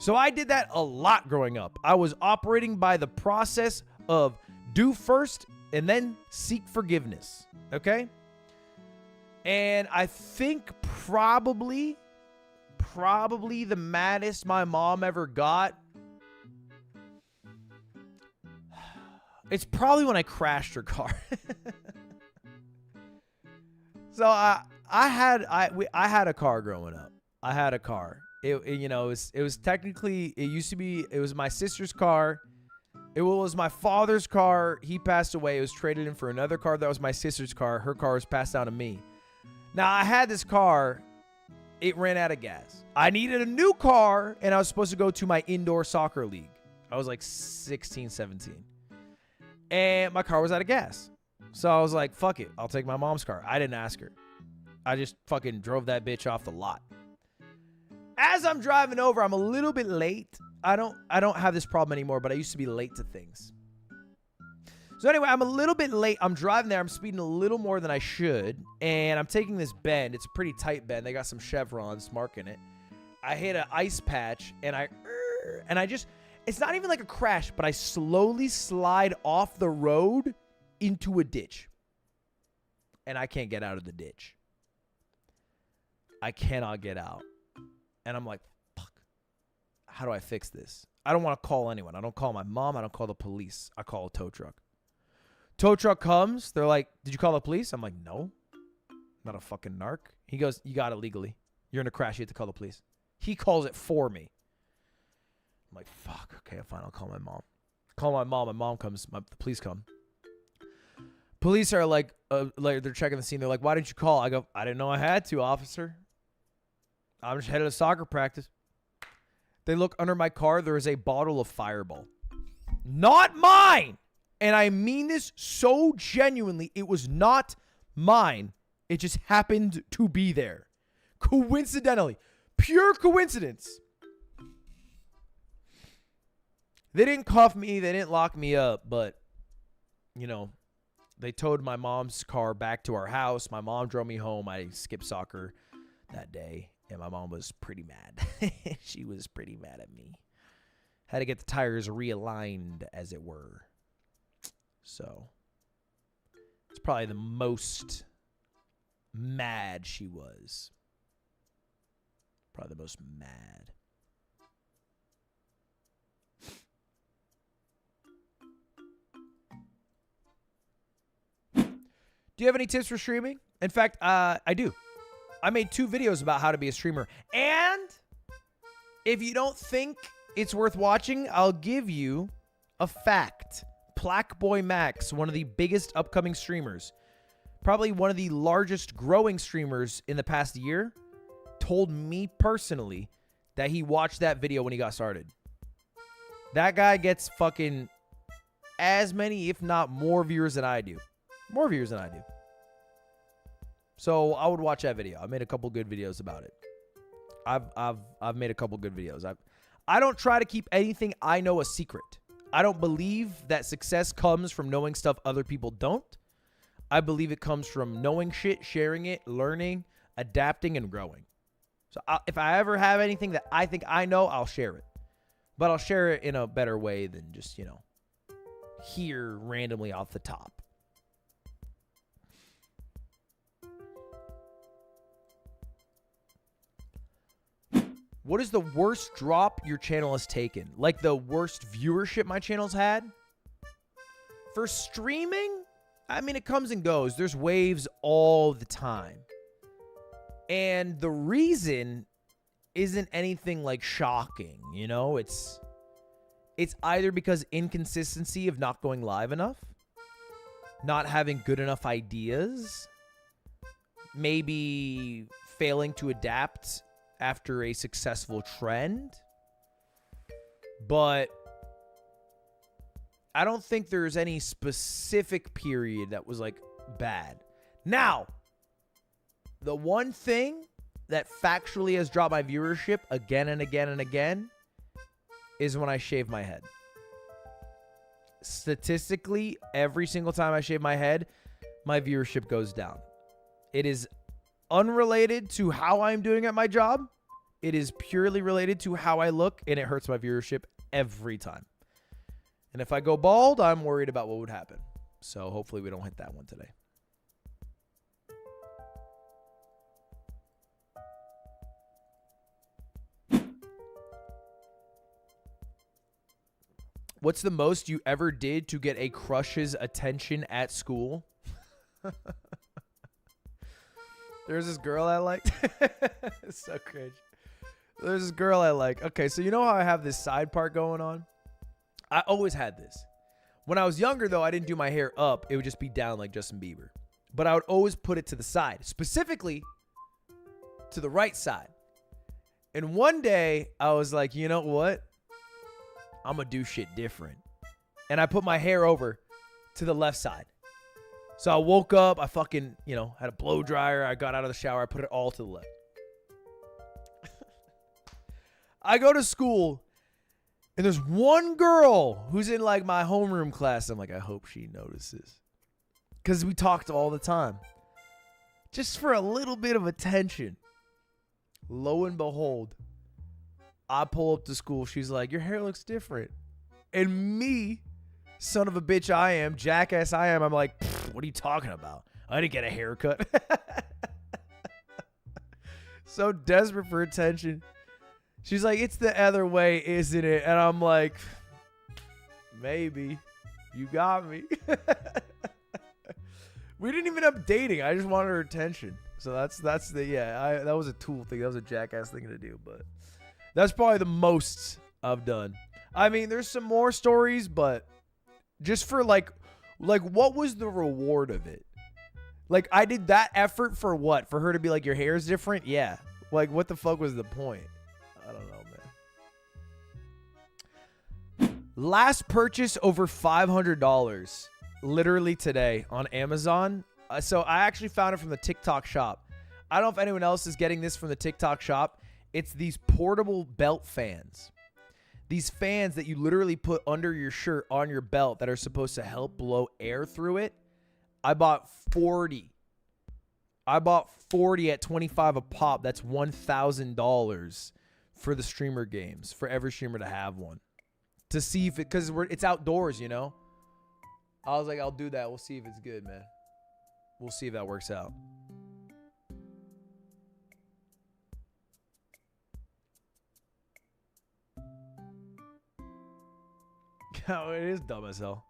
So I did that a lot growing up. I was operating by the process of do first and then seek forgiveness. Okay? And I think probably the maddest my mom ever got, it's probably when I crashed her car. So I had a car growing up. I had a car. It was technically, it was my sister's car. It was my father's car. He passed away. It was traded in for another car that was my sister's car. Her car was passed down to me. Now I had this car. It ran out of gas. I needed a new car, and I was supposed to go to my indoor soccer league. I was like 16, 17. And my car was out of gas. So I was like, fuck it. I'll take my mom's car. I didn't ask her. I just fucking drove that bitch off the lot. As I'm driving over, I'm a little bit late. I don't have this problem anymore, but I used to be late to things. So anyway, I'm a little bit late. I'm driving there. I'm speeding a little more than I should. And I'm taking this bend. It's a pretty tight bend. They got some chevrons marking it. I hit an ice patch, and I just, it's not even like a crash, but I slowly slide off the road into a ditch. And I can't get out of the ditch. I cannot get out. And I'm like, fuck. How do I fix this? I don't want to call anyone. I don't call my mom. I don't call the police. I call a tow truck. Tow truck comes. They're like, did you call the police? I'm like, no. I'm not a fucking narc. He goes, you got it legally. You're in a crash. You have to call the police. He calls it for me. I'm like, fuck. Okay, fine. I'll call my mom. Call my mom. My mom comes. The police come. Police are like they're checking the scene. They're like, why didn't you call? I go, I didn't know I had to, officer. I'm just headed to soccer practice. They look under my car. There is a bottle of Fireball. Not mine. And I mean this so genuinely. It was not mine. It just happened to be there. Coincidentally. Pure coincidence. They didn't cuff me. They didn't lock me up. But, they towed my mom's car back to our house. My mom drove me home. I skipped soccer that day. And my mom was pretty mad. She was pretty mad at me. Had to get the tires realigned, as it were. So, it's probably the most mad she was. Probably the most mad. Do you have any tips for streaming? In fact, I do. I made 2 videos about how to be a streamer. And if you don't think it's worth watching, I'll give you a fact. Plaqueboy Max, one of the biggest upcoming streamers, probably one of the largest growing streamers in the past year, told me personally that he watched that video when he got started. That guy gets fucking as many, if not more viewers than I do. More viewers than I do. So I would watch that video. I made a couple good videos about it. I've made a couple good videos. I don't try to keep anything I know a secret. I don't believe that success comes from knowing stuff other people don't. I believe it comes from knowing shit, sharing it, learning, adapting, and growing. So if I ever have anything that I think I know, I'll share it. But I'll share it in a better way than just, here randomly off the top. What is the worst drop your channel has taken? Like the worst viewership my channel's had? For streaming, I mean, it comes and goes. There's waves all the time. And the reason isn't anything like shocking, It's either because inconsistency of not going live enough, not having good enough ideas, maybe failing to adapt after a successful trend. But I don't think there's any specific period that was like bad. Now, the one thing that factually has dropped my viewership again and again and again is when I shave my head. Statistically, every single time I shave my head, my viewership goes down. It is unrelated to how I'm doing at my job. It is purely related to how I look, and it hurts my viewership every time. And if I go bald, I'm worried about what would happen. So hopefully we don't hit that one today. What's the most you ever did to get a crush's attention at school? There's this girl I liked. It's so cringe. There's this girl I like. Okay, so you know how I have this side part going on? I always had this. When I was younger, though, I didn't do my hair up. It would just be down like Justin Bieber. But I would always put it to the side, specifically to the right side. And one day, I was like, you know what? I'm going to do shit different. And I put my hair over to the left side. So I woke up, I fucking, had a blow dryer. I got out of the shower. I put it all to the left. I go to school, and there's one girl who's in like my homeroom class. I'm like, I hope she notices. Because we talked all the time. Just for a little bit of attention. Lo and behold, I pull up to school. She's like, your hair looks different. And me, son of a bitch I am, jackass I am, I'm like, what are you talking about? I didn't get a haircut. So desperate for attention. She's like, it's the other way, isn't it? And I'm like, maybe. You got me. We didn't even end up dating. I just wanted her attention. So that's that was a tool thing. That was a jackass thing to do. But that's probably the most I've done. I mean, there's some more stories, but just for like what was the reward of it? Like, I did that effort for what? For her to be like, your hair's different? Yeah. Like, what the fuck was the point? I don't know, man. Last purchase over $500. Literally today on Amazon. So I actually found it from the TikTok shop. I don't know if anyone else is getting this from the TikTok shop. It's these portable belt fans. These fans that you literally put under your shirt on your belt that are supposed to help blow air through it. I bought 40. I bought 40 at 25 a pop. That's $1,000 for the streamer games, for every streamer to have one. To see if it, because it's outdoors, I was like, I'll do that. We'll see if it's good, man. We'll see if that works out. Oh, it is dumb as hell.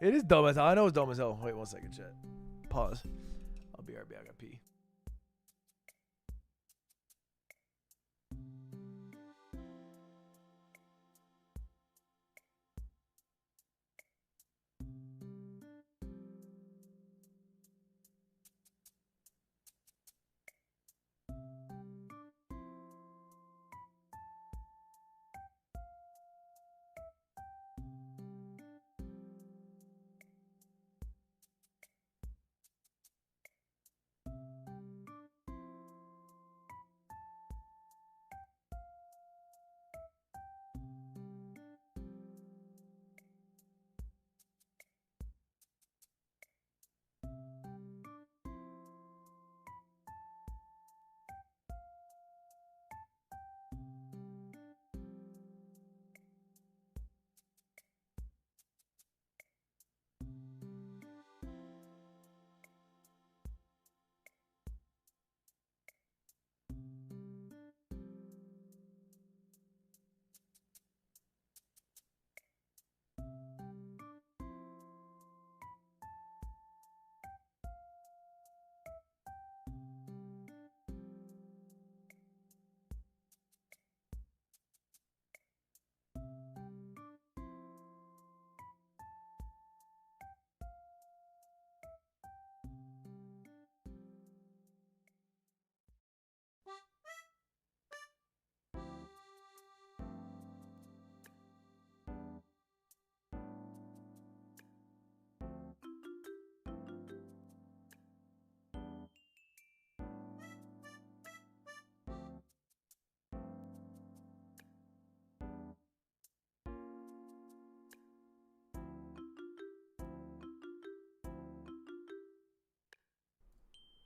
It is dumb as hell. I know it's dumb as hell. Wait 1 second, chat. Pause. I'll be right back. I gotta pee.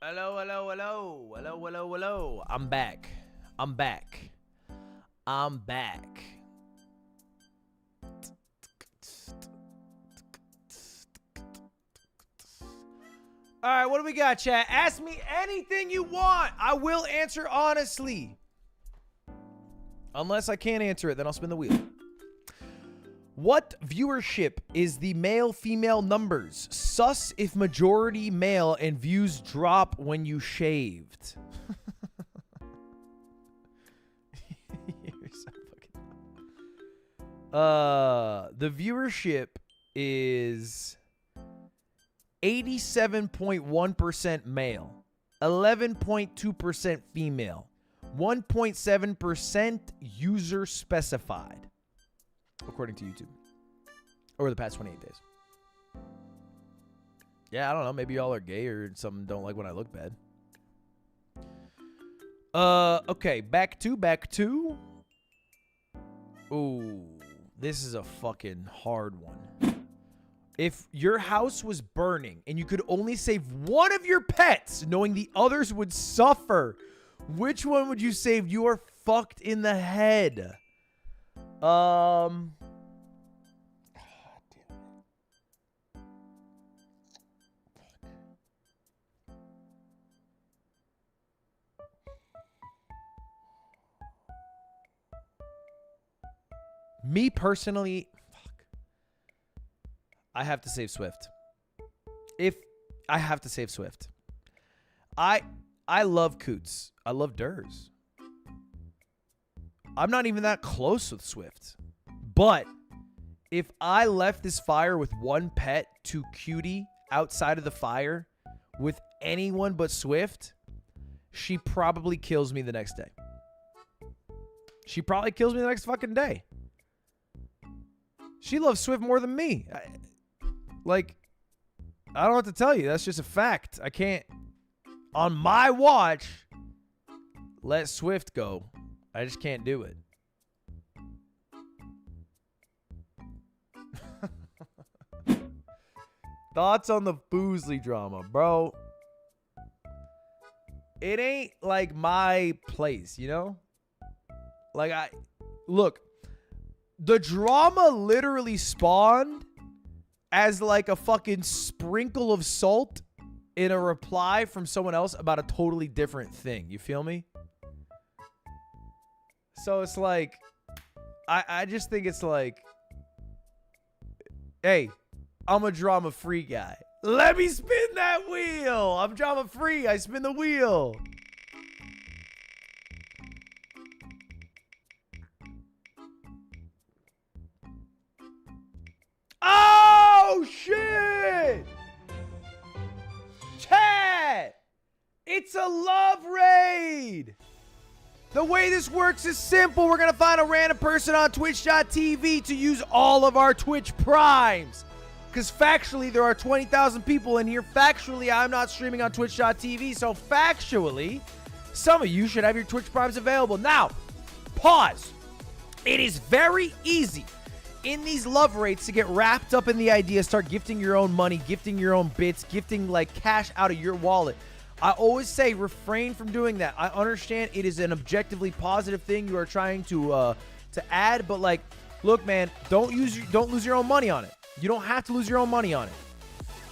Hello, hello, hello. Hello, hello, hello. I'm back. I'm back. I'm back. All right, what do we got, chat? Ask me anything you want. I will answer honestly. Unless I can't answer it, then I'll spin the wheel. What viewership is the male-female numbers? Sus if majority male and views drop when you shaved. You're so fucking... The viewership is 87.1% male, 11.2% female, 1.7% user specified, according to YouTube, over the past 28 days. Yeah, I don't know. Maybe y'all are gay or something. Don't like when I look bad. Okay, back to. Ooh, this is a fucking hard one. If your house was burning and you could only save one of your pets, knowing the others would suffer, which one would you save? You are fucked in the head. Me personally, I have to save Swift. I have to save Swift. I love Coots. I love Durs. I'm not even that close with Swift. But if I left this fire with one pet to Cutie outside of the fire with anyone but Swift, she probably kills me the next day. She probably kills me the next fucking day. She loves Swift more than me. I don't know what to tell you. That's just a fact. I can't, on my watch, let Swift go. I just can't do it. Thoughts on the Boozley drama, bro? It ain't like my place, you know? Look, the drama literally spawned as like a fucking sprinkle of salt in a reply from someone else about a totally different thing. You feel me? So it's like, I just think it's like, hey, I'm a drama-free guy. Let me spin that wheel. I'm drama-free. I spin the wheel. Oh, shit! Chat! It's a love raid! The way this works is simple. We're going to find a random person on Twitch.tv to use all of our Twitch primes. Because factually, there are 20,000 people in here. Factually, I'm not streaming on Twitch.tv. So factually, some of you should have your Twitch primes available. Now, pause. It is very easy in these love rates to get wrapped up in the idea, start gifting your own money, gifting your own bits, gifting like cash out of your wallet. I always say refrain from doing that. I understand it is an objectively positive thing you are trying to add, but like, look, man, don't lose your own money on it. You don't have to lose your own money on it.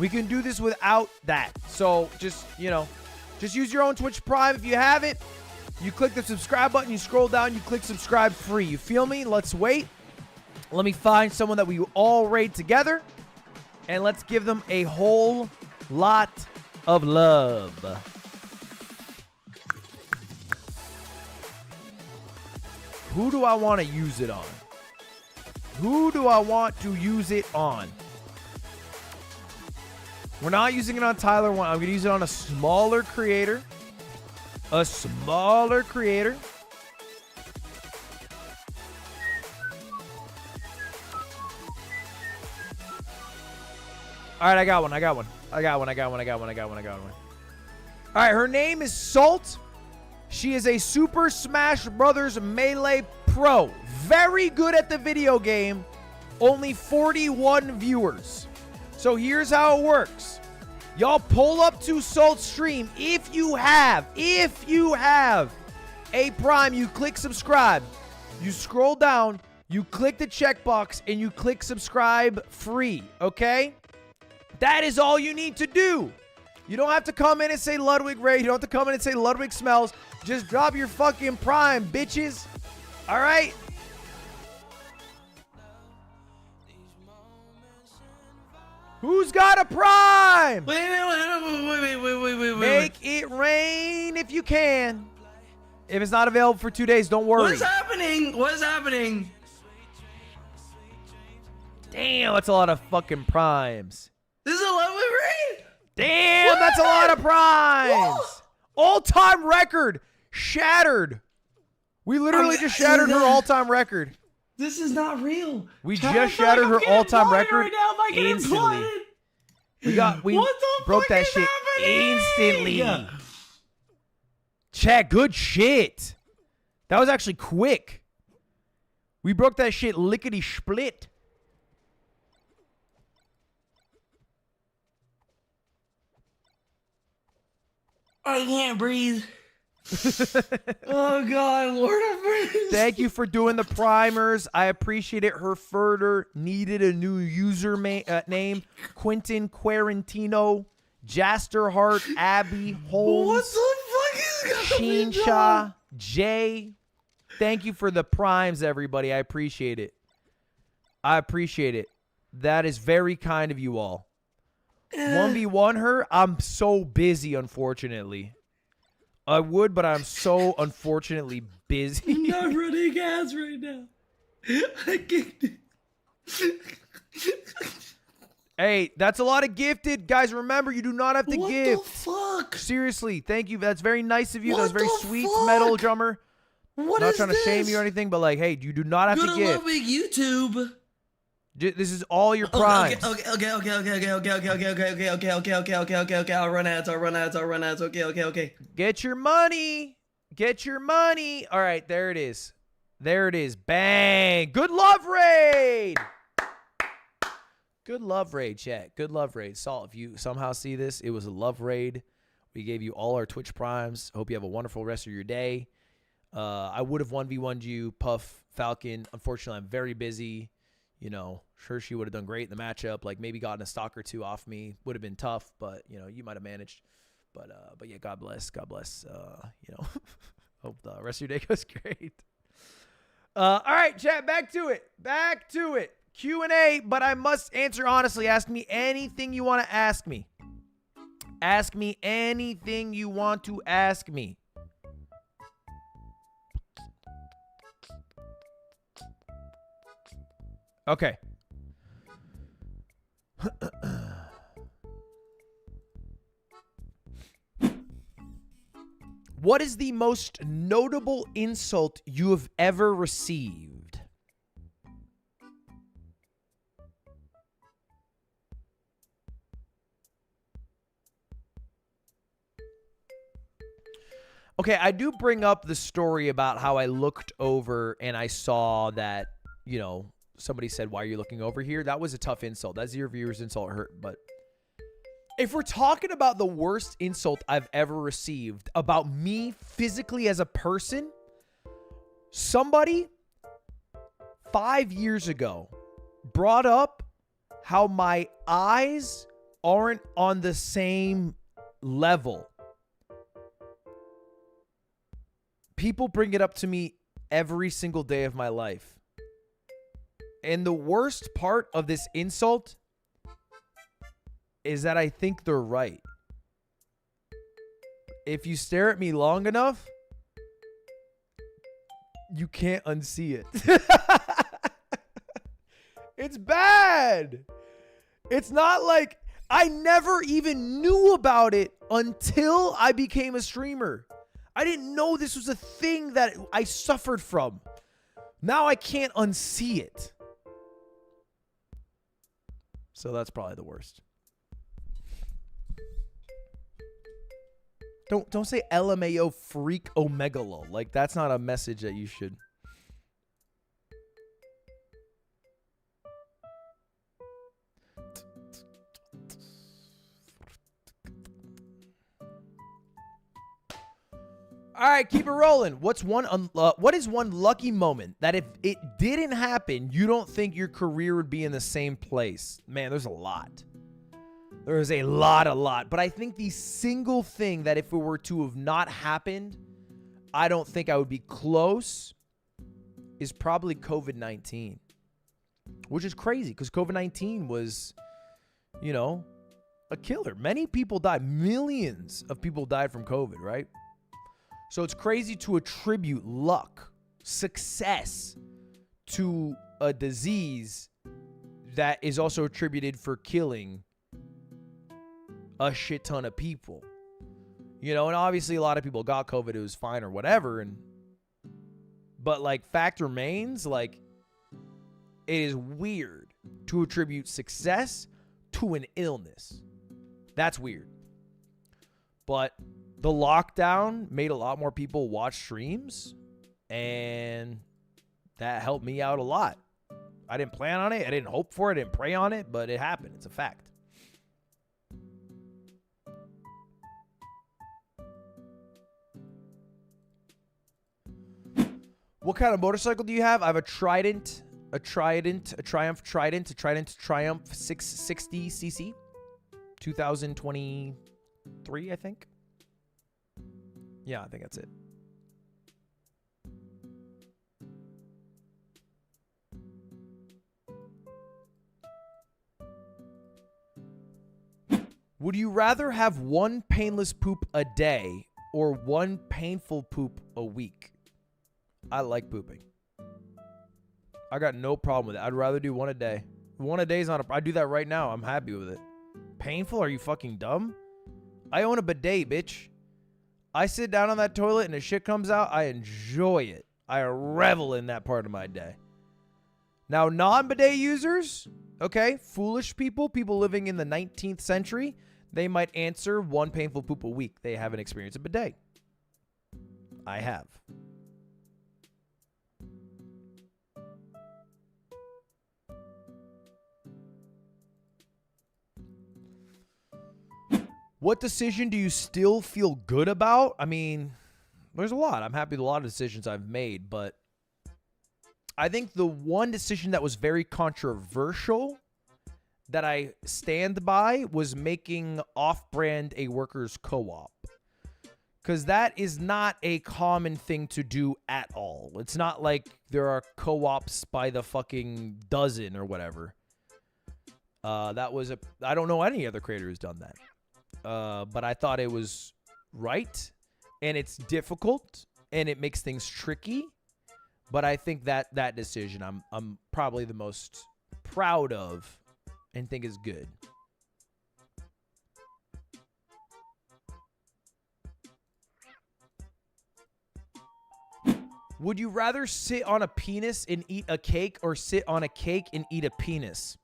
We can do this without that. So just use your own Twitch Prime if you have it. You click the subscribe button, you scroll down, you click subscribe free. You feel me? Let's wait. Let me find someone that we all raid together, and let's give them a whole lot of love. Who do I want to use it on? Who do I want to use it on? We're not using it on Tyler 1. I'm going to use it on a smaller creator. A smaller creator. All right, I got one. All right, her name is Salt. She is a Super Smash Brothers Melee Pro. Very good at the video game. Only 41 viewers. So here's how it works. Y'all pull up to Salt Stream. If you have a Prime, you click subscribe. You scroll down, you click the checkbox, and you click subscribe free, okay? That is all you need to do. You don't have to come in and say Ludwig Ray. You don't have to come in and say Ludwig Smells. Just drop your fucking Prime, bitches. All right? Who's got a Prime? Wait. Make it rain if you can. If it's not available for 2 days, don't worry. What is happening? What is happening? Damn, that's a lot of fucking Primes. This is a Ludwig Ray? Damn, What? that's a lot of Primes. What? All-time record shattered. We literally just shattered her all-time record. This is not real. We Chat, just I feel like shattered I'm her getting all-time blooded record right now. Am I getting instantly. blooded? We What the broke fuck that is shit happening? instantly. Chat, good shit. That was actually quick. We broke that shit lickety-split. I can't breathe. Oh God, Lord of mercy. Thank you for doing the primers. I appreciate it. Her further needed a new user name. Quentin Quarantino, Jaster Hart, Abby Holmes. What the fuck is going on? Sheensha, Jay. Thank you for the primes, everybody. I appreciate it. I appreciate it. That is very kind of you all. 1v1 her? I'm so busy, unfortunately. I would, but I'm so unfortunately busy. I'm not running ads right now. I can't. Hey, that's a lot of gifted. Guys, remember, you do not have to gift. What the fuck? Seriously, thank you. That's very nice of you. That's What very the sweet, fuck? metal drummer. What I'm not is trying to shame this? you or anything, but like, hey, you do not have Go to to gift. Ludwig YouTube. This is all your primes. Okay. I'll run ads. Okay. Get your money. Get your money. All right, there it is. There it is. Bang. Good love raid. Good love raid, chat. Good love raid. Salt, if you somehow see this, it was a love raid. We gave you all our Twitch primes. Hope you have a wonderful rest of your day. I would have 1v1'd you, Puff, Falcon. Unfortunately, I'm very busy. You know, sure, she would have done great in the matchup. Like, maybe gotten a stock or two off me. Would have been tough, but, you know, you might have managed. But yeah, God bless. God bless. You know, hope the rest of your day goes great. All right, chat, back to it. Back to it. Q&A, but I must answer honestly. Ask me anything you want to ask me. Ask me anything you want to ask me. Okay. What is the most notable insult you have ever received? Okay, I do bring up the story about how I looked over and I saw that, you know, somebody said, "Why are you looking over here?" That was a tough insult. That's your viewer's insult hurt. But if we're talking about the worst insult I've ever received about me physically as a person, somebody 5 years ago brought up how my eyes aren't on the same level. People bring it up to me every single day of my life. And the worst part of this insult is that I think they're right. If you stare at me long enough, you can't unsee it. It's bad. It's not like I never even knew about it until I became a streamer. I didn't know this was a thing that I suffered from. Now I can't unsee it. So that's probably the worst. Don't say LMAO freak omegalo. Like, that's not a message that you should. All right, keep it rolling. What is one lucky moment that if it didn't happen, you don't think your career would be in the same place? Man, there's a lot. There is a lot. But I think the single thing that if it were to have not happened, I don't think I would be close is probably COVID-19, which is crazy because COVID-19 was, you know, a killer. Many people died. Millions of people died from COVID, right? So it's crazy to attribute luck, success to a disease that is also attributed for killing a shit ton of people. You know, and obviously a lot of people got COVID, it was fine or whatever, but like fact remains, like it is weird to attribute success to an illness. That's weird. But the lockdown made a lot more people watch streams, and that helped me out a lot. I didn't plan on it. I didn't hope for it. I didn't pray on it, but it happened. It's a fact. What kind of motorcycle do you have? I have a Triumph Triumph 660cc, 2023, I think. Yeah, I think that's it. Would you rather have one painless poop a day or one painful poop a week? I like pooping. I got no problem with it. I'd rather do one a day. One a day is not a... I do that right now. I'm happy with it. Painful? Are you fucking dumb? I own a bidet, bitch. I sit down on that toilet and the shit comes out. I enjoy it. I revel in that part of my day. Now, non-bidet users, okay, foolish people, people living in the 19th century, they might answer one painful poop a week. They haven't experienced a bidet. I have. What decision do you still feel good about? I mean, there's a lot. I'm happy with a lot of decisions I've made, but I think the one decision that was very controversial that I stand by was making Off-Brand a workers' co-op. Because that is not a common thing to do at all. It's not like there are co-ops by the fucking dozen or whatever. I don't know any other creator who's done that. But I thought it was right, and it's difficult, and it makes things tricky. But I think that decision I'm probably the most proud of and think is good. Would you rather sit on a penis and eat a cake or sit on a cake and eat a penis?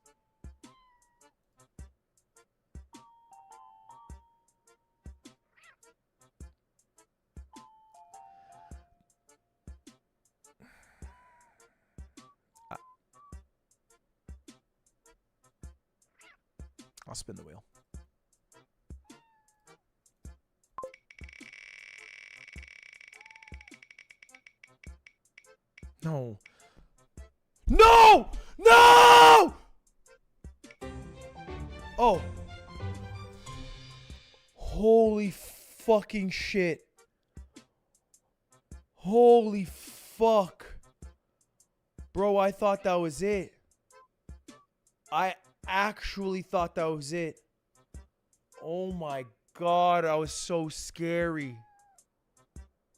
I'll spin the wheel. No. No! No! Oh. Holy fucking shit. Holy fuck. Bro, I thought that was it. I actually thought that was it. Oh my god, that was so scary.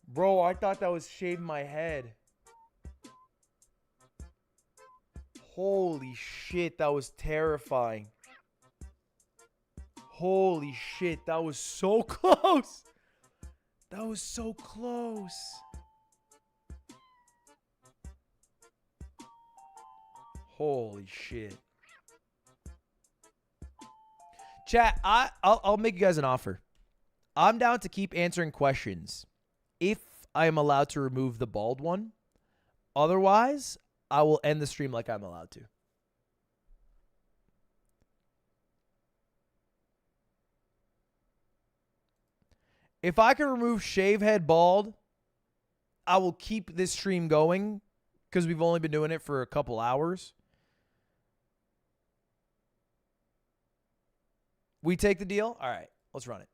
Bro, I thought that was shaving my head. Holy shit, that was terrifying. Holy shit, that was so close. That was so close. Holy shit. Chat, I'll make you guys an offer. I'm down to keep answering questions if I am allowed to remove the bald one. Otherwise, I will end the stream like I'm allowed to. If I can remove shave head bald, I will keep this stream going because we've only been doing it for a couple hours. We take the deal? All right, let's run it.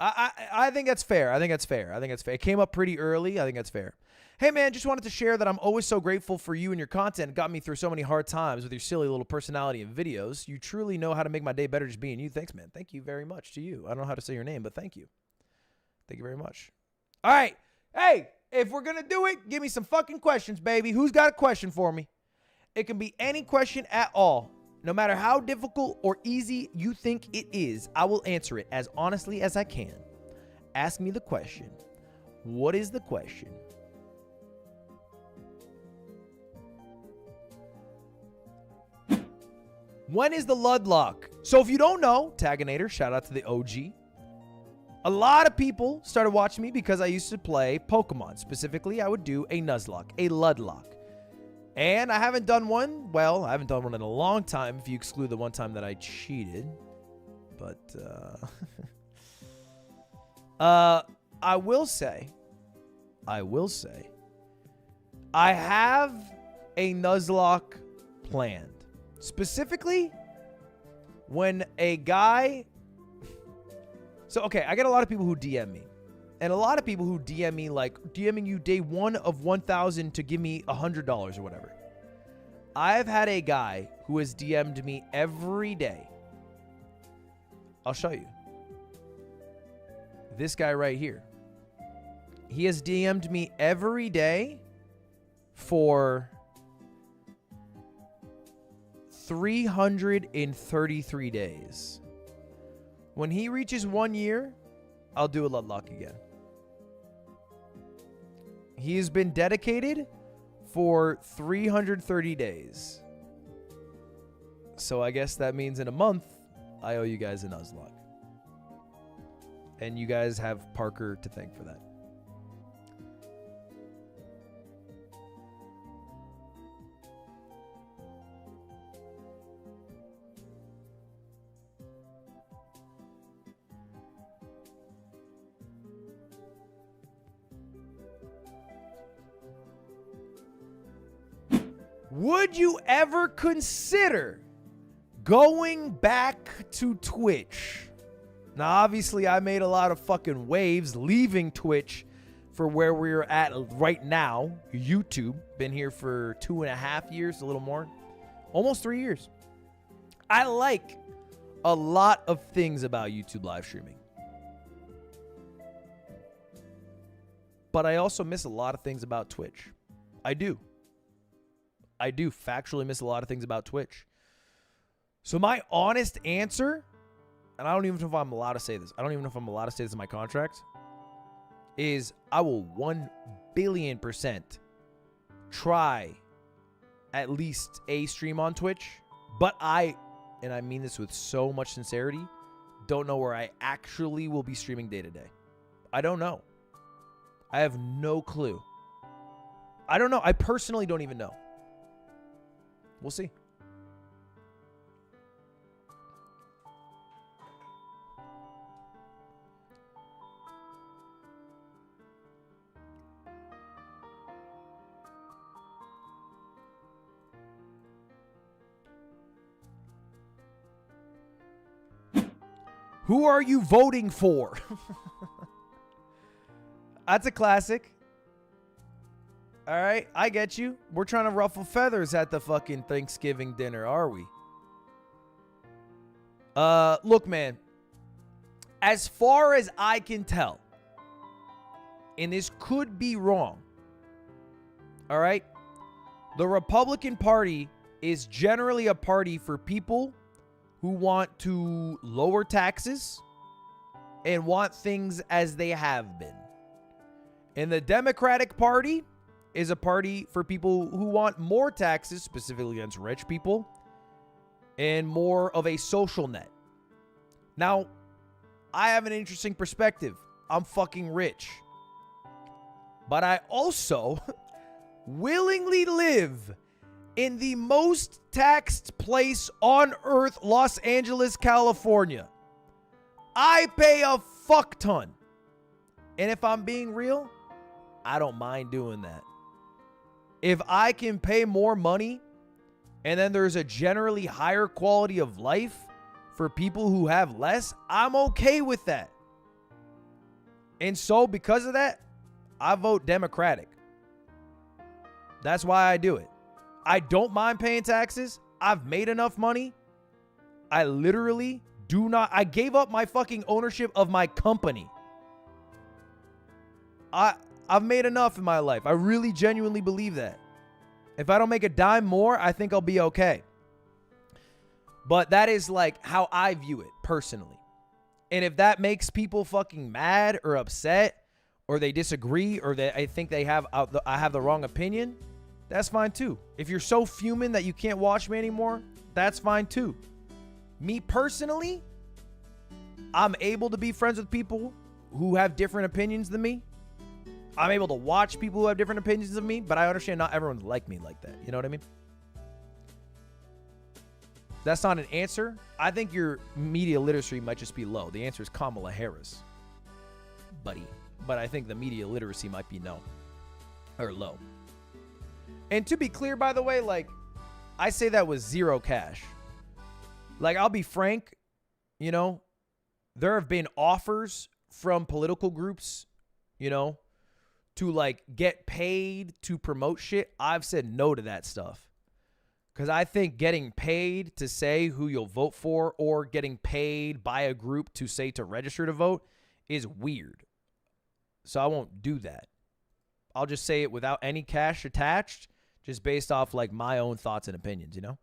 I think that's fair. I think that's fair. It came up pretty early. I think that's fair. Hey, man, just wanted to share that I'm always so grateful for you and your content. It got me through so many hard times with your silly little personality and videos. You truly know how to make my day better just being you. Thanks, man. Thank you very much to you. I don't know how to say your name, but thank you. Thank you very much. All right. Hey, if we're going to do it, give me some fucking questions, baby. Who's got a question for me? It can be any question at all. No matter how difficult or easy you think it is, I will answer it as honestly as I can. Ask me the question. What is the question? When is the Ludlock? So if you don't know, Taganator, shout out to the OG. A lot of people started watching me because I used to play Pokemon. Specifically, I would do a Nuzlocke, a Ludlock. And I haven't done one. Well, I haven't done one in a long time if you exclude the one time that I cheated. But, I will say, I have a Nuzlocke planned. Specifically, when a guy... So, okay, I get a lot of people who DM me. And a lot of people who DM me, like, DMing you day 1 of 1,000 to give me $100 or whatever. I've had a guy who has DM'd me every day. I'll show you. This guy right here. He has DM'd me every day for 333 days. When he reaches 1 year, I'll do a Ludlock again. He has been dedicated for 330 days. So I guess that means in a month, I owe you guys a Nuzlocke. And you guys have Parker to thank for that. Would you ever consider going back to Twitch? Now, obviously, I made a lot of fucking waves leaving Twitch for where we're at right now. YouTube. Been here for 2.5 years, a little more. Almost 3 years. I like a lot of things about YouTube live streaming. But I also miss a lot of things about Twitch. I do factually miss a lot of things about Twitch. So my honest answer, and I don't even know if I'm allowed to say this. I don't even know if I'm allowed to say this in my contract, is I will 1 billion% try at least a stream on Twitch. But and I mean this with so much sincerity, don't know where I actually will be streaming day to day. I don't know. I have no clue. I don't know. I personally don't even know. We'll see. Who are you voting for? That's a classic. All right, I get you. We're trying to ruffle feathers at the fucking Thanksgiving dinner, are we? Look, man. As far as I can tell, and this could be wrong, all right? The Republican Party is generally a party for people who want to lower taxes and want things as they have been. And the Democratic Party is a party for people who want more taxes, specifically against rich people, and more of a social net. Now, I have an interesting perspective. I'm fucking rich. But I also willingly live in the most taxed place on earth, Los Angeles, California. I pay a fuck ton. And if I'm being real, I don't mind doing that. If I can pay more money and then there's a generally higher quality of life for people who have less, I'm okay with that. And so because of that, I vote Democratic. That's why I do it. I don't mind paying taxes. I've made enough money. I literally do not. I gave up my fucking ownership of my company. I've made enough in my life. I really genuinely believe that. If I don't make a dime more, I think I'll be okay. But that is like how I view it personally. And if that makes people fucking mad or upset or they disagree or they I think I have the wrong opinion, that's fine too. If you're so fuming that you can't watch me anymore, that's fine too. Me personally, I'm able to be friends with people who have different opinions than me. I'm able to watch people who have different opinions than me, but I understand not everyone's like me like that. You know what I mean? That's not an answer. I think your media literacy might just be low. The answer is Kamala Harris, buddy. But I think the media literacy might be no or low. And to be clear, by the way, like, I say that with zero cash. Like, I'll be frank, you know, there have been offers from political groups, you know, to like get paid to promote shit. I've said no to that stuff. Because I think getting paid to say who you'll vote for or getting paid by a group to say to register to vote is weird. So I won't do that. I'll just say it without any cash attached, just based off like my own thoughts and opinions, you know?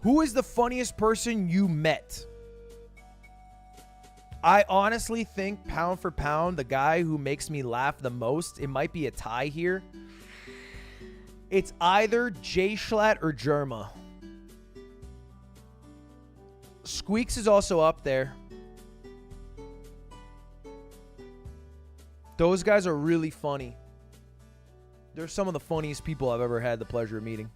Who is the funniest person you met? I honestly think pound for pound, the guy who makes me laugh the most, it might be a tie here. It's either Jay Schlatt or Germa. Squeaks is also up there. Those guys are really funny. They're some of the funniest people I've ever had the pleasure of meeting.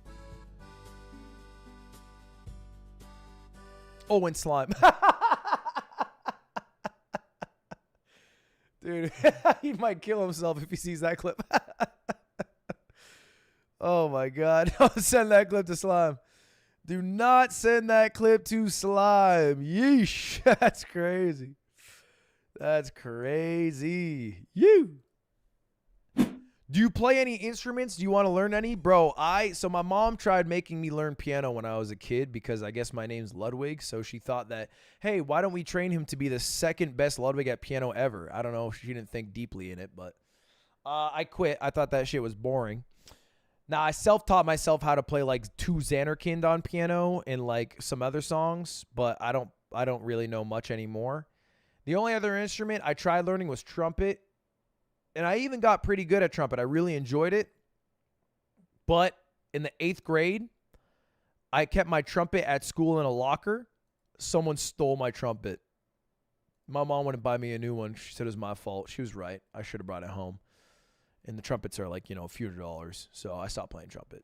Oh, and Slime. Dude, he might kill himself if he sees that clip. Oh, my God. Don't send that clip to Slime. Do not send that clip to Slime. Yeesh. That's crazy. That's crazy. You. Do you play any instruments? Do you want to learn any? Bro, so my mom tried making me learn piano when I was a kid because I guess my name's Ludwig. So she thought that, hey, why don't we train him to be the second best Ludwig at piano ever? I don't know. She didn't think deeply in it, but I quit. I thought that shit was boring. Now, I self-taught myself how to play like 2 Xanarkand on piano and like some other songs, but I don't really know much anymore. The only other instrument I tried learning was trumpet. And I even got pretty good at trumpet. I really enjoyed it. But in the 8th grade, I kept my trumpet at school in a locker. Someone stole my trumpet. My mom wouldn't buy me a new one. She said it was my fault. She was right. I should have brought it home. And the trumpets are like, you know, a few $100s. So I stopped playing trumpet.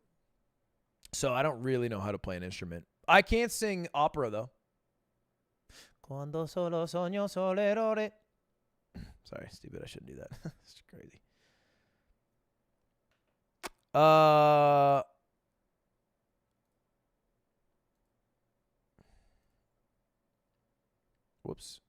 So I don't really know how to play an instrument. I can't sing opera, though. Cuando solo soño solerore. Sorry, stupid. I shouldn't do that. It's crazy. Whoops.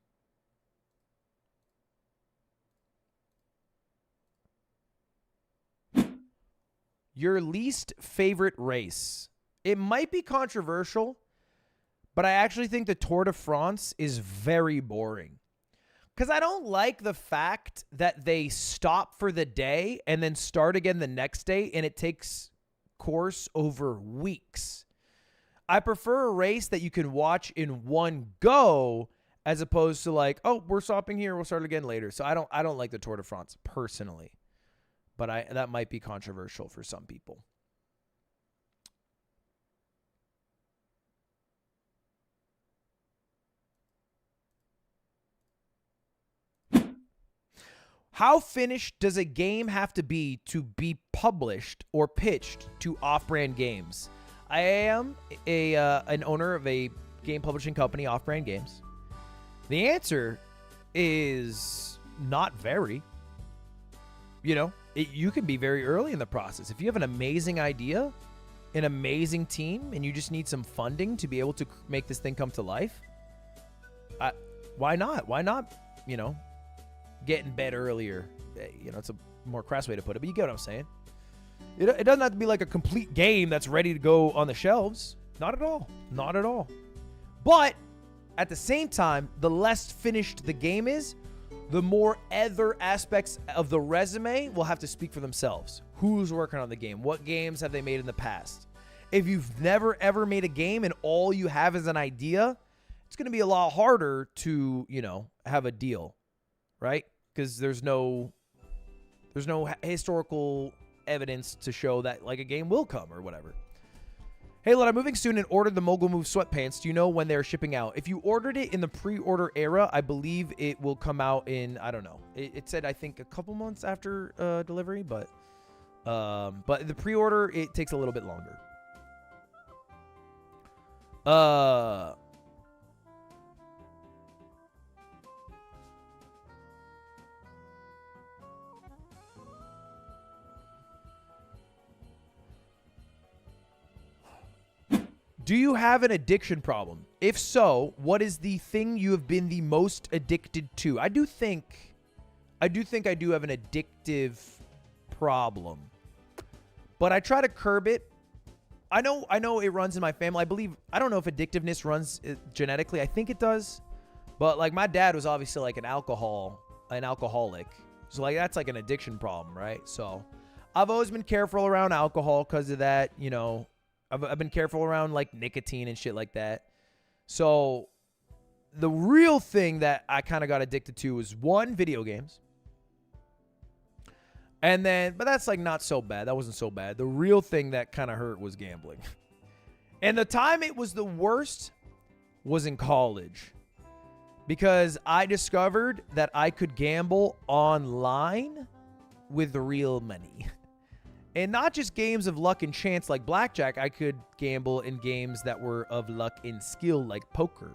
Your least favorite race. It might be controversial, but I actually think the Tour de France is very boring. Because I don't like the fact that they stop for the day and then start again the next day, and it takes course over weeks. I prefer a race that you can watch in one go as opposed to like, oh, we're stopping here, we'll start again later. So I don't like the Tour de France personally, but that might be controversial for some people. How finished does a game have to be published or pitched to off-brand games? I am an owner of a game publishing company, Off-Brand Games. The answer is not very. You know, you can be very early in the process. If you have an amazing idea, an amazing team, and you just need some funding to be able to make this thing come to life, why not? Why not, you know, get in bed earlier? You know, it's a more crass way to put it, but you get what I'm saying. It doesn't have to be like a complete game that's ready to go on the shelves. Not at all. Not at all. But at the same time, the less finished the game is, the more other aspects of the resume will have to speak for themselves. Who's working on the game? What games have they made in the past? If you've never, ever made a game and all you have is an idea, it's going to be a lot harder to, you know, have a deal, right? Because there's no historical evidence to show that, like, a game will come or whatever. Hey, Lud, I'm moving soon and ordered the Mogul Move sweatpants. Do you know when they're shipping out? If you ordered it in the pre-order era, I believe it will come out in, I don't know. It said, I think, a couple months after delivery, but the pre-order, it takes a little bit longer. Do you have an addiction problem? If so, what is the thing you have been the most addicted to? I do think I do have an addictive problem, but I try to curb it. I know it runs in my family. I don't know if addictiveness runs genetically. I think it does, but like my dad was obviously like an alcoholic. So like that's like an addiction problem, right? So I've always been careful around alcohol because of that, you know. I've been careful around like nicotine and shit like that. So the real thing that I kind of got addicted to was one, video games. And then, but that's like not so bad. That wasn't so bad. The real thing that kind of hurt was gambling. And the time it was the worst was in college. Because I discovered that I could gamble online with real money. And not just games of luck and chance like blackjack. I could gamble in games that were of luck and skill like poker.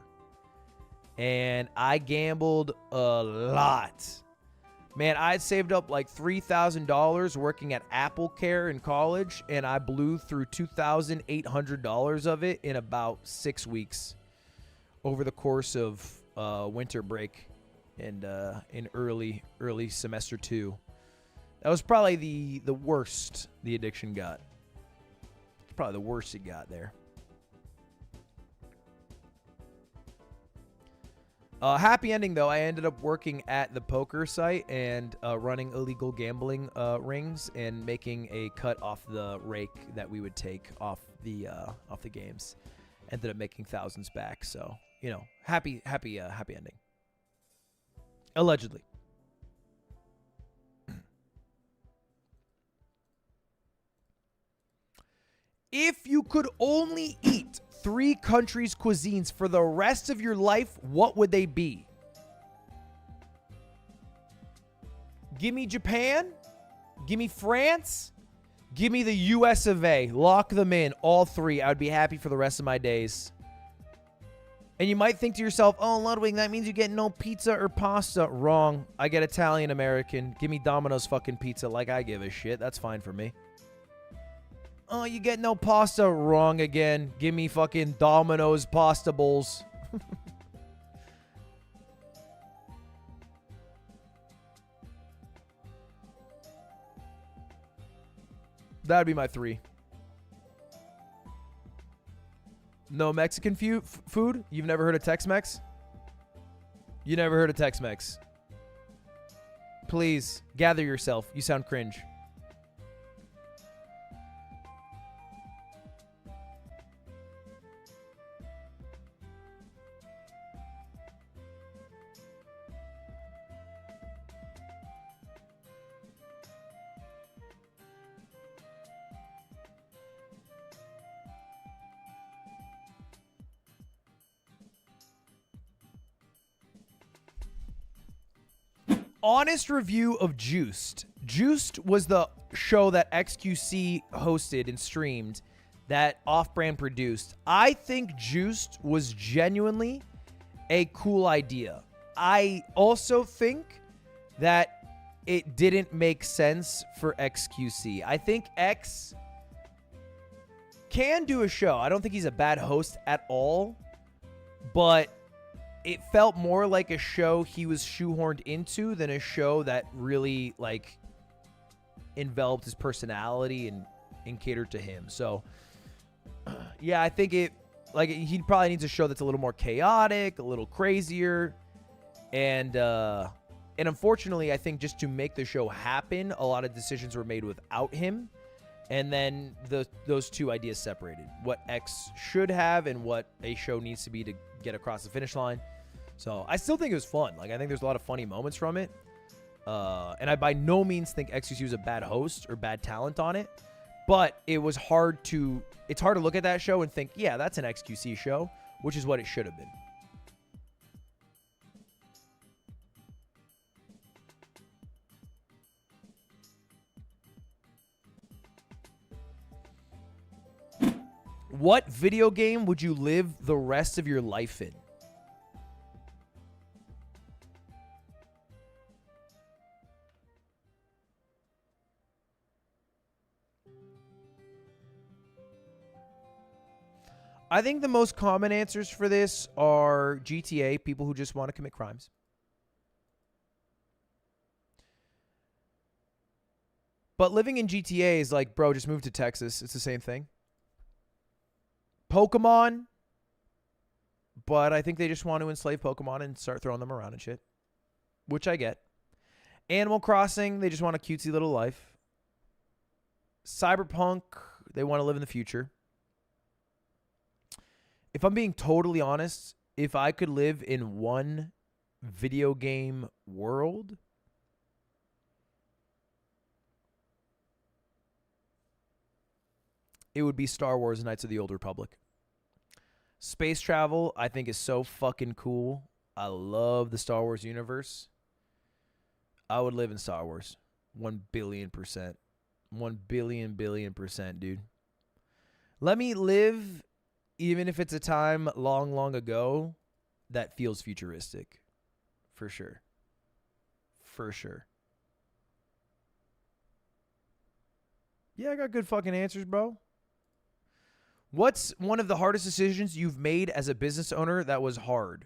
And I gambled a lot. Man, I'd saved up like $3,000 working at Apple Care in college. And I blew through $2,800 of it in about 6 weeks. Over the course of winter break and in early semester 2. That was probably the worst the addiction got. It's probably the worst it got there. Happy ending, though. I ended up working at the poker site and running illegal gambling rings and making a cut off the rake that we would take off the games. Ended up making thousands back. So, you know, happy ending. Allegedly. If you could only eat 3 countries' cuisines for the rest of your life, what would they be? Give me Japan. Give me France. Give me the US of A. Lock them in, all 3. I would be happy for the rest of my days. And you might think to yourself, oh, Ludwig, that means you get no pizza or pasta. Wrong. I get Italian American. Give me Domino's fucking pizza like I give a shit. That's fine for me. Oh, you get no pasta. Wrong again. Give me fucking Domino's pasta bowls. That'd be my 3. No Mexican food? You've never heard of Tex-Mex? You never heard of Tex-Mex? Please, gather yourself. You sound cringe. Honest review of Juiced. Juiced was the show that XQC hosted and streamed that Off-Brand produced. I think Juiced was genuinely a cool idea. I also think that it didn't make sense for XQC. I think X can do a show. I don't think he's a bad host at all, but it felt more like a show he was shoehorned into than a show that really like enveloped his personality and catered to him. So yeah, I think he probably needs a show that's a little more chaotic, a little crazier, and unfortunately, I think just to make the show happen, a lot of decisions were made without him, and then those two ideas separated: what X should have and what a show needs to be to get across the finish line. So I still think it was fun. Like, I think there's a lot of funny moments from it, and I by no means think XQC was a bad host or bad talent on it. But it's hard to look at that show and think, yeah, that's an XQC show, which is what it should have been. What video game would you live the rest of your life in? I think the most common answers for this are GTA, people who just want to commit crimes. But living in GTA is like, bro, just move to Texas. It's the same thing. Pokemon, but I think they just want to enslave Pokemon and start throwing them around and shit, which I get. Animal Crossing, they just want a cutesy little life. Cyberpunk, they want to live in the future. If I'm being totally honest, if I could live in one video game world, it would be Star Wars Knights of the Old Republic. Space travel, I think, is so fucking cool. I love the Star Wars universe. I would live in Star Wars. 1 billion%. 1 billion%, dude. Let me live, even if it's a time long, long ago, that feels futuristic. For sure. For sure. Yeah, I got good fucking answers, bro. What's one of the hardest decisions you've made as a business owner that was hard?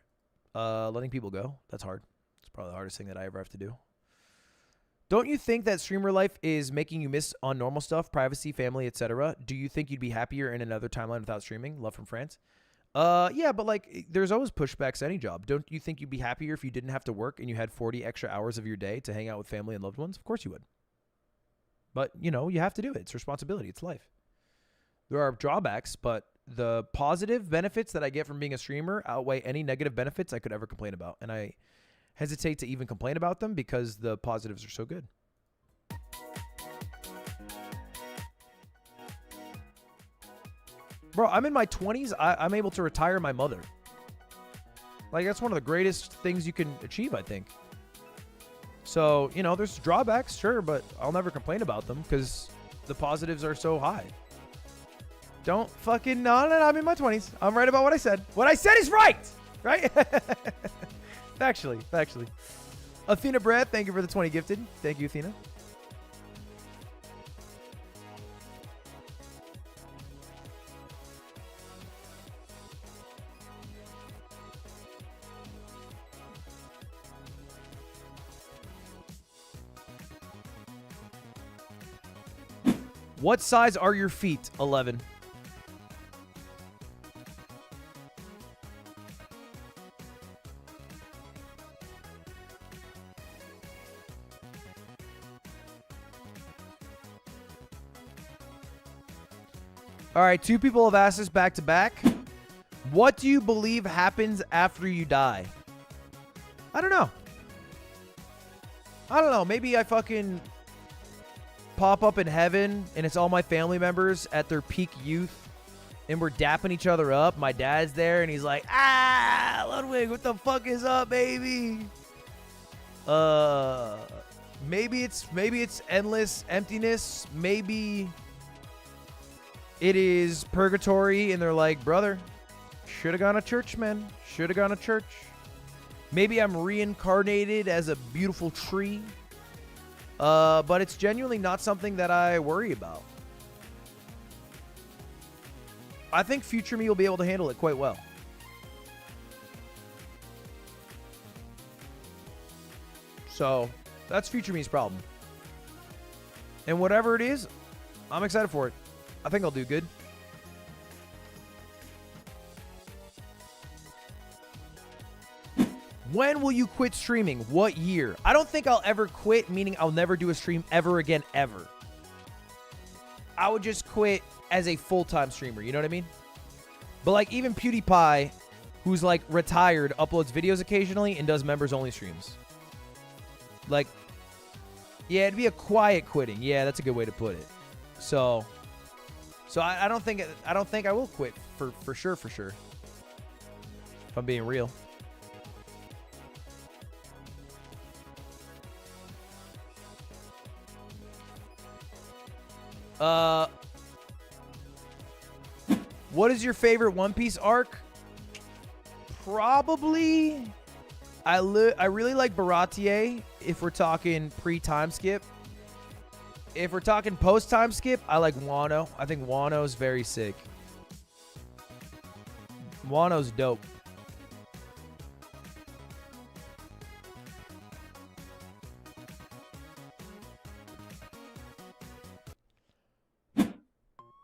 Letting people go. That's hard. It's probably the hardest thing that I ever have to do. Don't you think that streamer life is making you miss on normal stuff, privacy, family, etc.? Do you think you'd be happier in another timeline without streaming? Love from France. Yeah, but like, there's always pushbacks to any job. Don't you think you'd be happier if you didn't have to work and you had 40 extra hours of your day to hang out with family and loved ones? Of course you would. But, you know, you have to do it. It's responsibility. It's life. There are drawbacks, but the positive benefits that I get from being a streamer outweigh any negative benefits I could ever complain about. And I hesitate to even complain about them because the positives are so good. Bro, I'm in my 20s. I'm able to retire my mother. Like, that's one of the greatest things you can achieve, I think. So, you know, there's drawbacks, sure, but I'll never complain about them because the positives are so high. Don't fucking... No, I'm in my 20s. I'm right about what I said. What I said is right! Right? Factually. Athena Brad, thank you for the 20 gifted. Thank you, Athena. What size are your feet? 11. All right, two people have asked this back to back. What do you believe happens after you die? I don't know. Maybe I fucking pop up in heaven and it's all my family members at their peak youth and we're dapping each other up. My dad's there and he's like, Ludwig, what the fuck is up, baby? Maybe it's endless emptiness. Maybe it is purgatory, and they're like, brother, should have gone to church, man. Should have gone to church. Maybe I'm reincarnated as a beautiful tree. But it's genuinely not something that I worry about. I think future me will be able to handle it quite well. So, that's future me's problem. And whatever it is, I'm excited for it. I think I'll do good. When will you quit streaming? What year? I don't think I'll ever quit, meaning I'll never do a stream ever again, ever. I would just quit as a full-time streamer, you know what I mean? But like even PewDiePie, who's like retired, uploads videos occasionally and does members-only streams. Like, yeah, it'd be a quiet quitting. Yeah, that's a good way to put it. So I don't think I will quit for sure. If I'm being real. What is your favorite One Piece arc? Probably, I really like Baratier if we're talking pre-time skip. If we're talking post-time skip, I like Wano. I think Wano's very sick. Wano's dope.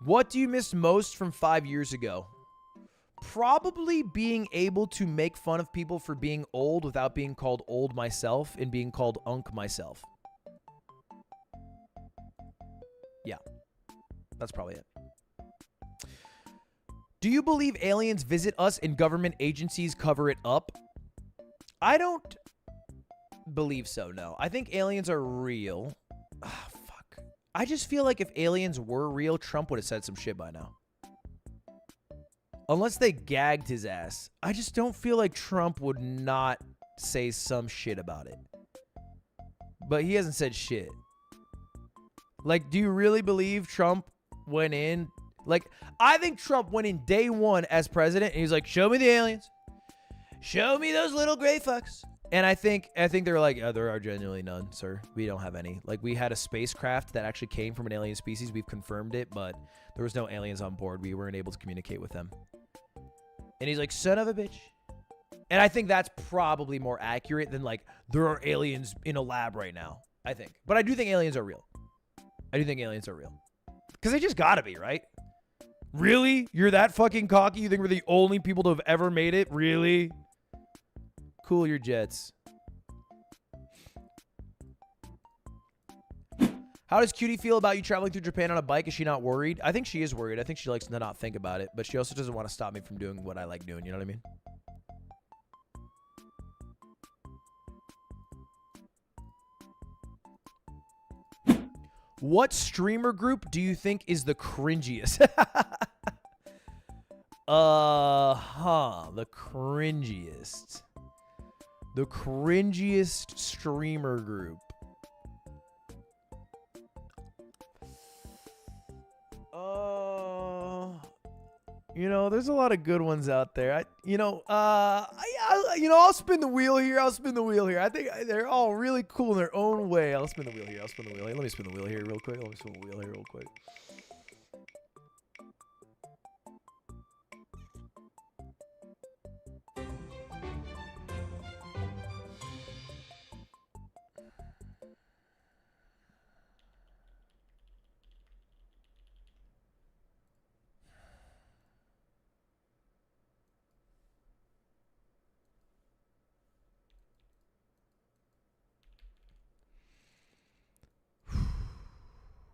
What do you miss most from 5 years ago? Probably being able to make fun of people for being old without being called old myself and being called unk myself. Yeah, that's probably it. Do you believe aliens visit us and government agencies cover it up? I don't believe so, no. I think aliens are real. Ah, fuck. I just feel like if aliens were real, Trump would have said some shit by now. Unless they gagged his ass. I just don't feel like Trump would not say some shit about it. But he hasn't said shit. Like, do you really believe Trump went in? Like, I think Trump went in day one as president, and he's like, show me the aliens. Show me those little gray fucks. And I think they're like, oh, there are genuinely none, sir. We don't have any. Like, we had a spacecraft that actually came from an alien species. We've confirmed it, but there was no aliens on board. We weren't able to communicate with them. And he's like, son of a bitch. And I think that's probably more accurate than, like, there are aliens in a lab right now, I think. But I do think aliens are real. I do think aliens are real. Because they just gotta be, right? Really? You're that fucking cocky? You think we're the only people to have ever made it? Really? Cool your jets. How does Cutie feel about you traveling through Japan on a bike? Is she not worried? I think she is worried. I think she likes to not think about it. But she also doesn't want to stop me from doing what I like doing. You know what I mean? What streamer group do you think is the cringiest? The cringiest. The cringiest streamer group. You know, there's a lot of good ones out there. I'll spin the wheel here. I think they're all really cool in their own way. I'll spin the wheel here. Let me spin the wheel here real quick.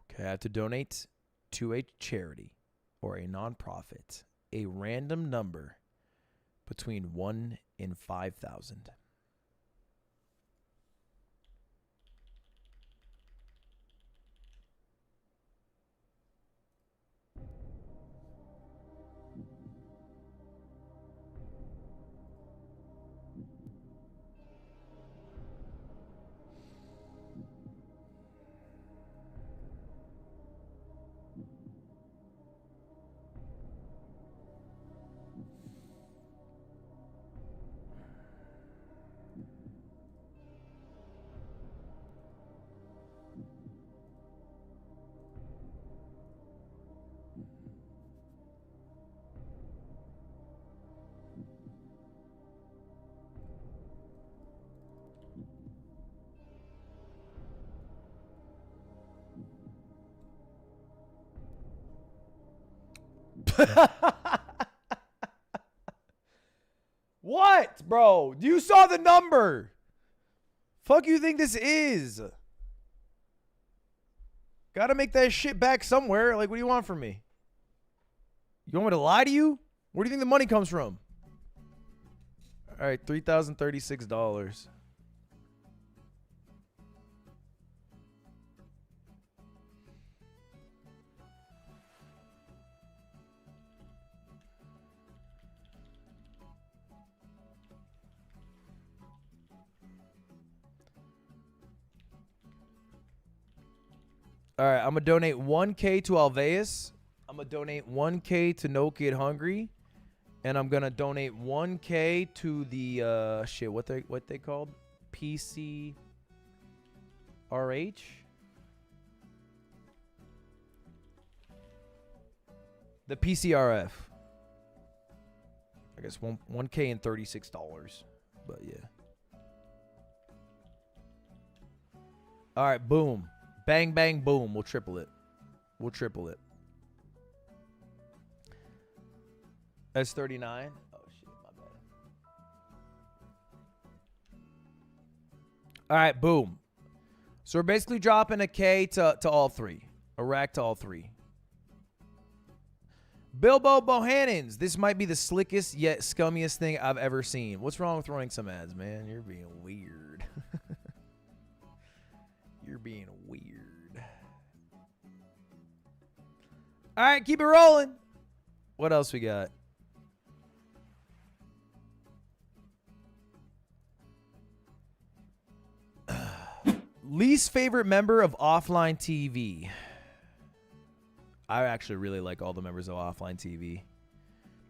Okay, I have to donate to a charity or a nonprofit a random number between 1 and 5,000. What, bro? You saw the number. Fuck you think this is? Gotta make that shit back somewhere. Like, what do you want from me? You want me to lie to you? Where do you think the money comes from? All right, $3,036. All right, I'm going to donate 1K to Alveus. I'm going to donate 1K to No Kid Hungry. And I'm going to donate 1K to the, shit, what they called? PCRH? The PCRF. I guess 1K and $36. But, yeah. All right, boom. Bang, bang, boom. We'll triple it. We'll triple it. That's 39. Oh, shit. My bad. All right, boom. So we're basically dropping a K to all three. A rack to all three. Bilbo Bohannons. This might be the slickest yet scummiest thing I've ever seen. What's wrong with running some ads, man? You're being weird. You're being weird. All right, keep it rolling. What else we got? Least favorite member of Offline TV. I actually really like all the members of Offline TV.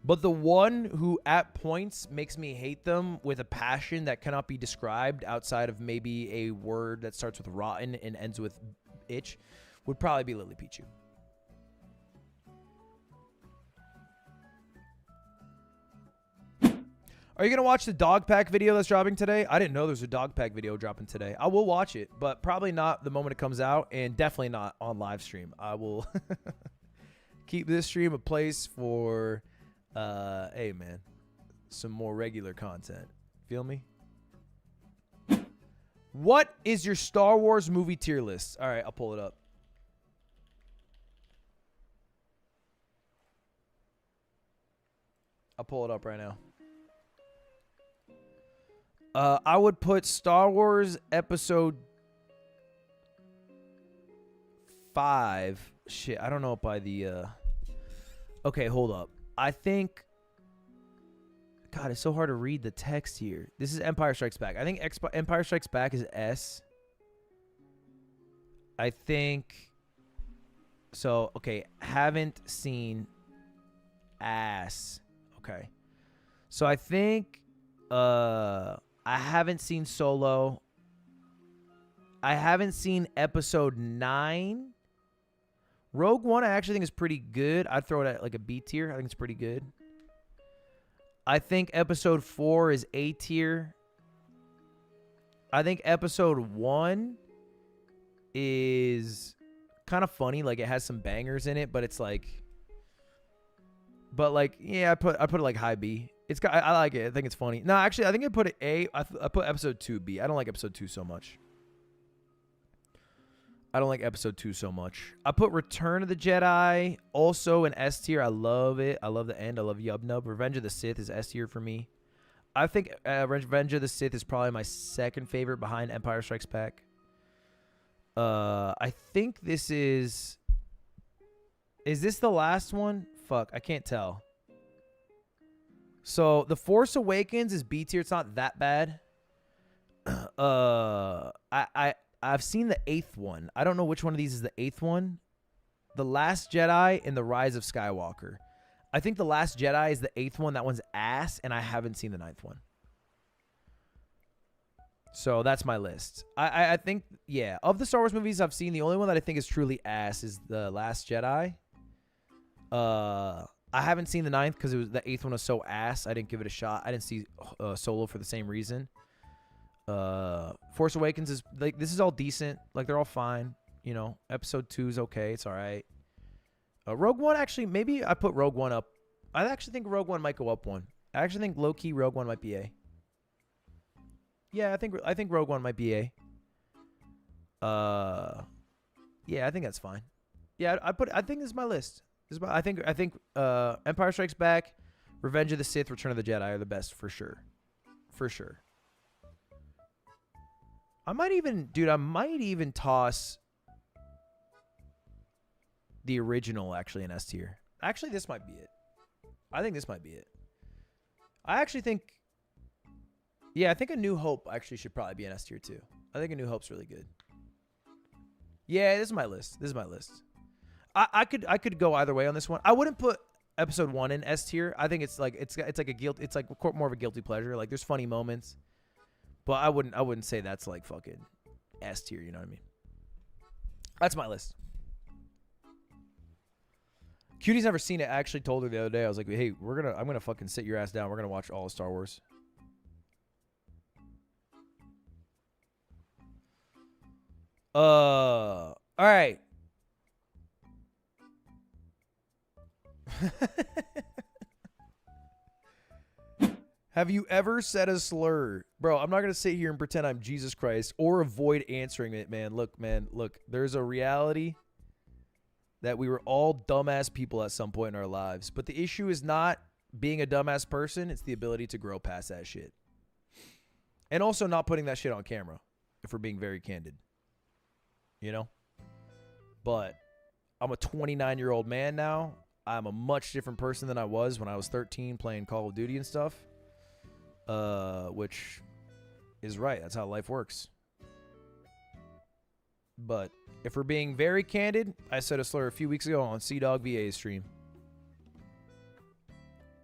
But the one who at points makes me hate them with a passion that cannot be described outside of maybe a word that starts with rotten and ends with itch would probably be Lily Pichu. Are you going to watch the dog pack video that's dropping today? I didn't know there's a dog pack video dropping today. I will watch it, but probably not the moment it comes out and definitely not on live stream. I will keep this stream a place for, hey, man, some more regular content. Feel me? What is your Star Wars movie tier list? All right, I'll pull it up. I'll pull it up right now. I would put Star Wars Episode 5. Shit, I don't know by the... Okay, hold up. I think... God, it's so hard to read the text here. This is Empire Strikes Back. I think Empire Strikes Back is S. I think... So, okay, haven't seen ass. Okay. So I think... I haven't seen Solo. I haven't seen Episode 9. Rogue One I actually think is pretty good. I'd throw it at like a B tier. I think it's pretty good. I think Episode 4 is A tier. I think Episode 1 is kind of funny. Like, it has some bangers in it, but it's like... But, like, yeah, I put it like high B. It's got, I like it. I think it's funny. No, actually, I think I put it A. I put Episode 2 B. I don't like Episode 2 so much. I don't like Episode 2 so much. I put Return of the Jedi also in S tier. I love it. I love the end. I love Yub Nub. Revenge of the Sith is S tier for me. I think Revenge of the Sith is probably my second favorite behind Empire Strikes Back. I think this is... Is this the last one? Fuck, I can't tell. So, The Force Awakens is B tier. It's not that bad. I've seen the 8th one. I don't know which one of these is the 8th one. The Last Jedi and The Rise of Skywalker. I think The Last Jedi is the 8th one. That one's ass, and I haven't seen the 9th one. So, that's my list. I think, yeah, of the Star Wars movies I've seen, the only one that I think is truly ass is The Last Jedi. I haven't seen the 9th because the 8th one was so ass. I didn't give it a shot. I didn't see Solo for the same reason. Force Awakens is like, this is all decent. Like, they're all fine. You know, Episode 2 is okay. It's all right. Rogue One, actually, maybe I put Rogue One up. I actually think Rogue One might go up one. I actually think low-key Rogue One might be A. Yeah, I think Rogue One might be A. Yeah, I think that's fine. Yeah, I think this is my list. I think Empire Strikes Back, Revenge of the Sith, Return of the Jedi are the best for sure. For sure. I might even toss the original actually in S tier. Actually, this might be it. I think this might be it. I actually think, yeah, I think A New Hope actually should probably be in S tier too. I think A New Hope's really good. Yeah, this is my list. This is my list. I could go either way on this one. I wouldn't put episode 1 in S tier. I think it's like like a guilt. It's like more of a guilty pleasure. Like there's funny moments, but I wouldn't say that's like fucking S tier. You know what I mean? That's my list. Cutie's never seen it. I actually told her the other day. I was like, hey, I'm gonna fucking sit your ass down. We're gonna watch all of Star Wars. All right. Have you ever said a slur? Bro, I'm not going to sit here and pretend I'm Jesus Christ or avoid answering it, man. Look, there's a reality that we were all dumbass people at some point in our lives. But the issue is not being a dumbass person. It's the ability to grow past that shit. And also not putting that shit on camera, if we're being very candid. You know? But I'm a 29-year-old man now. I'm a much different person than I was when I was 13 playing Call of Duty and stuff. Which is right. That's how life works. But if we're being very candid, I said a slur a few weeks ago on C-Dog VA's stream.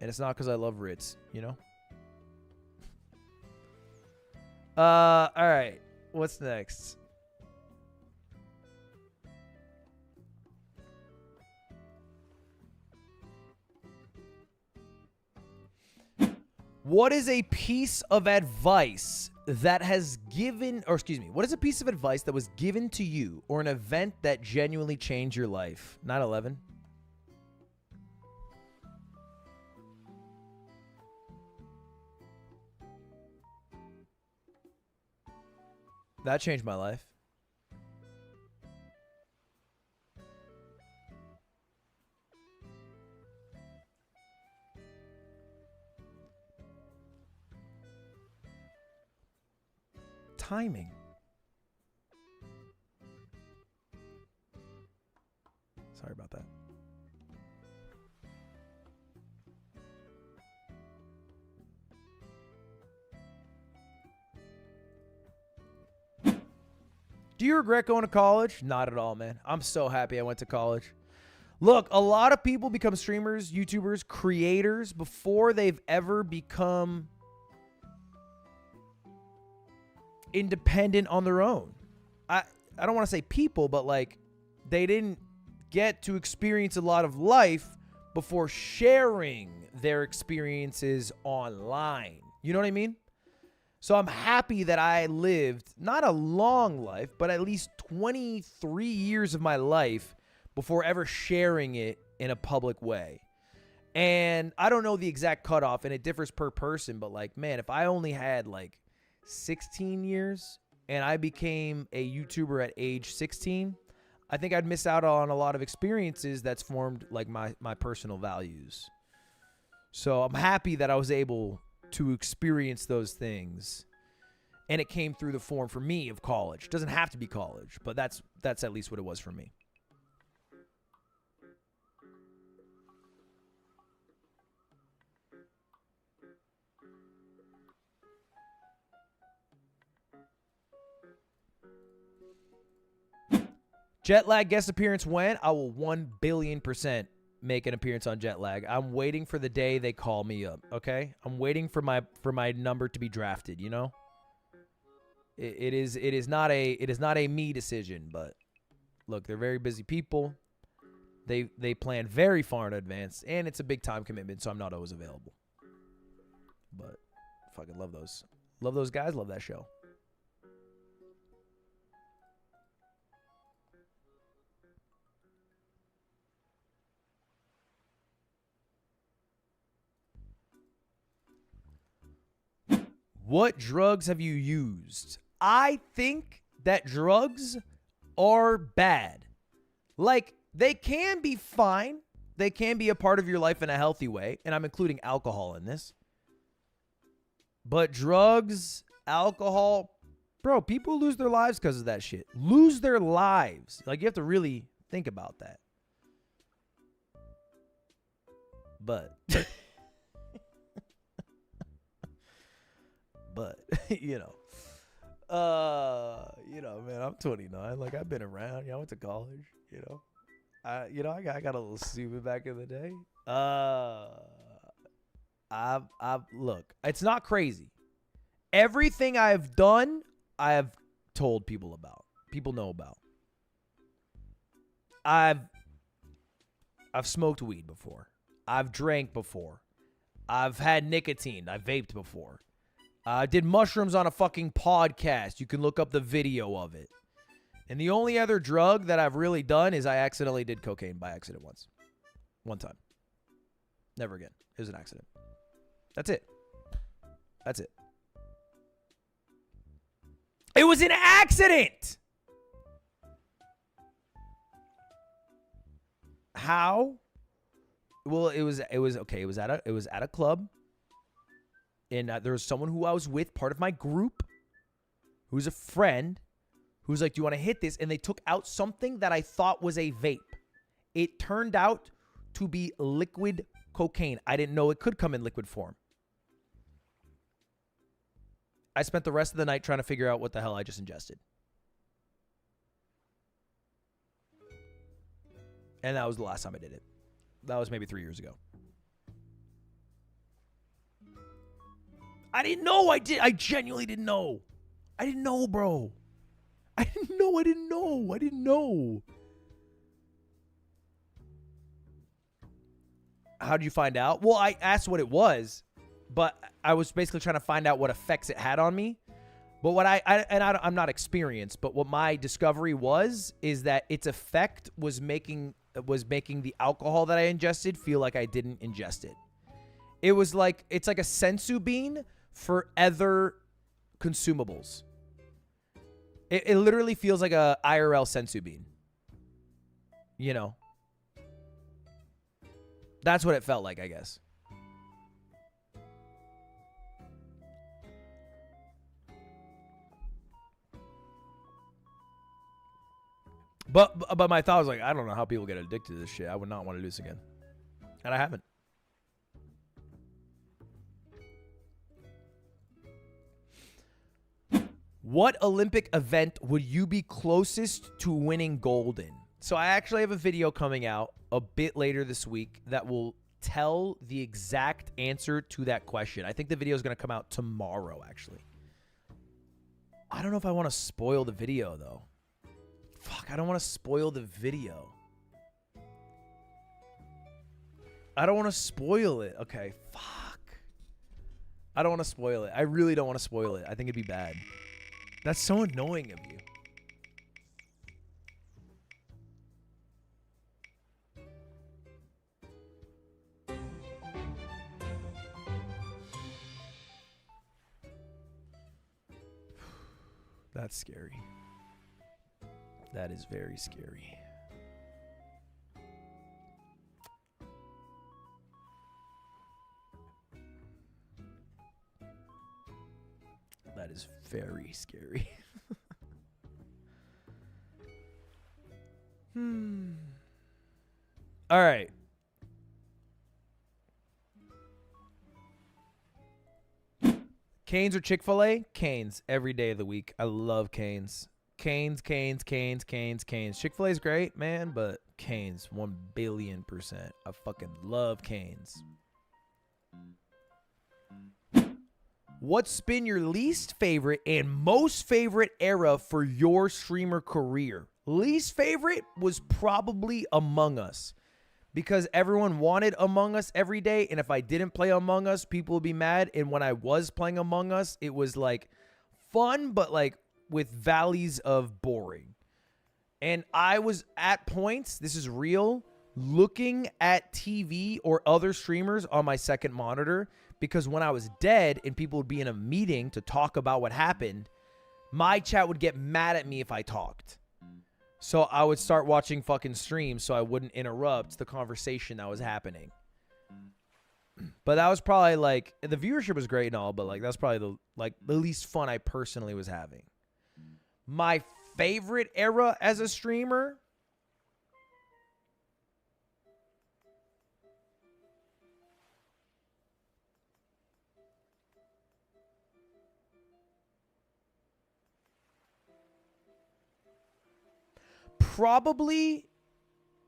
And it's not because I love Ritz, you know? All right. What's next? What is a piece of advice that has given, or excuse me, what is a piece of advice that was given to you or an event that genuinely changed your life? 9/11. That changed my life. Timing. Sorry about that. Do you regret going to college? Not at all, man. I'm so happy I went to college. Look, a lot of people become streamers, YouTubers, creators before they've ever become independent on their own. I don't want to say people, but like they didn't get to experience a lot of life before sharing their experiences online. You know what I mean? So I'm happy that I lived not a long life, but at least 23 years of my life before ever sharing it in a public way. And I don't know the exact cutoff, and it differs per person, but like, man, if I only had like 16 years and I became a YouTuber at age 16, I think I'd miss out on a lot of experiences that's formed like my personal values. So I'm happy that I was able to experience those things, and it came through the form for me of college. It doesn't have to be college, but that's at least what it was for me. Jet Lag guest appearance when? I will 1 billion% make an appearance on Jet Lag. I'm waiting for the day they call me up, okay? I'm waiting for my number to be drafted, you know? It is not a me decision, but look, they're very busy people. They plan very far in advance, and it's a big time commitment, so I'm not always available. But fucking love those. Love those guys, love that show. What drugs have you used? I think that drugs are bad. Like, they can be fine. They can be a part of your life in a healthy way, and I'm including alcohol in this. But drugs, alcohol, bro, people lose their lives because of that shit. Lose their lives. Like, you have to really think about that. But, man, I'm 29. Like, I've been around. I went to college, I got a little stupid back in the day. Look, it's not crazy. Everything I've done, I have told people about. People know about. I've smoked weed before. I've drank before. I've had nicotine. I vaped before. I did mushrooms on a fucking podcast. You can look up the video of it. And the only other drug that I've really done is I accidentally did cocaine by accident once. One time. Never again. It was an accident. That's it. That's it. It was an accident! How? Well, it was okay. It was at a club. And there was someone who I was with, part of my group, who's a friend, who's like, do you want to hit this? And they took out something that I thought was a vape. It turned out to be liquid cocaine. I didn't know it could come in liquid form. I spent the rest of the night trying to figure out what the hell I just ingested. And that was the last time I did it. That was maybe 3 years ago. I didn't know I did. I genuinely didn't know. I didn't know, bro. I didn't know. How did you find out? Well, I asked what it was, but I was basically trying to find out what effects it had on me. But what I'm not experienced, but what my discovery is that its effect was making the alcohol that I ingested feel like I didn't ingest it. It's like a sensu bean for other consumables. It literally feels like a IRL sensu bean. That's what it felt like, I guess. But my thought was like, I don't know how people get addicted to this shit. I would not want to do this again. And I haven't. What Olympic event would you be closest to winning gold in? So I actually have a video coming out a bit later this week that will tell the exact answer to that question. I think the video is going to come out tomorrow, actually. I don't know if I want to spoil the video, though. Fuck, I don't want to spoil the video. I don't want to spoil it. Okay, fuck. I don't want to spoil it. I really don't want to spoil it. I think it'd be bad. That's so annoying of you. That's scary. That is very scary. That is very scary. All right. Canes or Chick-fil-A? Canes every day of the week. I love Canes. Canes. Chick-fil-A is great, man, but Canes, 1,000,000,000%. I fucking love Canes. What's been your least favorite and most favorite era for your streamer career? Least favorite was probably Among Us, because everyone wanted Among Us every day, and if I didn't play Among Us, people would be mad. And when I was playing Among Us, it was like fun, but like with valleys of boring. And I was at points, this is real, looking at TV or other streamers on my second monitor because when I was dead and people would be in a meeting to talk about what happened, my chat would get mad at me if I talked. So I would start watching fucking streams so I wouldn't interrupt the conversation that was happening. But that was probably like, the viewership was great and all, but like that's probably the least fun I personally was having. My favorite era as a streamer,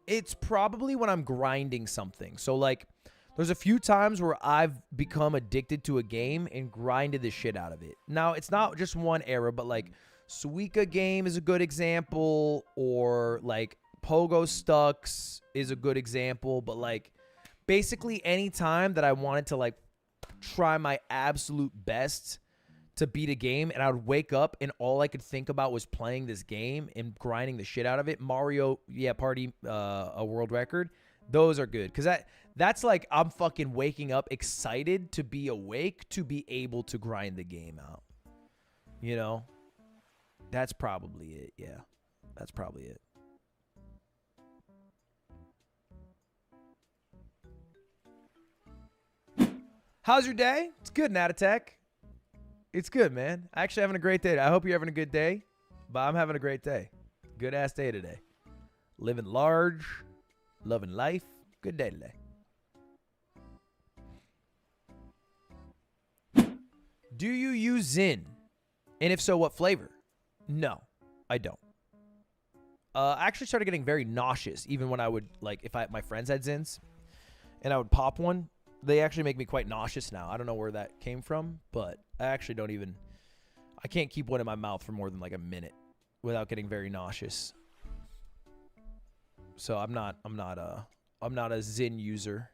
it's probably when I'm grinding something. So like there's a few times where I've become addicted to a game and grinded the shit out of it. Now, it's not just one era, but like Suika game is a good example, or like Pogo Stucks is a good example, but like basically any time that I wanted to like try my absolute best to beat a game, and I would wake up and all I could think about was playing this game and grinding the shit out of it. Mario, Party, a world record. Those are good because that's like I'm fucking waking up excited to be awake to be able to grind the game out. You know? That's probably it. Yeah. That's probably it. How's your day? It's good, Natatek. It's good, man. Actually having a great day. I hope you're having a good day, but I'm having a great day. Good ass day today. Living large, loving life. Good day today. Do you use Zyn? And if so, what flavor? No, I don't. I actually started getting very nauseous even when I would, like, if my friends had Zyns and I would pop one. They actually make me quite nauseous now. I don't know where that came from, but I actually don't even, I can't keep one in my mouth for more than like a minute without getting very nauseous. So I'm not a Zyn user.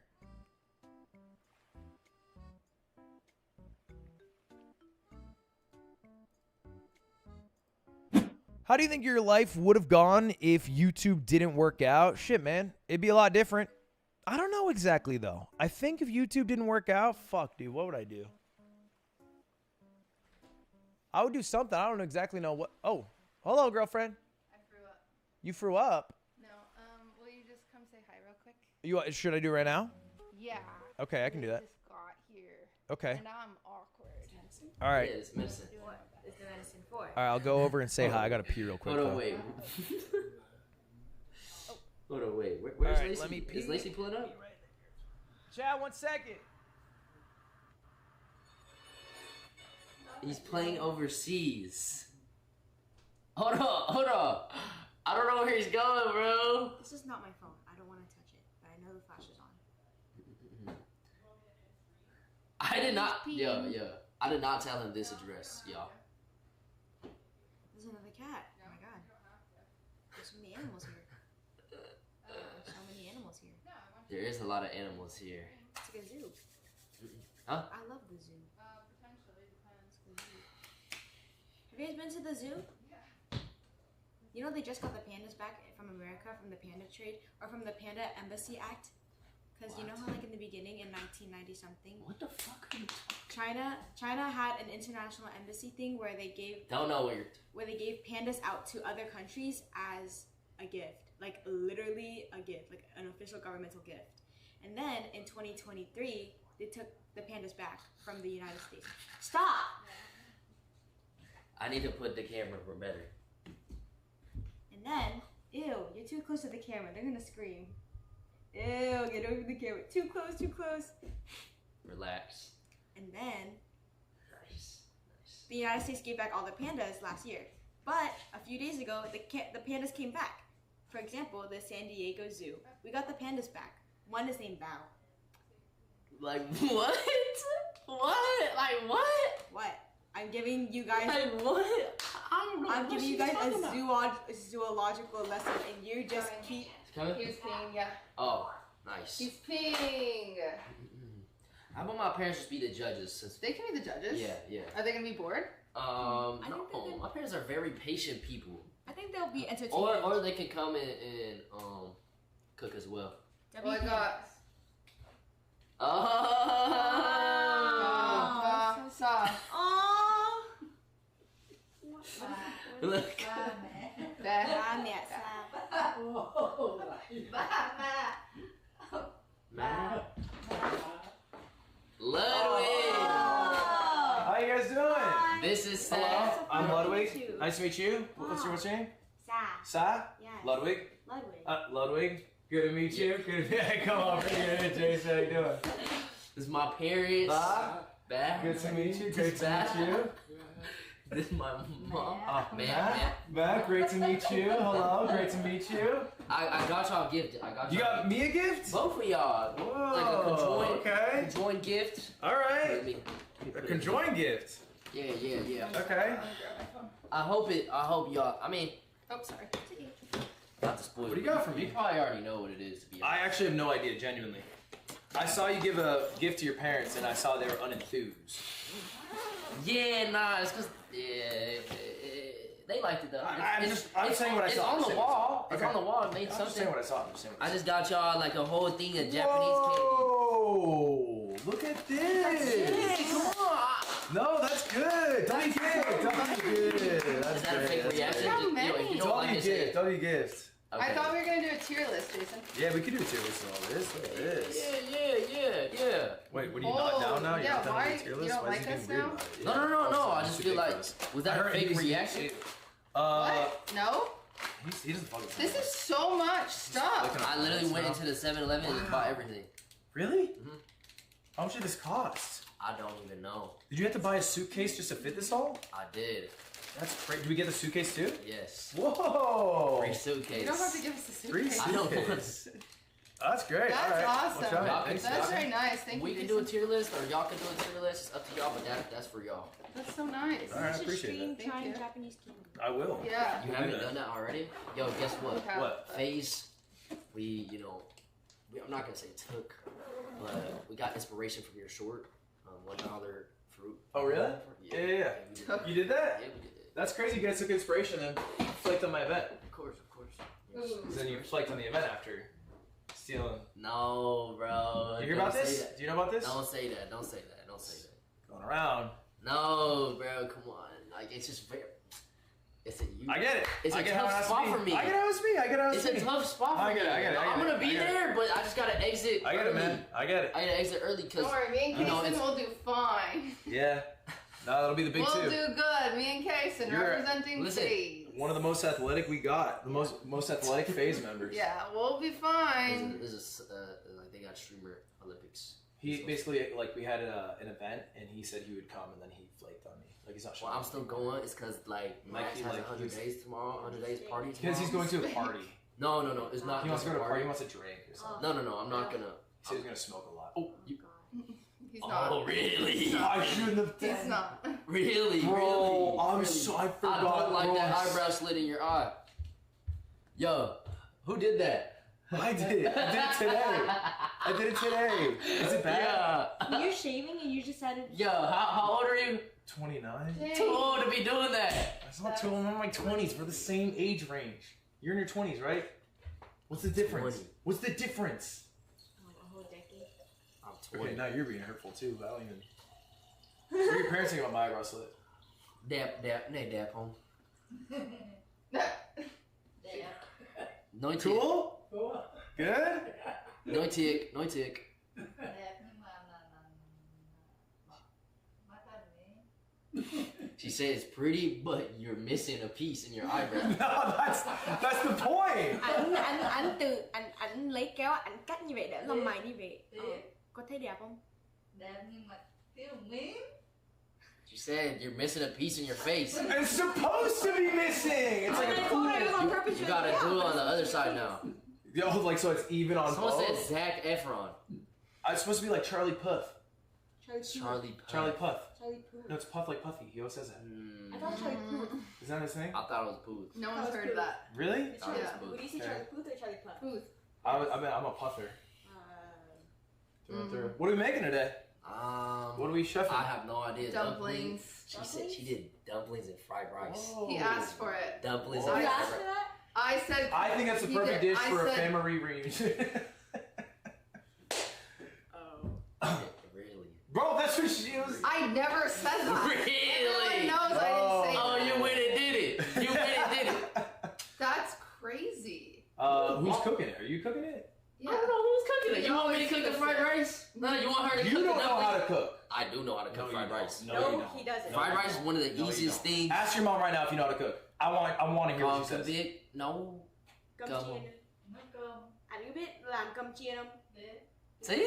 How do you think your life would have gone if YouTube didn't work out? Shit, man. It'd be a lot different. I don't know exactly, though. I think if YouTube didn't work out, fuck, dude, what would I do? I would do something. I don't exactly know what. Oh, hello, girlfriend. I threw up. You threw up? No, will you just come say hi real quick? Should I do it right now? Yeah. Okay, I can do that. Just got here. Okay. And now I'm awkward. All right. It is medicine. What is the medicine for? All right, I'll go over and say hi. I gotta pee real quick. Hold on, wait. Hold on, wait. Where's right, Lacey? let me pee. Is Lacey pulling up? Chad, 1 second. He's playing overseas. Hold on. I don't know where he's going, bro. This is not my phone. I don't want to touch it, but I know the flash is on. I did not. Yo. I did not tell him this address, y'all. There's another cat. Oh my god. There's so many animals here. There is a lot of animals here. It's like a zoo. Huh? I love the zoo. Potentially depends. Have you guys been to the zoo? Yeah. You know they just got the pandas back from America from the panda trade or from the Panda Embassy Act. Because you know how like in the beginning in 1990 something. What the fuck are you talking? China had an international embassy thing where they gave. Don't know what you're. Where they gave pandas out to other countries as a gift. Like literally a gift, like an official governmental gift. And then in 2023, they took the pandas back from the United States. Stop! I need to put the camera for better. And then, ew, you're too close to the camera. They're gonna scream. Ew, get over the camera. Too close. Relax. And then, Nice. the United States gave back all the pandas last year. But a few days ago, the pandas came back. For example, the San Diego Zoo. We got the pandas back. One is named Bao. Like what? What? Like what? What? I'm giving you guys. Like what? I don't know. I'm giving you guys a zoological lesson, and you just keep. Coming? He was peeing, yeah. Oh, nice. He's peeing. How about my parents just be the judges? Since They can be the judges. Yeah. Are they gonna be bored? No. My parents are very patient people. I think they'll be entertained. Or they can come and cook as well. Oh my god. Oh. Look. Ba mẹ xa. Ludwig. How you guys doing? This is Sam. Hello, I'm Ludwig. Nice to meet you. What's your name? Sa. Yes. Ludwig. Ludwig. Ludwig. Good to meet you. Good to come over here, Jason. How you doing? This is my parents. Back. Good to meet you. Great to meet you. This is my mom. Matt, great to meet you. Hello, great to meet you. I got y'all a gift. You got me a gift? Both of y'all. Whoa. Like a Okay. conjoined gift. All right. A conjoined gift. Yeah. Okay. I hope y'all. I mean, Oh, sorry. not to spoil. What do you got for me? You probably already know what it is. To be honest. I actually have no idea, genuinely. I saw you give a gift to your parents, and I saw they were unenthused. Yeah, nah, it's because they liked it though. I'm saying what I saw. It's on the wall. It's on the wall. It made I'm something. just saying what I saw. I just got y'all like a whole thing of Japanese Whoa! Look at this! candy. Come on. No, that's good. Don't eat gift. Don't eat gift. That's Is that a good. fake That's reaction? good. How many? If you don't Don't like eat it, say gift. it. Don't eat gift. Okay. I thought we were gonna do a tier list, Jason. Yeah, we could do a tier list of all this. Look at this. Yeah. Wait, what are you not down now? You're Yeah, not down why? with the tier You list? don't Why is like he us being weird now? about it? No. I just Too feel big for like us. was that I a heard fake he's- reaction? What? No? He doesn't fucking. This is so much stuff. I literally went into the 7-Eleven and bought everything. Really? How much did this cost? I don't even know. Did you have to buy a suitcase just to fit this all? I did. That's great. Did we get the suitcase too? Yes. Whoa! Free suitcase. You don't have to give us a Free suitcase. I don't want suitcase. That's great. That's all right. awesome. Watch out. Thanks, That's y'all. very nice. Thank We you. can do a tier list, or y'all can do a tier list. It's up to y'all, but that's for y'all. That's so nice. All right, I appreciate that. Thank Trying you. Japanese candy. I will. Yeah. You haven't done that already? Yo, guess what? Okay. What? Phase, I'm not gonna say took, but we got inspiration from your short, $1 fruit. Oh really? Yeah. Yeah. we did that. You did that? Yeah, we did it. That's crazy. You guys took inspiration and flaked on my event. Of course. Ooh. Then you flaked on the event after stealing. No, bro. You hear Don't about say this? that. Do you know about this? Don't say that. Don't say that. Going around. No, bro. Come on. Like it's just very. It's a you. I get it. It's I a get how it tough has to spot be. for me. I get how it's me. I get how It's it's me. a tough spot for I me. get it. I get it. I'm gonna be I get it. there, but I just gotta exit. I get it, early. man. I get it. I gotta exit early because Don't worry, me and you know, Kason it's- will do fine. Yeah. No, that'll be the big We'll two. do good. Me and Kason You're- representing listen. Phase. One of the most athletic we got. The most athletic phase members. Yeah, we'll be fine. like they got streamer Olympics. He basically we had an event and he said he would come and then he flaked on me. Like he's not sure. Well, I'm still going. It's because Max has 100 days tomorrow. 100 days party tomorrow. Because he's going to a party. No. It's not. He wants to just go to a party. He party. wants to drink or something. No. I'm not gonna. He said he's gonna smoke a lot. Oh, He's not. Oh, really? I shouldn't have. He's not. Really? Bro, really? I'm really? so I I forgot. don't like bro. that eyebrow slit in your eye. Yo, who did that? I did it. I did it today. Is it bad? Yeah. You're shaving and you decided. Yo, how old are you? 29. Too old to be doing that. That's not too old. I'm in my 20s. We're the same age range. You're in your 20s, right? What's the difference? 20. What's the difference? A whole decade. I'm 20. Okay, now you're being hurtful too. I don't even. What are your parents think about my eyebrow slit? Dab home. Nói thiệt. Cool? Good? Nói thiệt. She said it's pretty, but you're missing a piece in your eyebrow. No, that's the point. Anh lấy kéo anh cắt như vậy để lông mày đi về. Có thấy đẹp không? She said you're missing a piece in your face. It's supposed to be missing. It's like a cool. You gotta do it on the other side now. Yo, like so it's even on Someone both. said Zac Efron. It's supposed to be like Charlie Puth. Charlie Puth. Charlie Puth. Charlie Puth. No, it's Puff like Puffy. He always says that. I thought Charlie Puth. Is that his name? I thought it was Puth. No one's heard of that. Really? It's Charlie Yeah. Puth. Do you say Charlie Puth or Charlie Puth? Puth. I'm a puffer. Through and through. What are we making today? What are we chefing? I have no idea. Dumplings. She said she did dumplings and fried rice. He asked for it. Dumplings Oh. and You fried asked for rice. that? I said. I think that's the he perfect did. dish I for a said- family reunion. Really? Bro, that's what she was. I never said that. Really? Everyone knows I didn't say Oh, that. you went and who's cooking it? Are you cooking it? Yeah. I don't know who's cooking it. You want me to cook the fried rice? No, you want her to cook it? You don't know how to cook. I do know how to cook fried rice. No, he doesn't. Fried rice is one of the easiest things. Ask your mom right now if you know how to cook. I want to hear what she says. No. Cơm chiên. Anh có biết làm cơm chiên không? See,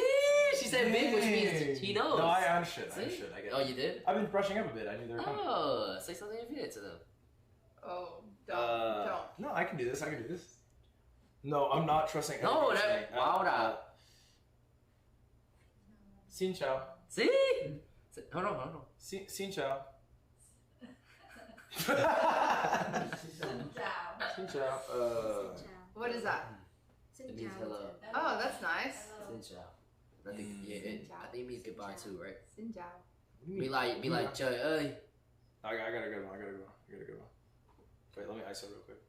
she said big, which means she knows. No, I understood. I get it. Oh, you did? I've been brushing up a bit. I knew they were coming. Oh, say something in Viet to them. Oh, don't. No, I can do this. No, I'm not trusting. No, that. Wow, that. Xin chào. See? Hold on. Xin chào. Xin chào. What is that? It means hello. Oh, that's nice. Xin chào. I think it means goodbye too, right? Xin chào. Be like, trời ơi. I got a good one. Wait, let me ISO real quick.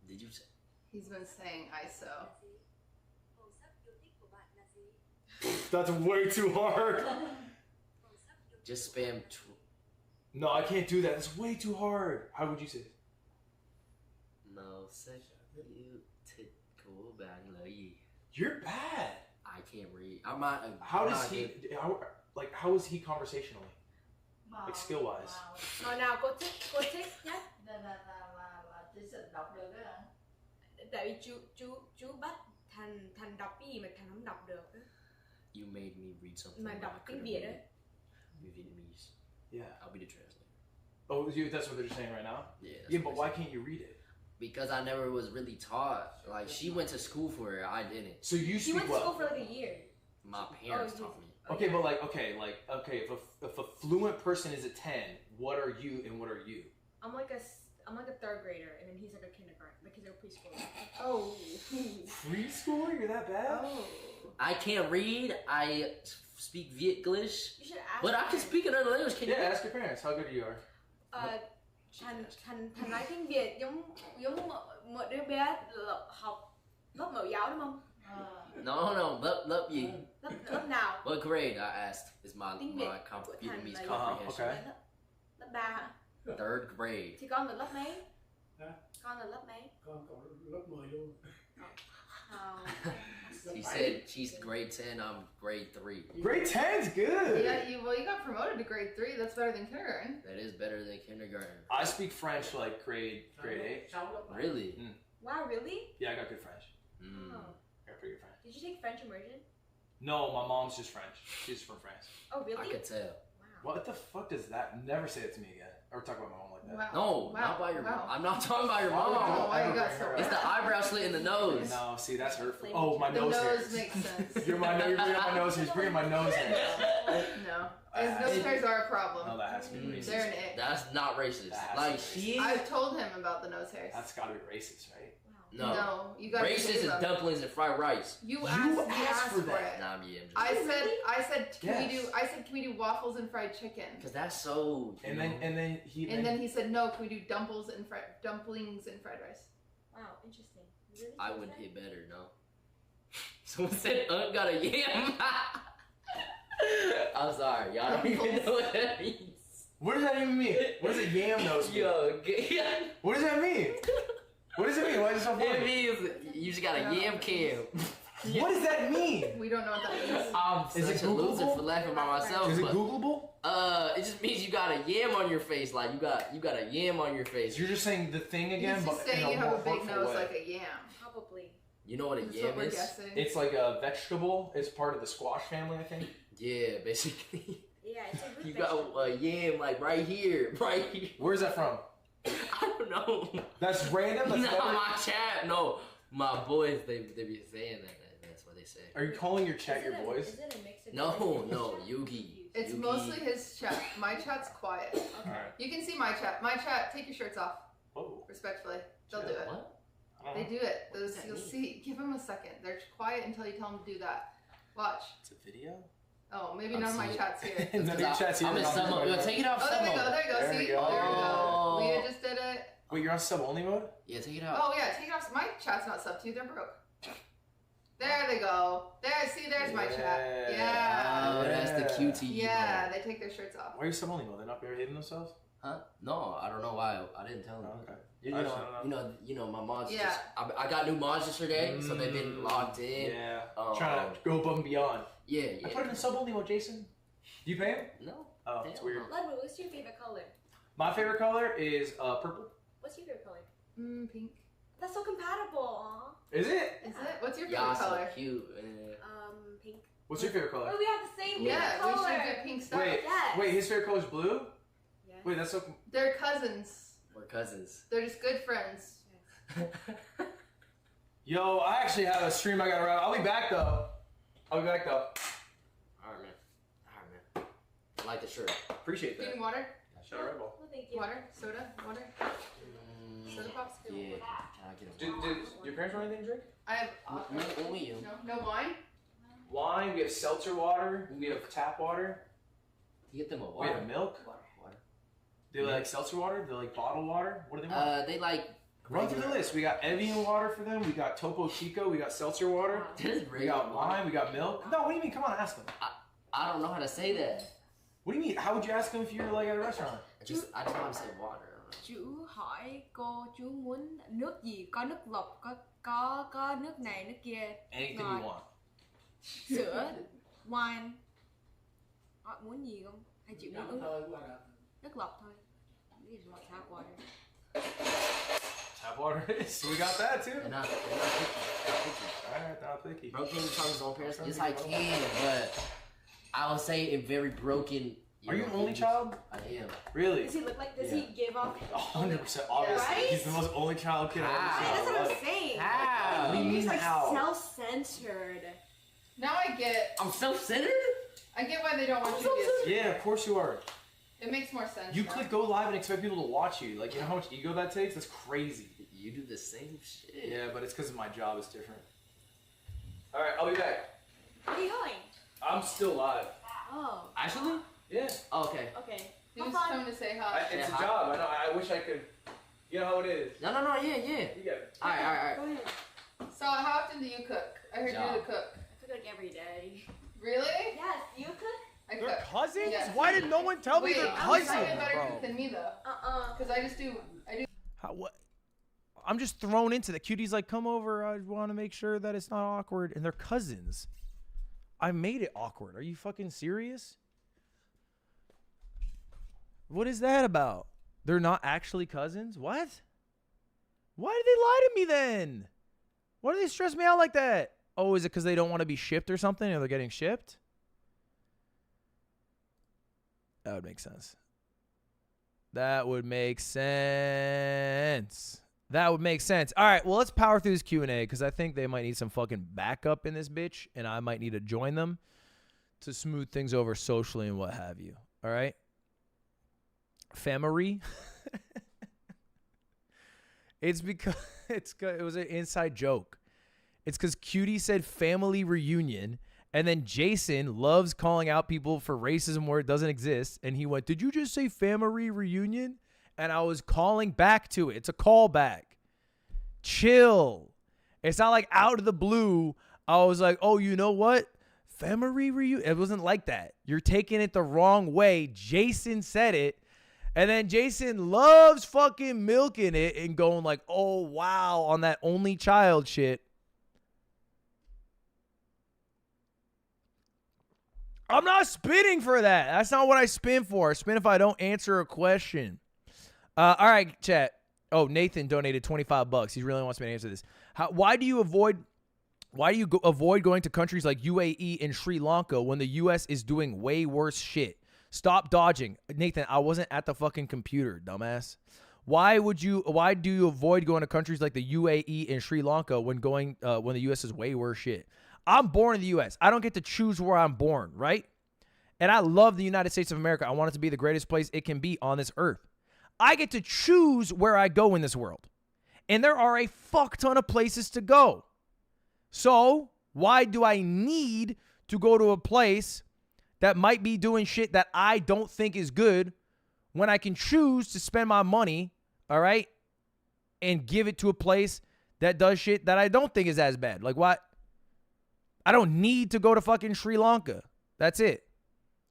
Did you say? He's been saying ISO. That's way too hard. Just spam. No, I can't do that. That's way too hard. How would you say it? No, sex you thích của bạn là gì? You're bad. I can't read. I'm not. How is he conversationally? Like skill wise. Hồi nào cô thích nhất? Chị sẽ đọc được đó hả? Tại vì chú bắt Thành đọc cái gì mà Thành không đọc được á. You made me read something. Mà đọc tiếng Việt á. Vietnamese. Yeah. I'll be the translator. Oh, that's what they're saying right now? Yeah. But why can't you read it? Because I never was really taught. Like, she went to school for it. I didn't. So you speak went to school for like a year. My parents taught me. Okay, but if a fluent person is a 10, what are you and what are you? I'm like a third grader, and then he's like a kindergarten because they're preschooler. Oh. Preschooler? You're that bad? Oh. I can't read. I speak Vietglish. You should ask. But I can speak another language. Can you? Ask your parents how good you are. Thành nói tiếng Việt giống một đứa bé học lớp mẫu giáo đúng không? No. Lớp gì? Lớp nào? What grade? I asked. Is my Vietnamese comprehension. Okay. Lớp 3 hả? Third grade. Thì con là lớp mấy? Con là lớp mấy? Con lớp 10 luôn. She said she's grade 10, I'm grade 3. Grade 10's good! Yeah, you got promoted to grade 3. That's better than kindergarten. That is better than kindergarten. I speak French like grade 8. Really? Wow, really? Yeah, I got good French. Oh. I got pretty good French. Did you take French immersion? No, my mom's just French. She's from France. Oh, really? I could tell. Wow. What the fuck does that? Never say it to me again. Or talk about my mom like that. No, not by your mom. I'm not talking about your mom. Why you got so It's the eyebrow slit in the nose. No, see, that's hurtful. Oh, my nose hairs. The nose makes sense. You're bringing up my nose hairs. You're bringing my nose hairs. No. His nose hairs are a problem. No, that has to be racist. They're an ick. That's not racist. Like, she... I've told him about the nose hairs. That's gotta be racist, right? No, you got racist is dumplings and fried rice. You asked for it. Nah, yeah, I said, can we do waffles and fried chicken? Because that's so. And then he said, no. Can we do dumplings and fried rice? Wow, interesting. Really? I would hit better. No. Someone said got a yam. I'm sorry, y'all don't even know what that means. What does that even mean? What does a yam nose mean? Yo, what does that mean? What does it mean? Why is it so funny? It means you just got a yam cam. What does that mean? We don't know what that means. I'm such a loser for laughing by myself. Is it Googleable? It just means you got a yam on your face. Like you got a yam on your face. You're just saying the thing again, He's but just saying you have a big nose like a yam. Probably. You know what a yam is? It's like a vegetable. It's part of the squash family, I think. Yeah, basically. Yeah, it's a good You got a yam like right here. Where's that from? I don't know. That's random? That's not my chat. No, my boys, they be saying that. That's what they say. Are you calling your chat your boys? Is it a mix of No, Yugi. It's Yugi. mostly his chat. My chat's quiet. Okay. Alright. You can see my chat. My chat, take your shirts off. Oh. Respectfully. They'll do it. What? They do it. Those you'll see. Give them a second. They're quiet until you tell them to do that. Watch. It's a video? Oh, maybe none of my chat's here. None of your chat's here. I'm in sub mode. Yo, take it off Oh, sub there we mode. go. There you go. There See? we There go. we go. Leah just did it. Wait, you're on sub only mode? Yeah, take it out. Oh, yeah. Take it off. My chat's not sub to. They're broke. There they go. There. See, there's my chat. Yeah. Oh, that's the QT. Yeah, they take their shirts off. Why are you sub only mode? They're not behaving themselves? Huh? No, I don't know why. I didn't tell him. Oh, okay. You know, my mods. Yeah. I got new mods yesterday, so they've been logged in. Yeah. Trying to go above and beyond. Yeah. I put him in sub only mode, Jason. Do you pay him? No. Oh, it's weird. Ludwig, what's your favorite color? My favorite color is purple. What's your favorite color? Pink. That's so compatible. Aw. Is it? Is it? What's your favorite color? So cute. Pink. What's your favorite color? Oh, we have the same favorite color. We should get pink stuff. Wait, his favorite color is blue? Yes. Wait, that's so... They're cousins. We're cousins. They're just good friends. Yo, I actually have a stream I gotta run. I'll be back though. Alright, man. I like the shirt. Appreciate that. Do you need water? Sure, Red Bull. No, thank you. Water? Soda? Water? Soda pops? Yeah. Can I get a Do your parents want anything to drink? I have only you. No wine? Wine, we have seltzer water, we have tap water. You get them a We water. have milk. Water. Do they like seltzer water? Do they like bottled water? What do they want? They like. Run through the list. We got Evian water for them. We got Topo Chico. We got seltzer water. We got wine. We got milk. No, what do you mean? Come on, ask them. I don't know how to say that. What do you mean? How would you ask them if you were like at a restaurant? I just want to say water. Chú hỏi cô chú muốn nước gì? Có nước lọc, có nước này, nước kia. Anything you want. Sữa, wine. Họ muốn gì không? Hay chị muốn uống nước lọc thôi. This is what tap water. Tap water is. We got that too. They're not picky. Alright, not picky. Bro, can you talk to his own parents? Yes, I can, but I would say in very broken. Are you an only child? I am. Really? Does he look like? Does he give off? 100%. Obviously, Right? he's the most only child kid I've ever seen. That's what I'm saying. How? What do you mean He's like how? self-centered. Now I get it. I'm self-centered? I get why they don't want you to be Yeah, of course you are. It makes more sense. You now. click go live and expect people to watch you. Like, you know how much ego that takes? That's crazy. You do the same shit. Yeah, but it's because my job is different. Alright, I'll be back. Where are you going? I'm still live. Oh. Actually? Yeah. Oh, okay. Okay. He was coming to say hi. It's a hi. job. I know. I wish I could. You know how it is. No, yeah. You get it. Alright. Go ahead. So how often do you cook? I heard you're the cook. I cook like every day. Really? Yes. You cook? I They're cook. cousins? Yes. Why did no one tell me Wait, they're I'm cousins, a better bro? cook than me though. Because I do. What? I'm just thrown into the cutie's like, come over. I want to make sure that it's not awkward. And they're cousins. I made it awkward. Are you fucking serious? What is that about? They're not actually cousins? What? Why did they lie to me then? Why do they stress me out like that? Oh, is it because they don't want to be shipped or something? Or they're getting shipped? That would make sense. That would make sense. That would make sense. All right, well, let's power through this Q&A because I think they might need some fucking backup in this bitch, and I might need to join them to smooth things over socially and what have you. All right? Family. It's because it was an inside joke. It's because Cutie said family reunion, and then Jason loves calling out people for racism where it doesn't exist, and he went, "Did you just say family reunion?" And I was calling back to it. It's a callback. Chill. It's not like out of the blue. I was like, "Oh, you know what? Family reunion." It wasn't like that. You're taking it the wrong way. Jason said it. And then Jason loves fucking milking it and going like, "Oh, wow," on that only child shit. I'm not spinning for that. That's not what I spin for. I spin if I don't answer a question. All right, chat. Oh, Nathan donated $25. He really wants me to answer this. Why do you avoid going to countries like UAE and Sri Lanka when the US is doing way worse shit? Stop dodging. Nathan, I wasn't at the fucking computer, dumbass. Why do you avoid going to countries like the UAE and Sri Lanka when the US is way worse shit? I'm born in the US. I don't get to choose where I'm born, right? And I love the United States of America. I want it to be the greatest place it can be on this earth. I get to choose where I go in this world. And there are a fuck ton of places to go. So why do I need to go to a place that might be doing shit that I don't think is good when I can choose to spend my money, all right, and give it to a place that does shit that I don't think is as bad? Like what? I don't need to go to fucking Sri Lanka. That's it.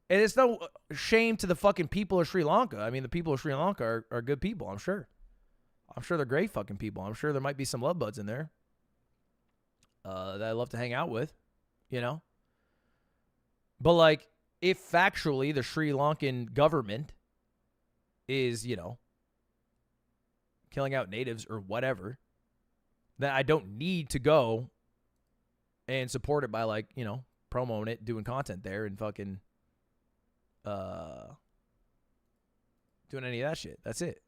And it's no shame to the fucking people of Sri Lanka. I mean, the people of Sri Lanka are good people, I'm sure. I'm sure they're great fucking people. I'm sure there might be some love buds in there that I love to hang out with, you know? But, like, if factually the Sri Lankan government is, you know, killing out natives or whatever, then I don't need to go and support it by, like, you know, promoting it, doing content there, and fucking doing any of that shit. That's it.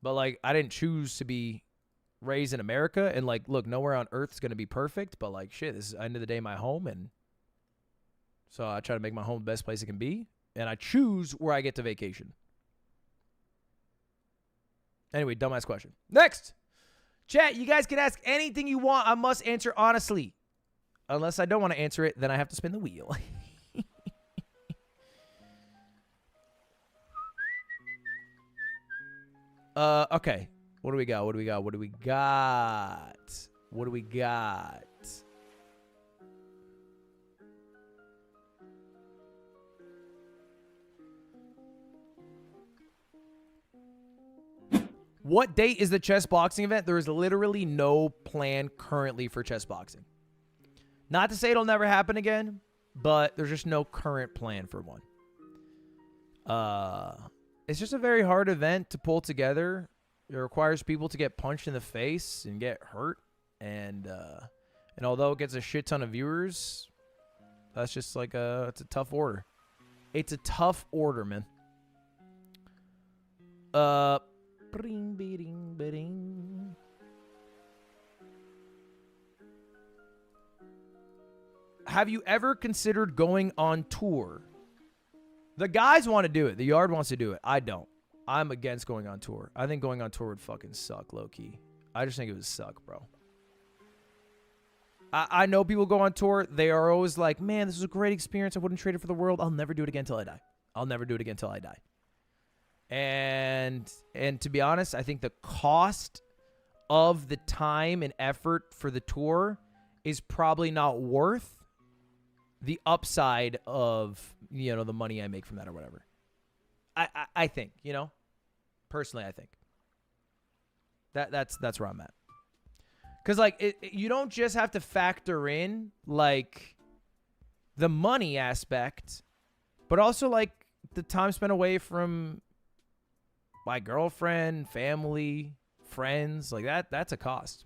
But, like, I didn't choose to be raised in America, and, like, look, nowhere on earth is going to be perfect, but, like, shit, this is, end of the day, my home, and so I try to make my home the best place it can be, and I choose where I get to vacation. Anyway, dumbass question. Next! Chat, you guys can ask anything you want. I must answer honestly. Unless I don't want to answer it, then I have to spin the wheel. Okay. What do we got? What do we got? What do we got? What do we got? What date is the chess boxing event? There is literally no plan currently for chess boxing. Not to say it'll never happen again, but there's just no current plan for one. It's just a very hard event to pull together. It requires people to get punched in the face and get hurt. And although it gets a shit ton of viewers, that's just like it's a tough order. It's a tough order, man. Have you ever considered going on tour? The guys want to do it. The yard wants to do it. I don't. I'm against going on tour. I think going on tour would fucking suck, low-key. I just think it would suck, bro. I know people go on tour. They are always like, man, this was a great experience. I wouldn't trade it for the world. I'll never do it again until I die. I'll never do it again until I die. And to be honest, I think the cost of the time and effort for the tour is probably not worth the upside of, you know, the money I make from that or whatever. I think, you know, personally, I think that's where I'm at. Cause like you don't just have to factor in like the money aspect, but also like the time spent away from my girlfriend, family, friends, like that's a cost.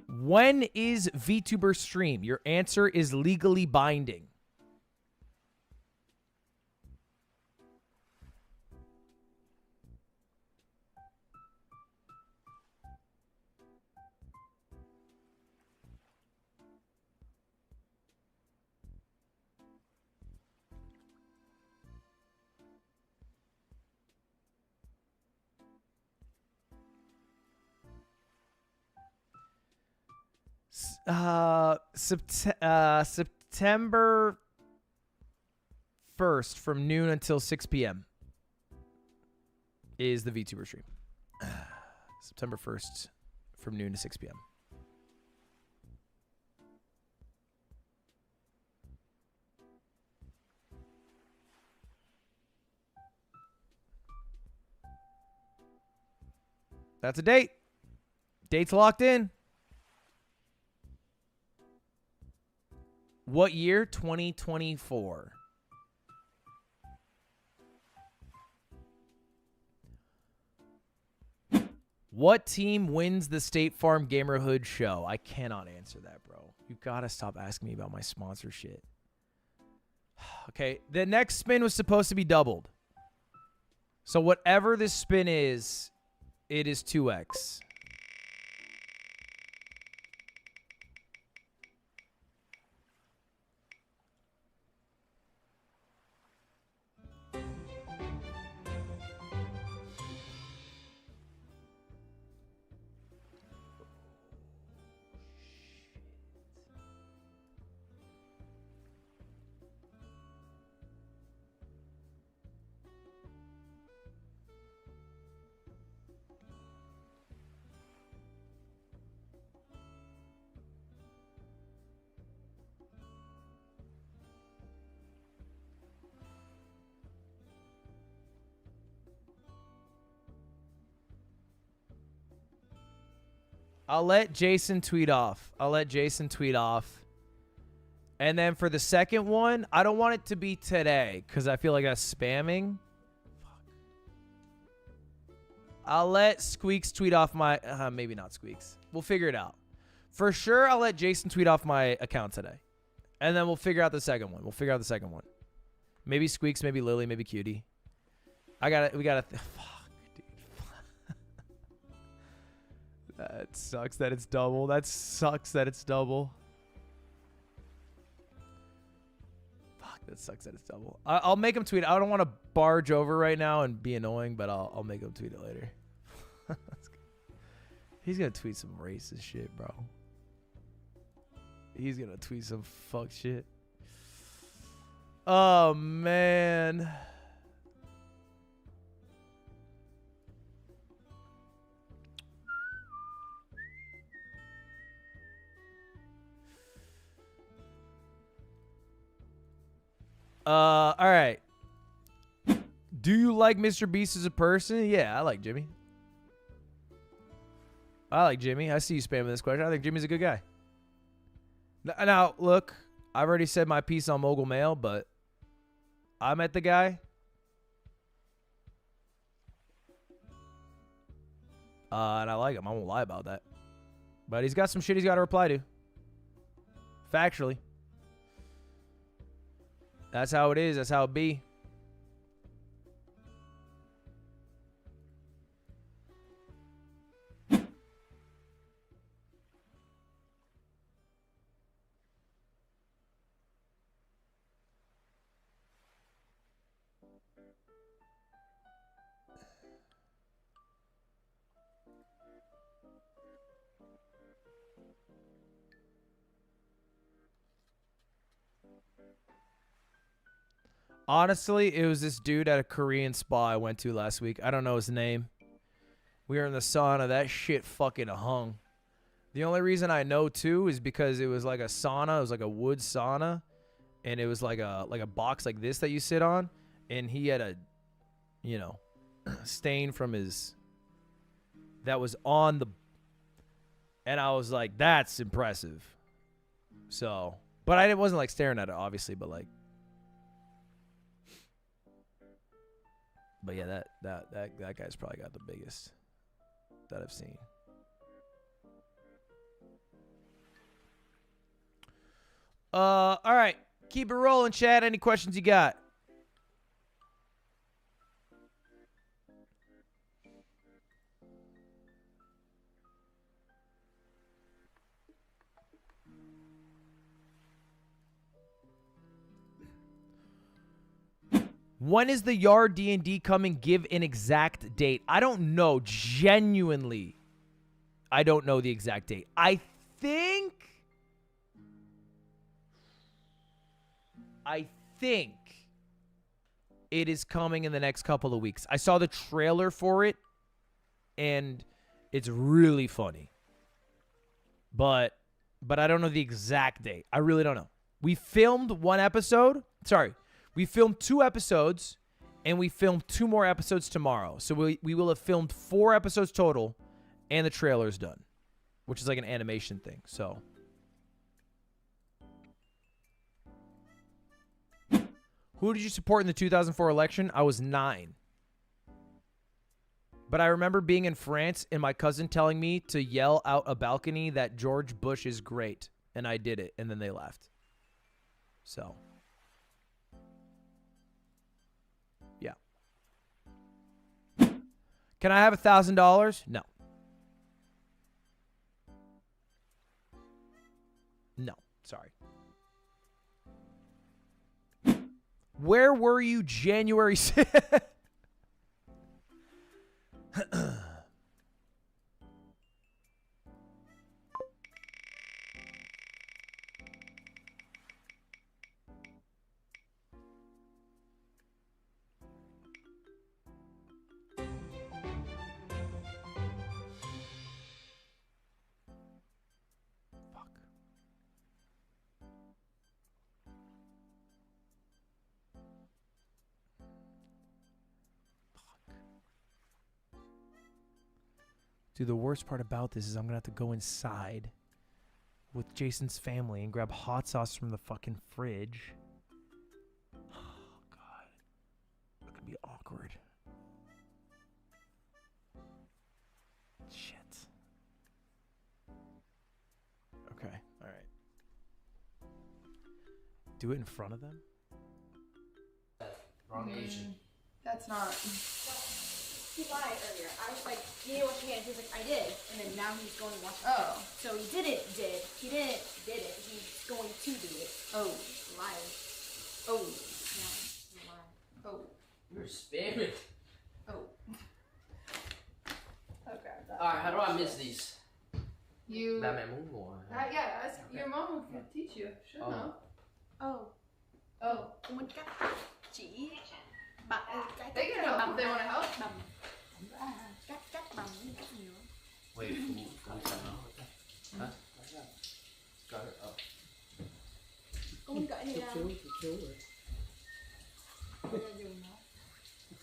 When is VTuber stream? Your answer is legally binding. September 1st from noon until 6 p.m. is the VTuber stream. September 1st from noon to 6 p.m. That's a date. Date's locked in. What year? 2024. What team wins the State Farm Gamerhood show? I cannot answer that, bro. You gotta stop asking me about my sponsor shit. Okay, the next spin was supposed to be doubled. So whatever this spin is, it is 2x. I'll let Jason tweet off. And then for the second one, I don't want it to be today because I feel like that's spamming. I'll let Squeaks tweet off my... maybe not Squeaks. We'll figure it out. For sure, I'll let Jason tweet off my account today. And then we'll figure out the second one. Maybe Squeaks, maybe Lily, maybe Cutie. We gotta... Fuck, dude. That sucks that it's double. That sucks that it's double. I'll make him tweet. I don't want to barge over right now and be annoying, but I'll make him tweet it later. He's gonna tweet some racist shit, bro. He's gonna tweet some fuck shit. Oh man. All right. Do you like Mr. Beast as a person? Yeah, I like Jimmy. I see you spamming this question. I think Jimmy's a good guy. Now, look, I've already said my piece on Mogul Mail, but I met the guy. And I like him. I won't lie about that. But he's got some shit he's got to reply to. Factually. That's how it is. That's how it be. Honestly, it was this dude at a Korean spa I went to last week. I don't know his name. We were in the sauna. That shit fucking hung. The only reason I know, too, is because it was like a sauna. It was like a wood sauna. And it was like a box like this that you sit on. And he had a, stain from his... That was on the... And I was like, that's impressive. So... But I wasn't, like, staring at it, obviously, but, like... But yeah, that guy's probably got the biggest that I've seen. All right. Keep it rolling, Chad. Any questions you got? When is the Yard D&D coming? Give an exact date. I don't know. Genuinely, I don't know the exact date. I think it is coming in the next couple of weeks. I saw the trailer for it, and it's really funny. But I don't know the exact date. I really don't know. We filmed one episode. Sorry. We filmed 2 episodes, and we filmed 2 more episodes tomorrow. So we will have filmed 4 episodes total, and the trailer's done, which is like an animation thing. So, who did you support in the 2004 election? I was 9. But I remember being in France and my cousin telling me to yell out a balcony that George Bush is great, and I did it, and then they left. So... Can I have $1,000? No. No. Sorry. Where were you January 6th? Dude, the worst part about this is I'm going to have to go inside with Jason's family and grab hot sauce from the fucking fridge. Oh, God. That could be awkward. Shit. Okay, all right. Do it in front of them? Wrong Asian. That's not. He lied earlier. I was like, you didn't wash your hands. He was like, I did. And then now he's going to wash his hands. So he did. He didn't did it. He's going to do it. Oh. Liar. Oh. Yeah, he's a liar. Oh. You're spamming. Oh. Okay. Alright, how do I miss these? You. Batman Moon War. Yeah, your mom will teach you. Should know. Oh. Oh. Chỉ. They can help if they want to help. Wait, who huh? Got it up. Cô muốn gãy này ra. Chú.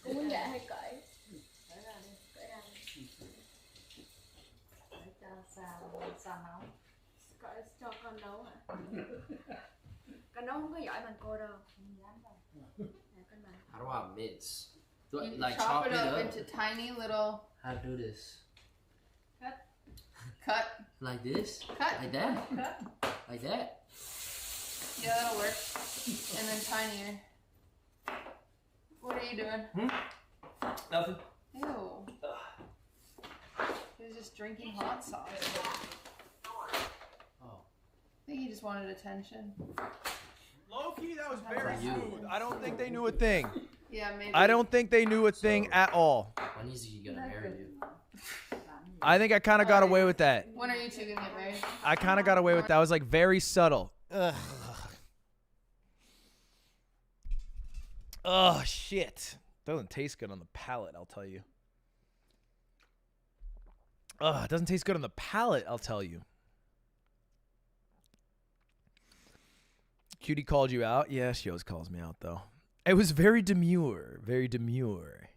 Cô muốn gãy hay cởi? Cởi ra đi. Cởi ra đi. Cởi cho xào nấu. Cởi cho con nấu hả? Con nấu không có giỏi bằng cô đâu. Không dám đâu. How do I mince? Do I You like chop it up into tiny little. How to do this? Cut. Like this? Cut. Like that? Cut. Like that? Yeah, that'll work. And then tinier. What are you doing? Nothing. Ew. He's just drinking hot sauce. Oh. I think he just wanted attention. Low-key, that was very smooth. I don't think they knew a thing. Yeah, maybe. I don't think they knew a thing at all. When is he gonna marry you? I think I kind of got away with that. When are you two gonna get married? I kind of got away with that. I was like very subtle. Ugh. Oh, shit. Doesn't taste good on the palate, I'll tell you. Ugh, it doesn't taste good on the palate, I'll tell you. Cutie called you out? Yeah, she always calls me out, though. It was very demure. Very demure.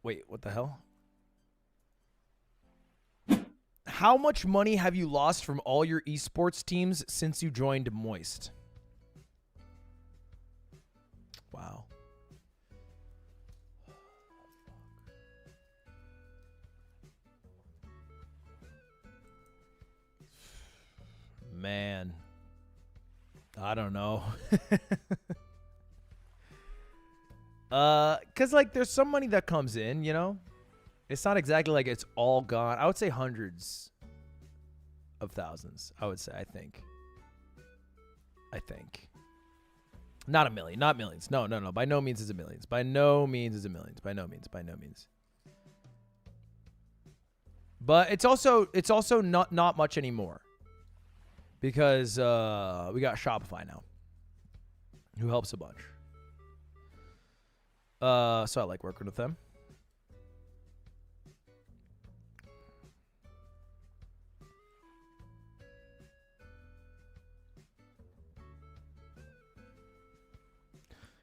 Wait, what the hell? How much money have you lost from all your esports teams since you joined Moist? Wow. Man. I don't know. Cause like there's some money that comes in, you know? It's not exactly like it's all gone. I would say hundreds of thousands, I would say, I think. Not a million, not millions. No. By no means is it millions. By no means is it millions. By no means. But it's also not much anymore. Because we got Shopify now. Who helps a bunch. So I like working with them.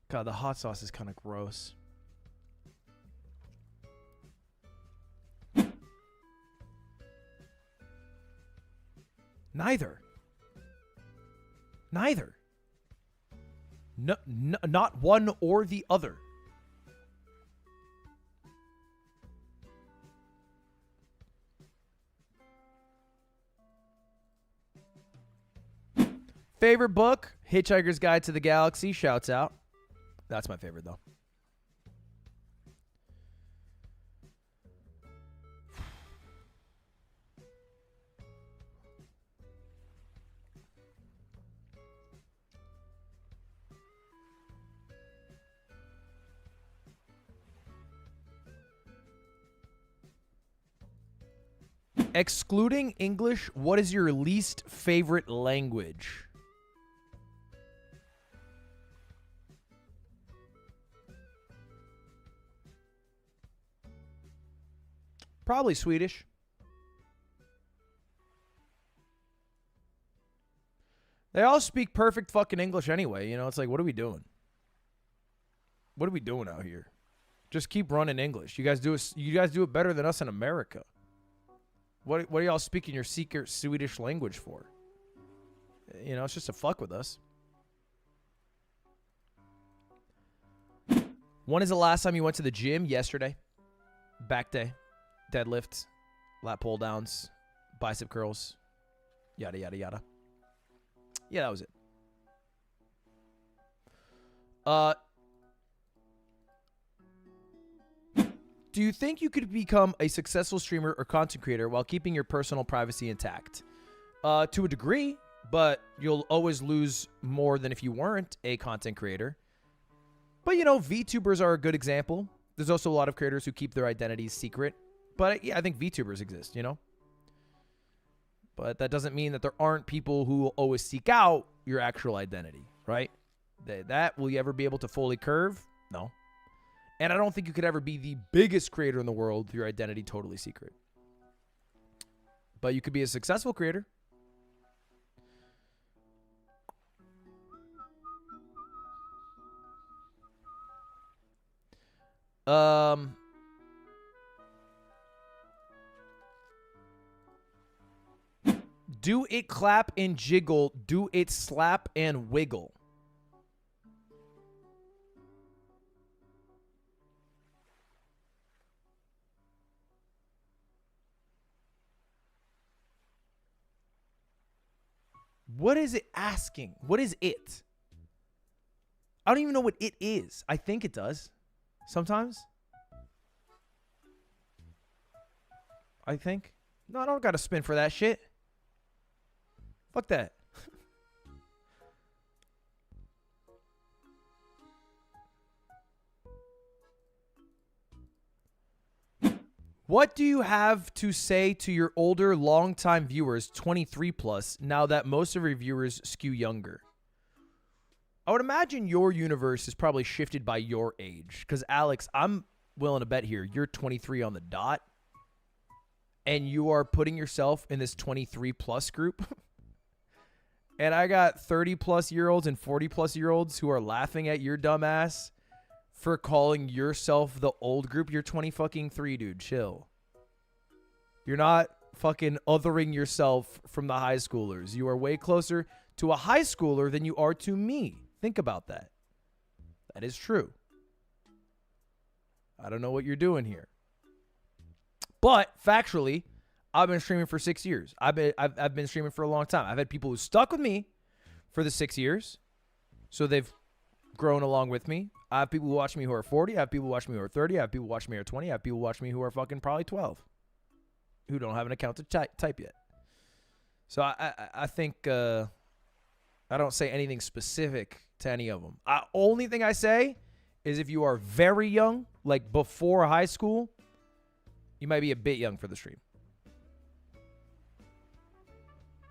God, the hot sauce is kind of gross. Neither. No, not one or the other. Favorite book? Hitchhiker's Guide to the Galaxy. Shouts out. That's my favorite, though. Excluding English, what is your least favorite language? Probably Swedish. They all speak perfect fucking English anyway. You know, it's like, what are we doing? What are we doing out here? Just keep running English. You guys do it better than us in America. What are y'all speaking your secret Swedish language for? You know, it's just to fuck with us. When is the last time you went to the gym? Yesterday. Back day. Deadlifts. Lat pull downs. Bicep curls. Yada, yada, yada. Yeah, that was it. Do you think you could become a successful streamer or content creator while keeping your personal privacy intact? To a degree, but you'll always lose more than if you weren't a content creator. But, you know, VTubers are a good example. There's also a lot of creators who keep their identities secret. But, yeah, I think VTubers exist, you know? But that doesn't mean that there aren't people who will always seek out your actual identity, right? Will you ever be able to fully curve? No. And I don't think you could ever be the biggest creator in the world with your identity totally secret. But you could be a successful creator. Do it clap and jiggle. Do it slap and wiggle. What is it asking? What is it? I don't even know what it is. I think it does. Sometimes. I think. No, I don't got to spin for that shit. Fuck that. What do you have to say to your older, longtime viewers, 23 plus, now that most of your viewers skew younger? I would imagine your universe is probably shifted by your age. Because, Alex, I'm willing to bet here, you're 23 on the dot. And you are putting yourself in this 23 plus group. And I got 30 plus year olds and 40 plus year olds who are laughing at your dumb ass for calling yourself the old group. You're 20 fucking 3, dude. Chill. You're not fucking othering yourself from the high schoolers. You are way closer to a high schooler than you are to me. Think about that. That is true. I don't know what you're doing here. But factually, I've been streaming for 6 years. I've been streaming for a long time. I've had people who stuck with me for the 6 years. So they've grown along with me. I have people who watch me who are 40. I have people who watch me who are 30. I have people who watch me who are 20. I have people who watch me who are fucking probably 12. Who don't have an account to type yet. So I think I don't say anything specific to any of them. Only thing I say is if you are very young, like before high school, you might be a bit young for the stream.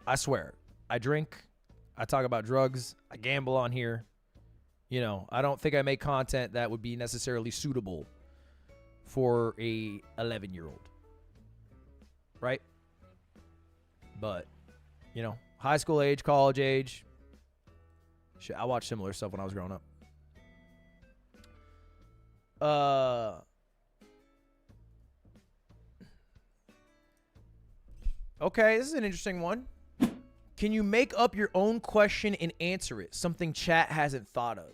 I swear. I drink. I talk about drugs. I gamble on here. You know, I don't think I make content that would be necessarily suitable for a 11-year-old. Right? But, you know, high school age, college age. Shit, I watched similar stuff when I was growing up. Okay, this is an interesting one. Can you make up your own question and answer it? Something chat hasn't thought of.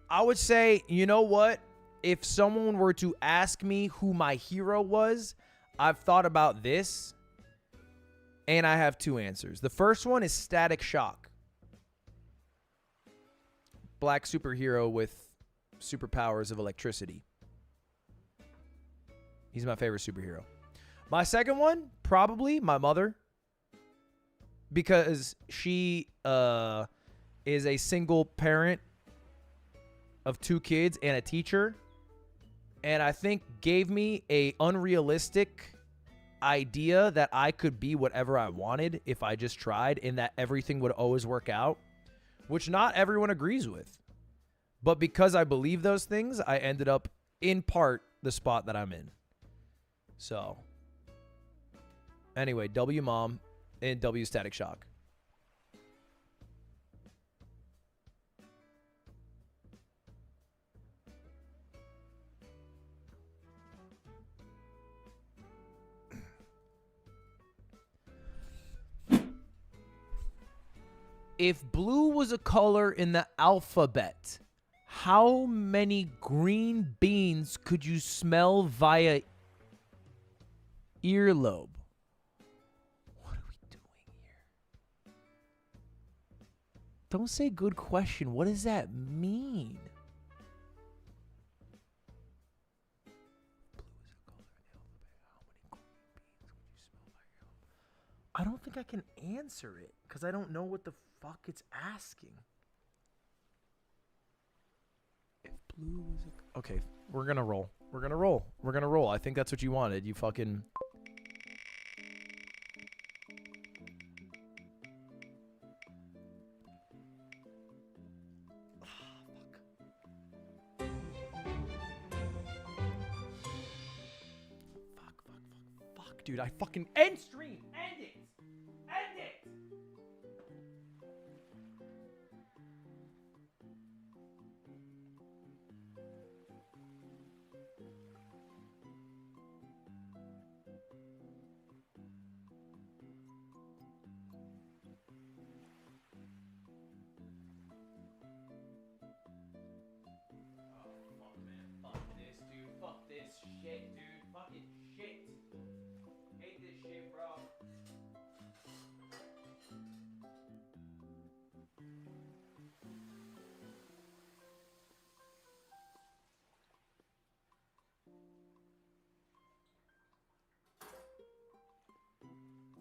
I would say, you know what? If someone were to ask me who my hero was, I've thought about this, and I have two answers. The first one is Static Shock. Black superhero with superpowers of electricity. He's my favorite superhero. My second one, probably my mother. Because she is a single parent of 2 kids and a teacher. And I think gave me a unrealistic idea that I could be whatever I wanted if I just tried, and that everything would always work out. which not everyone agrees with. But because I believe those things, I ended up, in part, the spot that I'm in. So, anyway, W Mom and W Static Shock. If blue was a color in the alphabet, how many green beans could you smell via earlobe? What are we doing here? Don't say good question. What does that mean? I don't think I can answer it because I don't know what the fuck it's asking. If blue was a... Okay, we're gonna roll. We're gonna roll. We're gonna roll. I think that's what you wanted. You fucking... Fuck, dude. I fucking... End stream! End it! End it!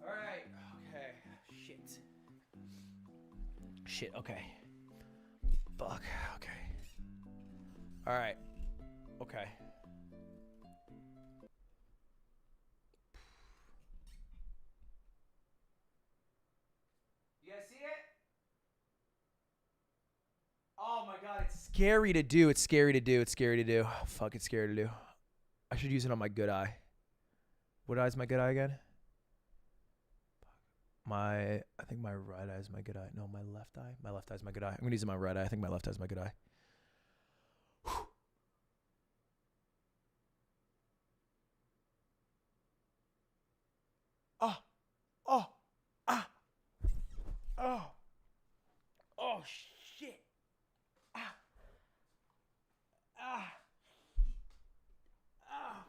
Alright, okay. Shit, okay. Fuck, okay. Alright. Okay. You guys see it? Oh my god, it's scary to do. It's scary to do. It's scary to do. Fuck, it's scary to do. I should use it on my good eye. What eye is my good eye again? I think my right eye is my good eye. No, my left eye. My left eye is my good eye. I'm gonna use it on my right eye. I think my left eye is my good eye. Oh, oh, ah, oh, oh shit, ah, ah, ah,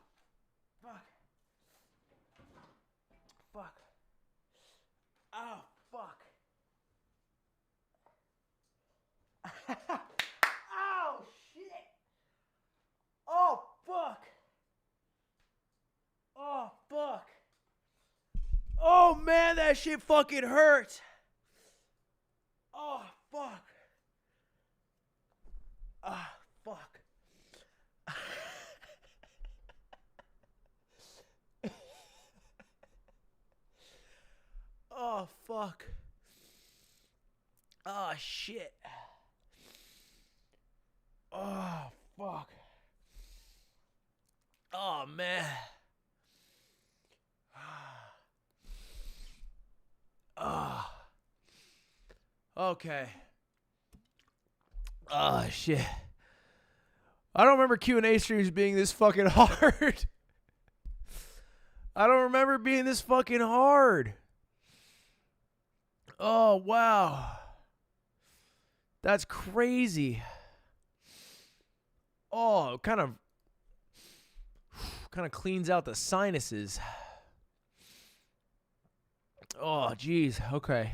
fuck, fuck. Oh, fuck. Oh, shit. Oh, fuck. Oh, fuck. Oh, man, that shit fucking hurt. Oh, fuck. Ah, fuck. Oh, fuck. Oh, shit. Oh, fuck. Oh, man. Oh. Okay. Oh, shit. I don't remember Q&A streams being this fucking hard. I don't remember being this fucking hard. Oh, wow. That's crazy. Oh, kind of cleans out the sinuses. Oh, geez. Okay.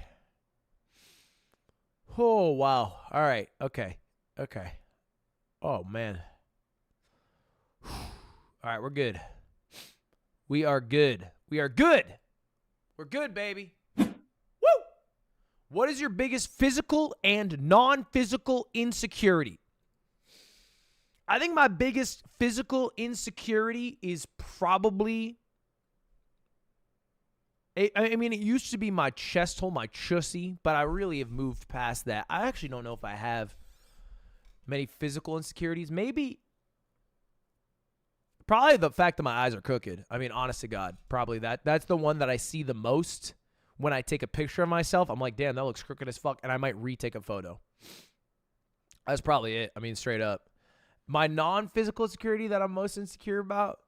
Oh, wow. All right. Okay. Okay. Oh, man. All right, we're good. We are good. We are good. We're good, baby. What is your biggest physical and non-physical insecurity? I think my biggest physical insecurity is probably I mean, it used to be my chest hole, my chussy, but I really have moved past that. I actually don't know if I have many physical insecurities. Maybe, probably the fact that my eyes are crooked. I mean, honest to God, probably that. That's the one that I see the most when I take a picture of myself. I'm like, damn, that looks crooked as fuck, and I might retake a photo. That's probably it. I mean, straight up. My non-physical insecurity that I'm most insecure about,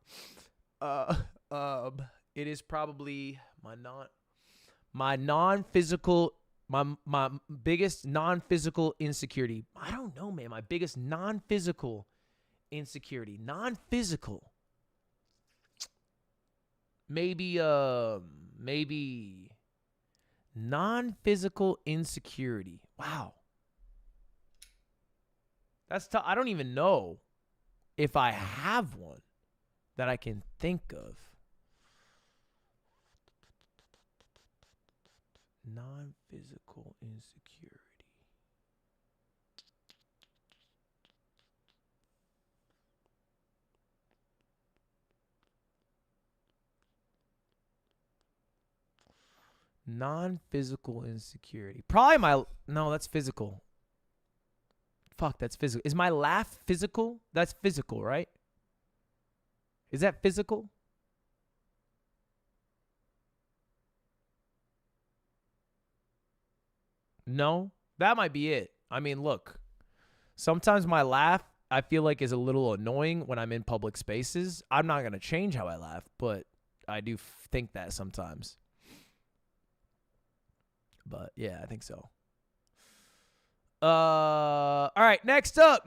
it is probably my non-physical, my biggest non-physical insecurity. I don't know, man. My biggest non-physical insecurity. Non-physical. Maybe non-physical insecurity. Wow. That's tough. I don't even know if I have one that I can think of. Non-physical insecurity. Non-physical insecurity. Probably no, that's physical. Fuck, that's physical. Is my laugh physical? That's physical, right? Is that physical? No? That might be it. I mean, look. Sometimes my laugh, I feel like, is a little annoying when I'm in public spaces. I'm not going to change how I laugh, but I do think that sometimes. But, yeah, I think so. All right, next up.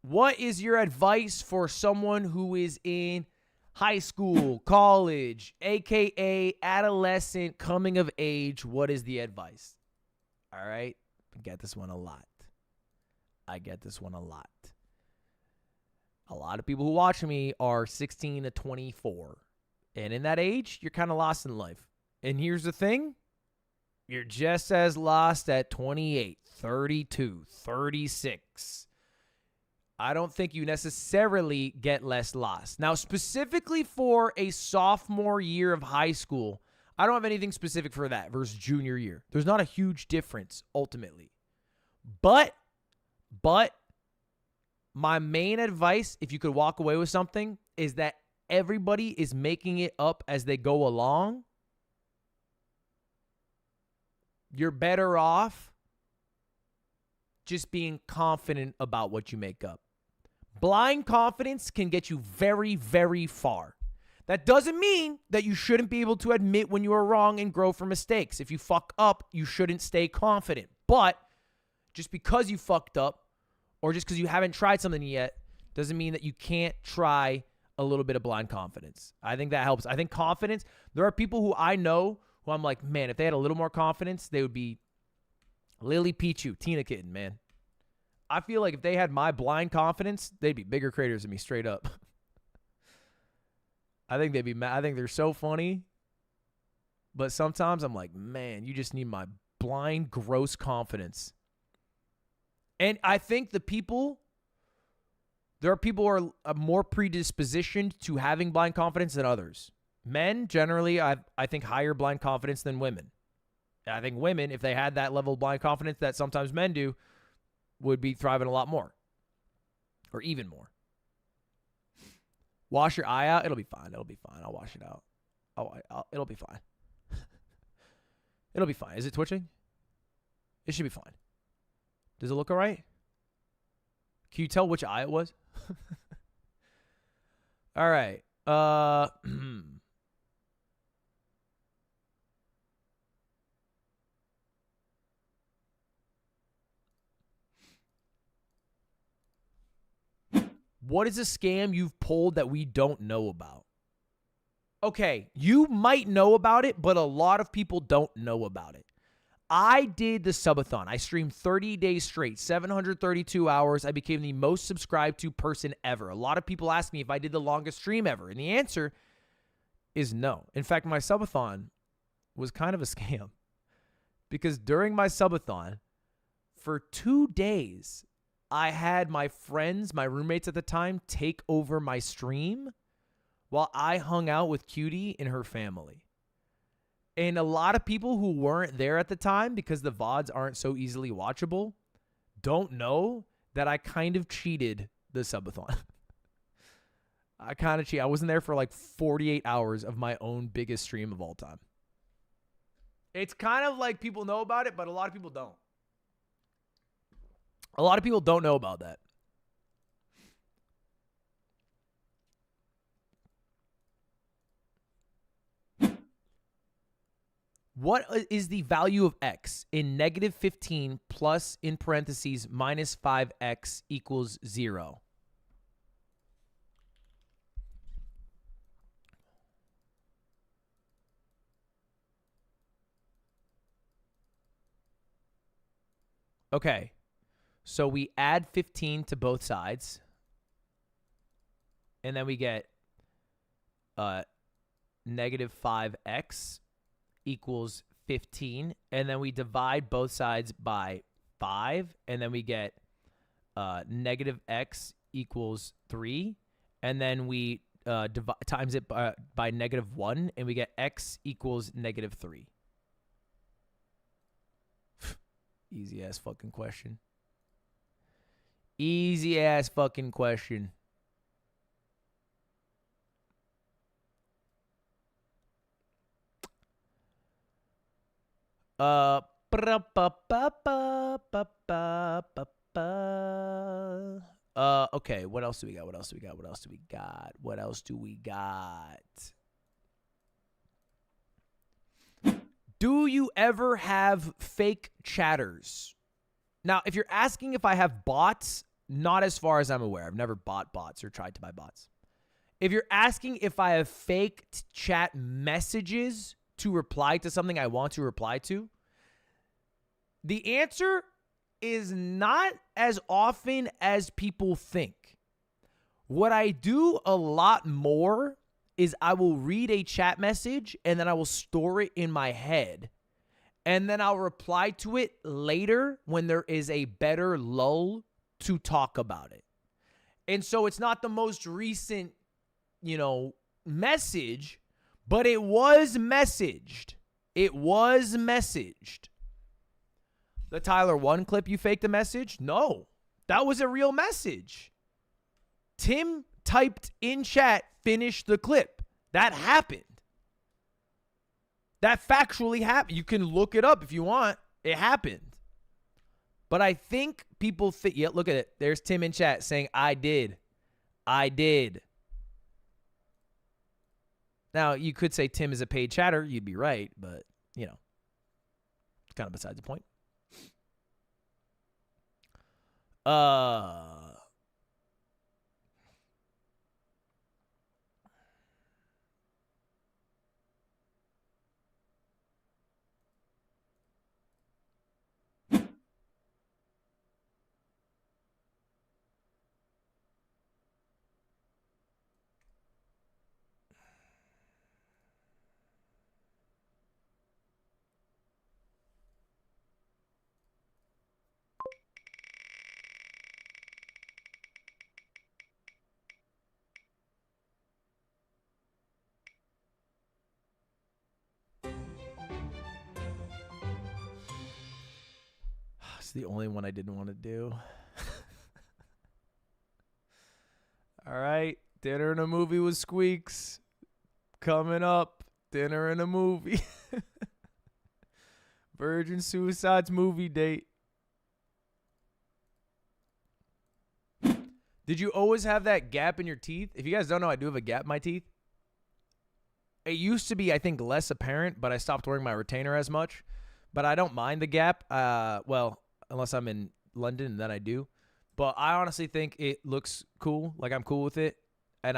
What is your advice for someone who is in high school, college, aka adolescent, coming of age? What is the advice? All right, I get this one a lot. A lot of people who watch me are 16 to 24. And in that age, you're kind of lost in life. And here's the thing. You're just as lost at 28, 32, 36. I don't think you necessarily get less lost. Now, specifically for a sophomore year of high school, I don't have anything specific for that versus junior year. There's not a huge difference ultimately. But my main advice, if you could walk away with something, is that everybody is making it up as they go along. You're better off just being confident about what you make up. Blind confidence can get you very, very far. That doesn't mean that you shouldn't be able to admit when you are wrong and grow from mistakes. If you fuck up, you shouldn't stay confident. But just because you fucked up or just because you haven't tried something yet doesn't mean that you can't try a little bit of blind confidence. I think that helps. I think confidence, there are people who I know who I'm like, man, if they had a little more confidence, they would be Lily Pichu, Tina Kitten, man. I feel like if they had my blind confidence, they'd be bigger creators than me, straight up. I think they'd be mad. I think they're so funny. But sometimes I'm like, man, you just need my blind, gross confidence. And I think there are people who are more predispositioned to having blind confidence than others. Men, generally, I think higher blind confidence than women. And I think women, if they had that level of blind confidence that sometimes men do, would be thriving a lot more. Or even more. Wash your eye out. It'll be fine. I'll wash it out. It'll be fine. It'll be fine. Is it twitching? It should be fine. Does it look all right? Can you tell which eye it was? All right. What is a scam you've pulled that we don't know about? Okay, you might know about it, but a lot of people don't know about it. I did the subathon. I streamed 30 days straight, 732 hours. I became the most subscribed to person ever. A lot of people ask me if I did the longest stream ever, and the answer is no. In fact, my subathon was kind of a scam because during my subathon, for 2 days, I had my friends, my roommates at the time, take over my stream while I hung out with Cutie and her family. And a lot of people who weren't there at the time, because the VODs aren't so easily watchable, don't know that I kind of cheated the subathon. I kind of cheated. I wasn't there for like 48 hours of my own biggest stream of all time. It's kind of like people know about it, but a lot of people don't. A lot of people don't know about that. What is the value of x in negative 15 plus, in parentheses, minus 5x equals 0? Okay, so we add 15 to both sides, and then we get negative 5x equals 15, and then we divide both sides by 5, and then we get negative x equals 3, and then we times it by negative 1, and we get x equals negative 3. Easy ass fucking question. Easy ass fucking question. Okay, what else do we got? What else do we got? What else do we got? What else do we got? Do you ever have fake chatters? Now, if you're asking if I have bots, not as far as I'm aware. I've never bought bots or tried to buy bots. If you're asking if I have fake chat messages to reply to something I want to reply to, the answer is not as often as people think. What I do a lot more is I will read a chat message and then I will store it in my head. And then I'll reply to it later when there is a better lull to talk about it. And so it's not the most recent, message, but it was messaged. It was messaged. The Tyler 1 clip, you faked a message? No, that was a real message. Tim typed in chat, finish the clip. That happened. That factually happened. You can look it up if you want. It happened. But I think people think, yeah, look at it. There's Tim in chat saying, I did. I did. Now, you could say Tim is a paid chatter. You'd be right, but, it's kind of besides the point. It's the only one I didn't want to do. All right. Dinner and a movie with Squeaks. Coming up. Dinner and a movie. Virgin Suicides movie date. Did you always have that gap in your teeth? If you guys don't know, I do have a gap in my teeth. It used to be, I think, less apparent, but I stopped wearing my retainer as much. But I don't mind the gap. Well, unless I'm in London, then I do. But I honestly think it looks cool. Like, I'm cool with it. And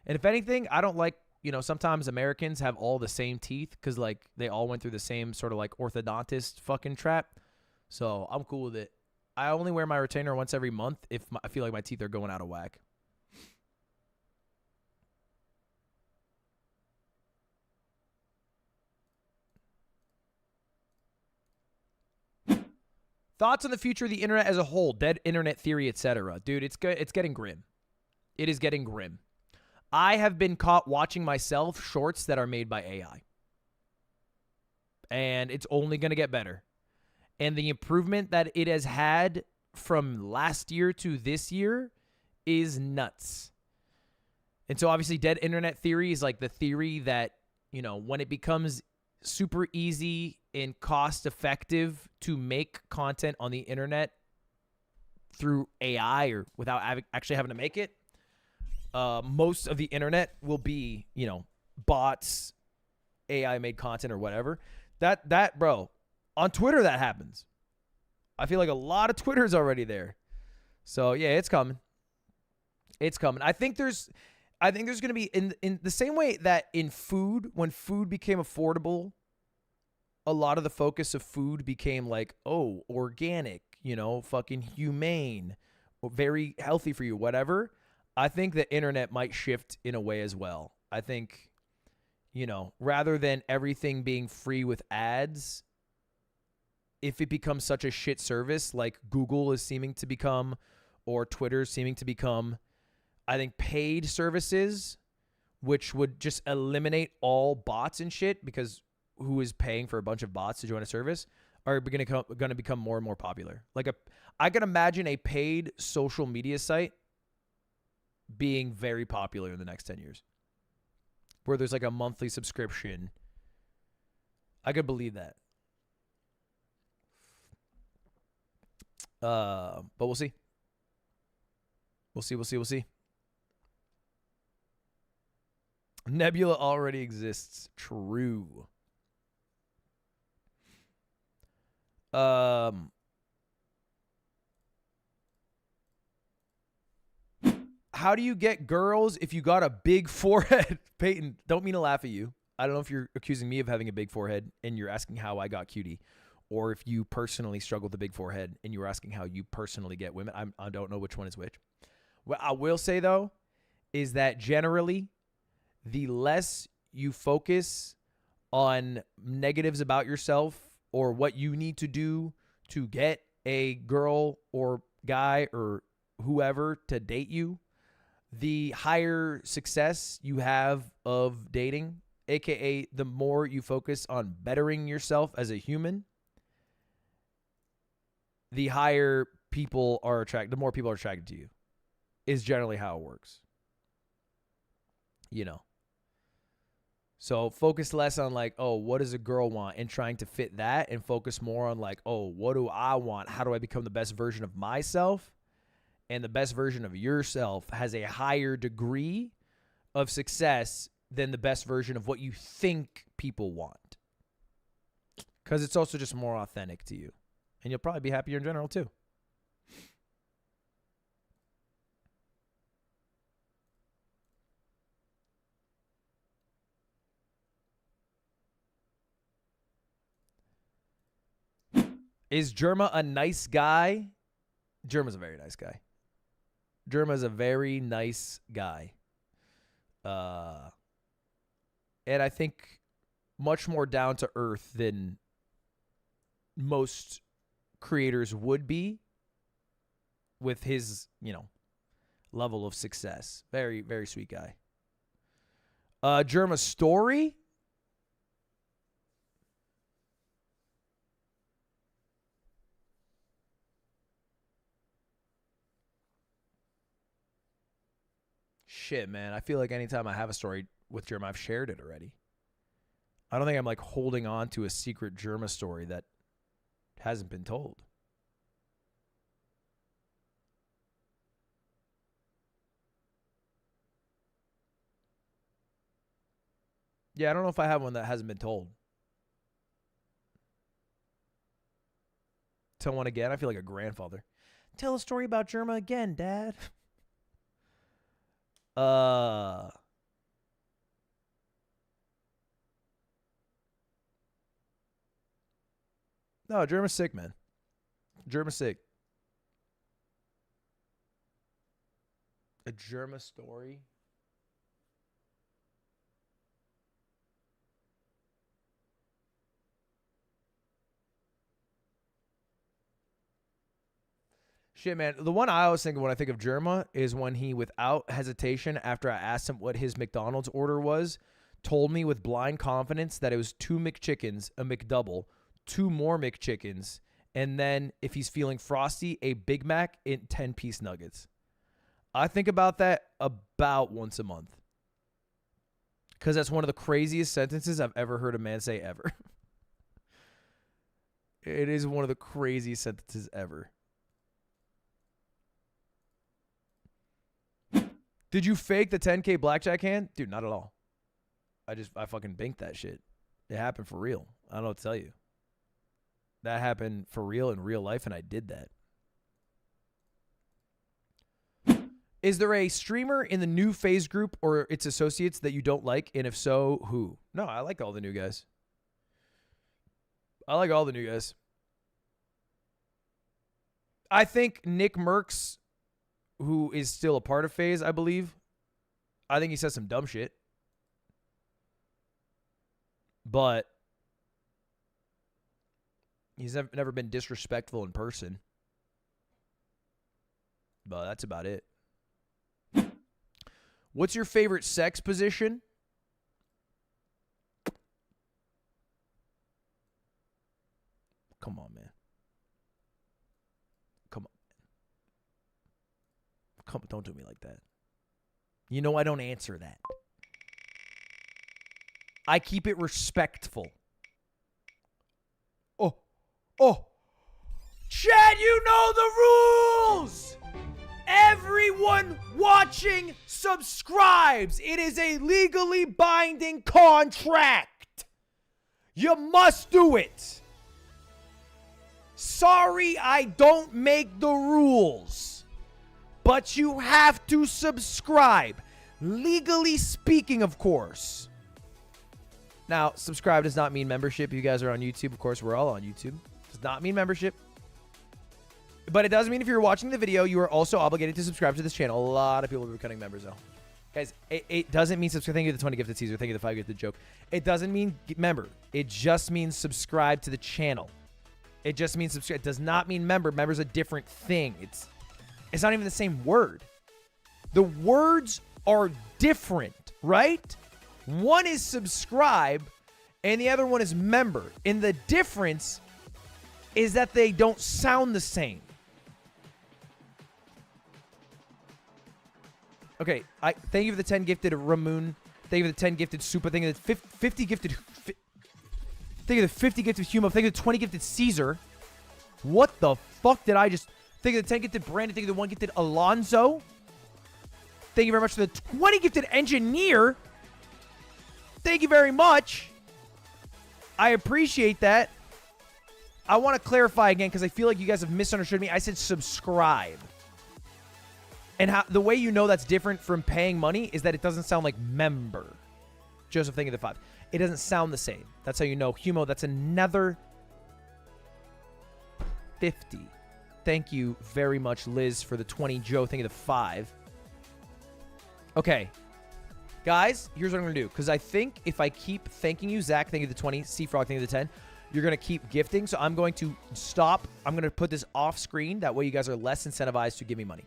if anything, I don't like, sometimes Americans have all the same teeth because, like, they all went through the same sort of, like, orthodontist fucking trap. So I'm cool with it. I only wear my retainer once every month if I feel like my teeth are going out of whack. Thoughts on the future of the internet as a whole, dead internet theory, etc. Dude, it's good. It's getting grim. It is getting grim. I have been caught watching myself shorts that are made by AI. And it's only going to get better. And the improvement that it has had from last year to this year is nuts. And so obviously dead internet theory is like the theory that, when it becomes super easy and cost effective to make content on the internet through AI or without actually having to make it, most of the internet will be, bots, AI made content or whatever. That bro, on Twitter that happens. I feel like a lot of Twitter's already there. So yeah, it's coming. It's coming. I think there's going to be in the same way that in food, when food became affordable, a lot of the focus of food became like, oh, organic, fucking humane, very healthy for you, whatever. I think the internet might shift in a way as well. I think, rather than everything being free with ads, if it becomes such a shit service like Google is seeming to become or Twitter is seeming to become, I think paid services, which would just eliminate all bots and shit, because who is paying for a bunch of bots to join a service, are going to become more and more popular. I can imagine a paid social media site being very popular in the next 10 years, where there's like a monthly subscription. I could believe that. But we'll see. We'll see. Nebula already exists. True. How do you get girls if you got a big forehead? Peyton, don't mean to laugh at you. I don't know if you're accusing me of having a big forehead and you're asking how I got cutie, or if you personally struggle with a big forehead and you were asking how you personally get women. I don't know which one is which. What I will say, though, is that generally, the less you focus on negatives about yourself or what you need to do to get a girl or guy or whoever to date you, the higher success you have of dating, aka the more you focus on bettering yourself as a human, the higher people are attracted, the more people are attracted to you, is generally how it works. So focus less on like, oh, what does a girl want, and trying to fit that, and focus more on like, oh, what do I want? How do I become the best version of myself? And the best version of yourself has a higher degree of success than the best version of what you think people want. Because it's also just more authentic to you. And you'll probably be happier in general too. Is Germa a nice guy? Germa's a very nice guy. Germa's a very nice guy. And I think much more down to earth than most creators would be with his, level of success. Very, very sweet guy. Germa's story? Shit, man. I feel like anytime I have a story with Germa, I've shared it already. I don't think I'm like holding on to a secret Germa story that hasn't been told. Yeah, I don't know if I have one that hasn't been told. Tell one again. I feel like a grandfather. Tell a story about Germa again, Dad. No, Germa's sick, man. Germa's sick. A Germa story? Shit, man. The one I always think of when I think of Germa is when he, without hesitation, after I asked him what his McDonald's order was, told me with blind confidence that it was 2 McChickens, a McDouble, 2 more McChickens, and then if he's feeling frosty, a Big Mac and 10-piece nuggets. I think about that about once a month. Because that's one of the craziest sentences I've ever heard a man say ever. It is one of the craziest sentences ever. Did you fake the 10K blackjack hand? Dude, not at all. I fucking banked that shit. It happened for real. I don't know what to tell you. That happened for real in real life, and I did that. Is there a streamer in the new phase group or its associates that you don't like? And if so, who? No, I like all the new guys. I like all the new guys. I think Nick Merckx, who is still a part of phase, I believe. I think he says some dumb shit. But he's never been disrespectful in person. But that's about it. What's your favorite sex position? Come on, man. Come on. Come on, don't do me like that. You know I don't answer that. I keep it respectful. Oh. Chad, you know the rules! Everyone watching subscribes. It is a legally binding contract. You must do it. Sorry, I don't make the rules. But you have to subscribe. Legally speaking, of course. Now, subscribe does not mean membership. You guys are on YouTube. Of course, we're all on YouTube. Does not mean membership. But it does mean if you're watching the video, you are also obligated to subscribe to this channel. A lot of people are becoming members, though. Guys, it doesn't mean subscribe. Thank you for the 20 gifted Caesar. Thank you for the 5 gifted joke. It doesn't mean member. It just means subscribe to the channel. It just means subscribe. It does not mean member. Member's a different thing. It's not even the same word. The words are different, right? One is subscribe, and the other one is member. And the difference is that they don't sound the same. Okay, thank you for the 10 gifted Ramoon. Thank you for the 10 gifted Super. Thank you for the 50 gifted. Thank you for the 50 gifted Humo. Thank you for the 20 gifted Caesar. What the fuck did I just? Thank you for the 10 gifted Brandon. Thank you for the 1 gifted Alonzo. Thank you very much for the 20 gifted Engineer. Thank you very much. I appreciate that. I want to clarify again because I feel like you guys have misunderstood me. I said subscribe. And the way you know that's different from paying money is that it doesn't sound like member. Joseph, thank you for the 5. It doesn't sound the same. That's how you know. Humo, that's another 50. Thank you very much, Liz, for the 20. Joe, thank you for the 5. Okay. Guys, here's what I'm going to do. Because I think if I keep thanking you, Zach, thank you for the 20. Seafrog, thank you for the 10. You're going to keep gifting. So I'm going to stop. I'm going to put this off screen. That way you guys are less incentivized to give me money.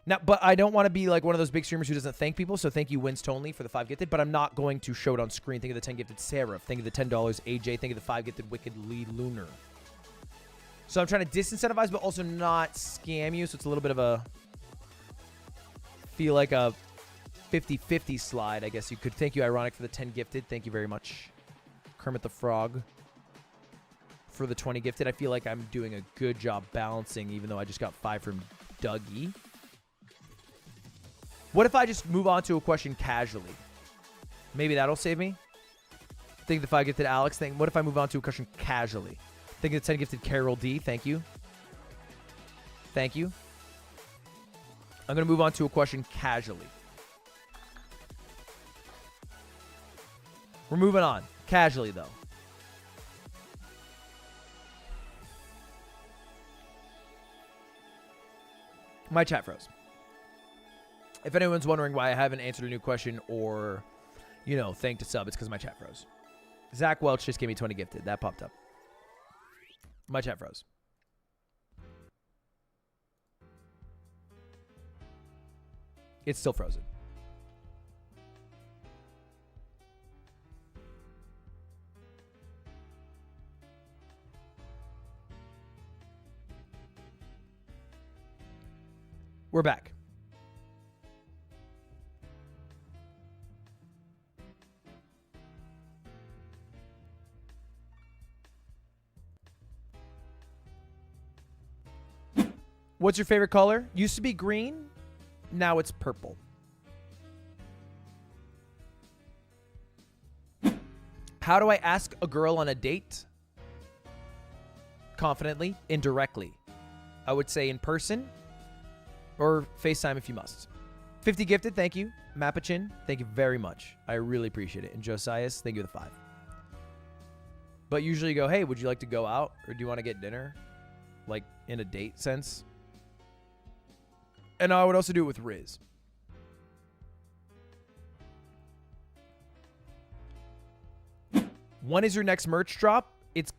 Now, but I don't want to be like one of those big streamers who doesn't thank people. So thank you, Wins Tonley, for the 5 gifted. But I'm not going to show it on screen. Thank you for the 10 gifted Sarah. Thank you for the $10 AJ. Thank you for the 5 gifted Wicked Lee Lunar. So I'm trying to disincentivize, but also not scam you. So it's a little bit of a feel like a 50-50 slide, I guess you could. Thank you, Ironic, for the 10 gifted. Thank you very much. Kermit the Frog for the 20 gifted. I feel like I'm doing a good job balancing, even though I just got 5 from Dougie. What if I just move on to a question casually? Maybe that'll save me. Think the 5 gifted Alex thing. What if I move on to a question casually? Think the 10 gifted Carol D. Thank you. Thank you. I'm going to move on to a question casually. We're moving on. Casually, though. My chat froze. If anyone's wondering why I haven't answered a new question or, you know, thanked a sub, it's because my chat froze. Zach Welch just gave me 20 gifted. That popped up. My chat froze. It's still frozen. We're back. What's your favorite color? Used to be green. Now it's purple. How do I ask a girl on a date? Confidently, indirectly. I would say in person or FaceTime if you must. 50 gifted, thank you. Mapachin, thank you very much. I really appreciate it. And Josias, thank you for the 5. But usually you go, hey, would you like to go out? Or do you want to get dinner? Like in a date sense. And I would also do it with Riz. When is your next merch drop? It's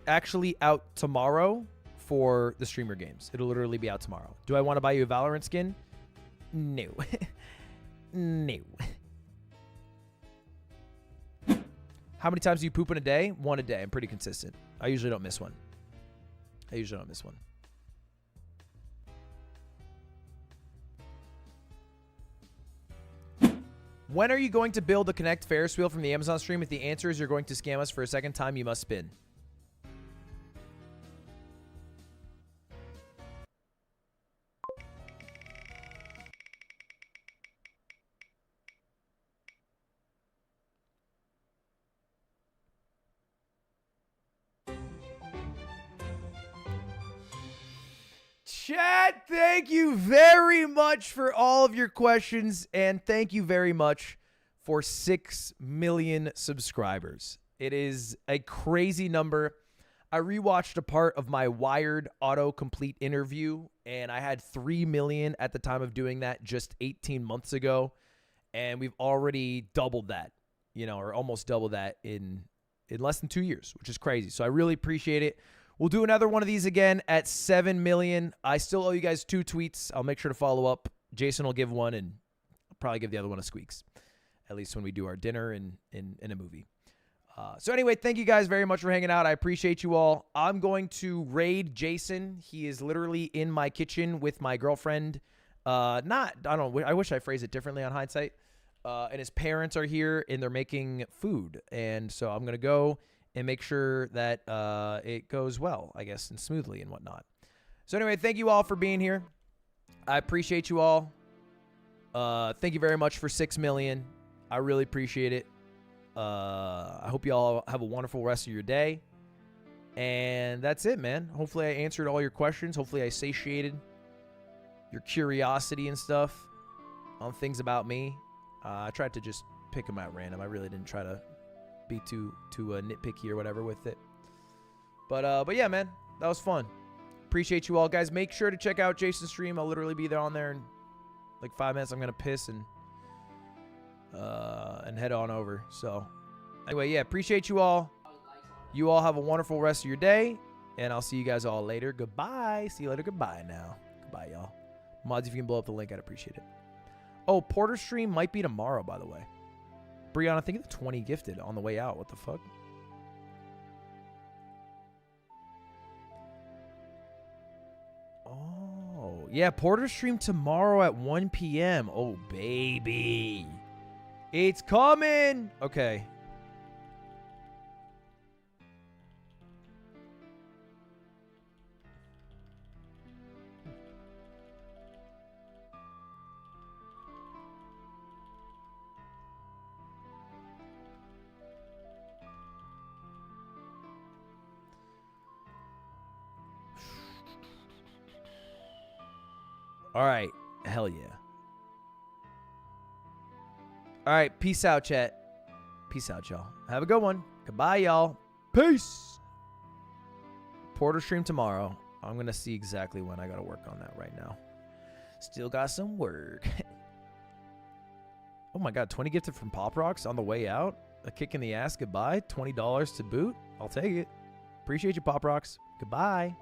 actually out tomorrow for the streamer games. It'll literally be out tomorrow. Do I want to buy you a Valorant skin? No. No. How many times do you poop in a day? 1 a day. I'm pretty consistent. I usually don't miss one. When are you going to build the Connect Ferris wheel from the Amazon stream? If the answer is you're going to scam us for a second time, you must spin. Chat, thank you very much for all of your questions, and thank you very much for 6 million subscribers. It is a crazy number. I rewatched a part of my Wired autocomplete interview, and I had 3 million at the time of doing that just 18 months ago, and we've already doubled that, or almost doubled that in less than 2 years, which is crazy. So I really appreciate it. We'll do another one of these again at 7 million. I still owe you guys 2 tweets. I'll make sure to follow up. Jason will give one, and I'll probably give the other one a Squeaks, at least when we do our dinner and in a movie. So anyway, thank you guys very much for hanging out. I appreciate you all. I'm going to raid Jason. He is literally in my kitchen with my girlfriend. I wish I phrased it differently on hindsight. And his parents are here, and they're making food. And so I'm going to go and make sure that it goes well, I guess, and smoothly and whatnot. So anyway, thank you all for being here. I appreciate you all. Thank you very much for 6 million. I really appreciate it. I hope you all have a wonderful rest of your day. And that's it, man. Hopefully I answered all your questions. Hopefully I satiated your curiosity and stuff on things about me. I tried to just pick them at random. I really didn't try to be too nitpicky or whatever with it. But yeah, man, that was fun. Appreciate you all, guys. Make sure to check out Jason's stream. I'll literally be there on there in like 5 minutes. I'm gonna piss and head on over. So anyway, yeah, appreciate you all. You all have a wonderful rest of your day, and I'll see you guys all later. Goodbye. See you later. Goodbye now. Goodbye, y'all. Mods, if you can blow up the link, I'd appreciate it. Oh, Porter stream might be tomorrow, by the way. Brianna, think of the 20 gifted on the way out. What the fuck? Oh, yeah. Porter stream tomorrow at 1 p.m. Oh, baby. It's coming. Okay. All right. Hell yeah. All right. Peace out, chat. Peace out, y'all. Have a good one. Goodbye, y'all. Peace. Porter stream tomorrow. I'm going to see exactly when. I got to work on that right now. Still got some work. Oh, my God. 20 gifted from Pop Rocks on the way out. A kick in the ass. Goodbye. $20 to boot. I'll take it. Appreciate you, Pop Rocks. Goodbye.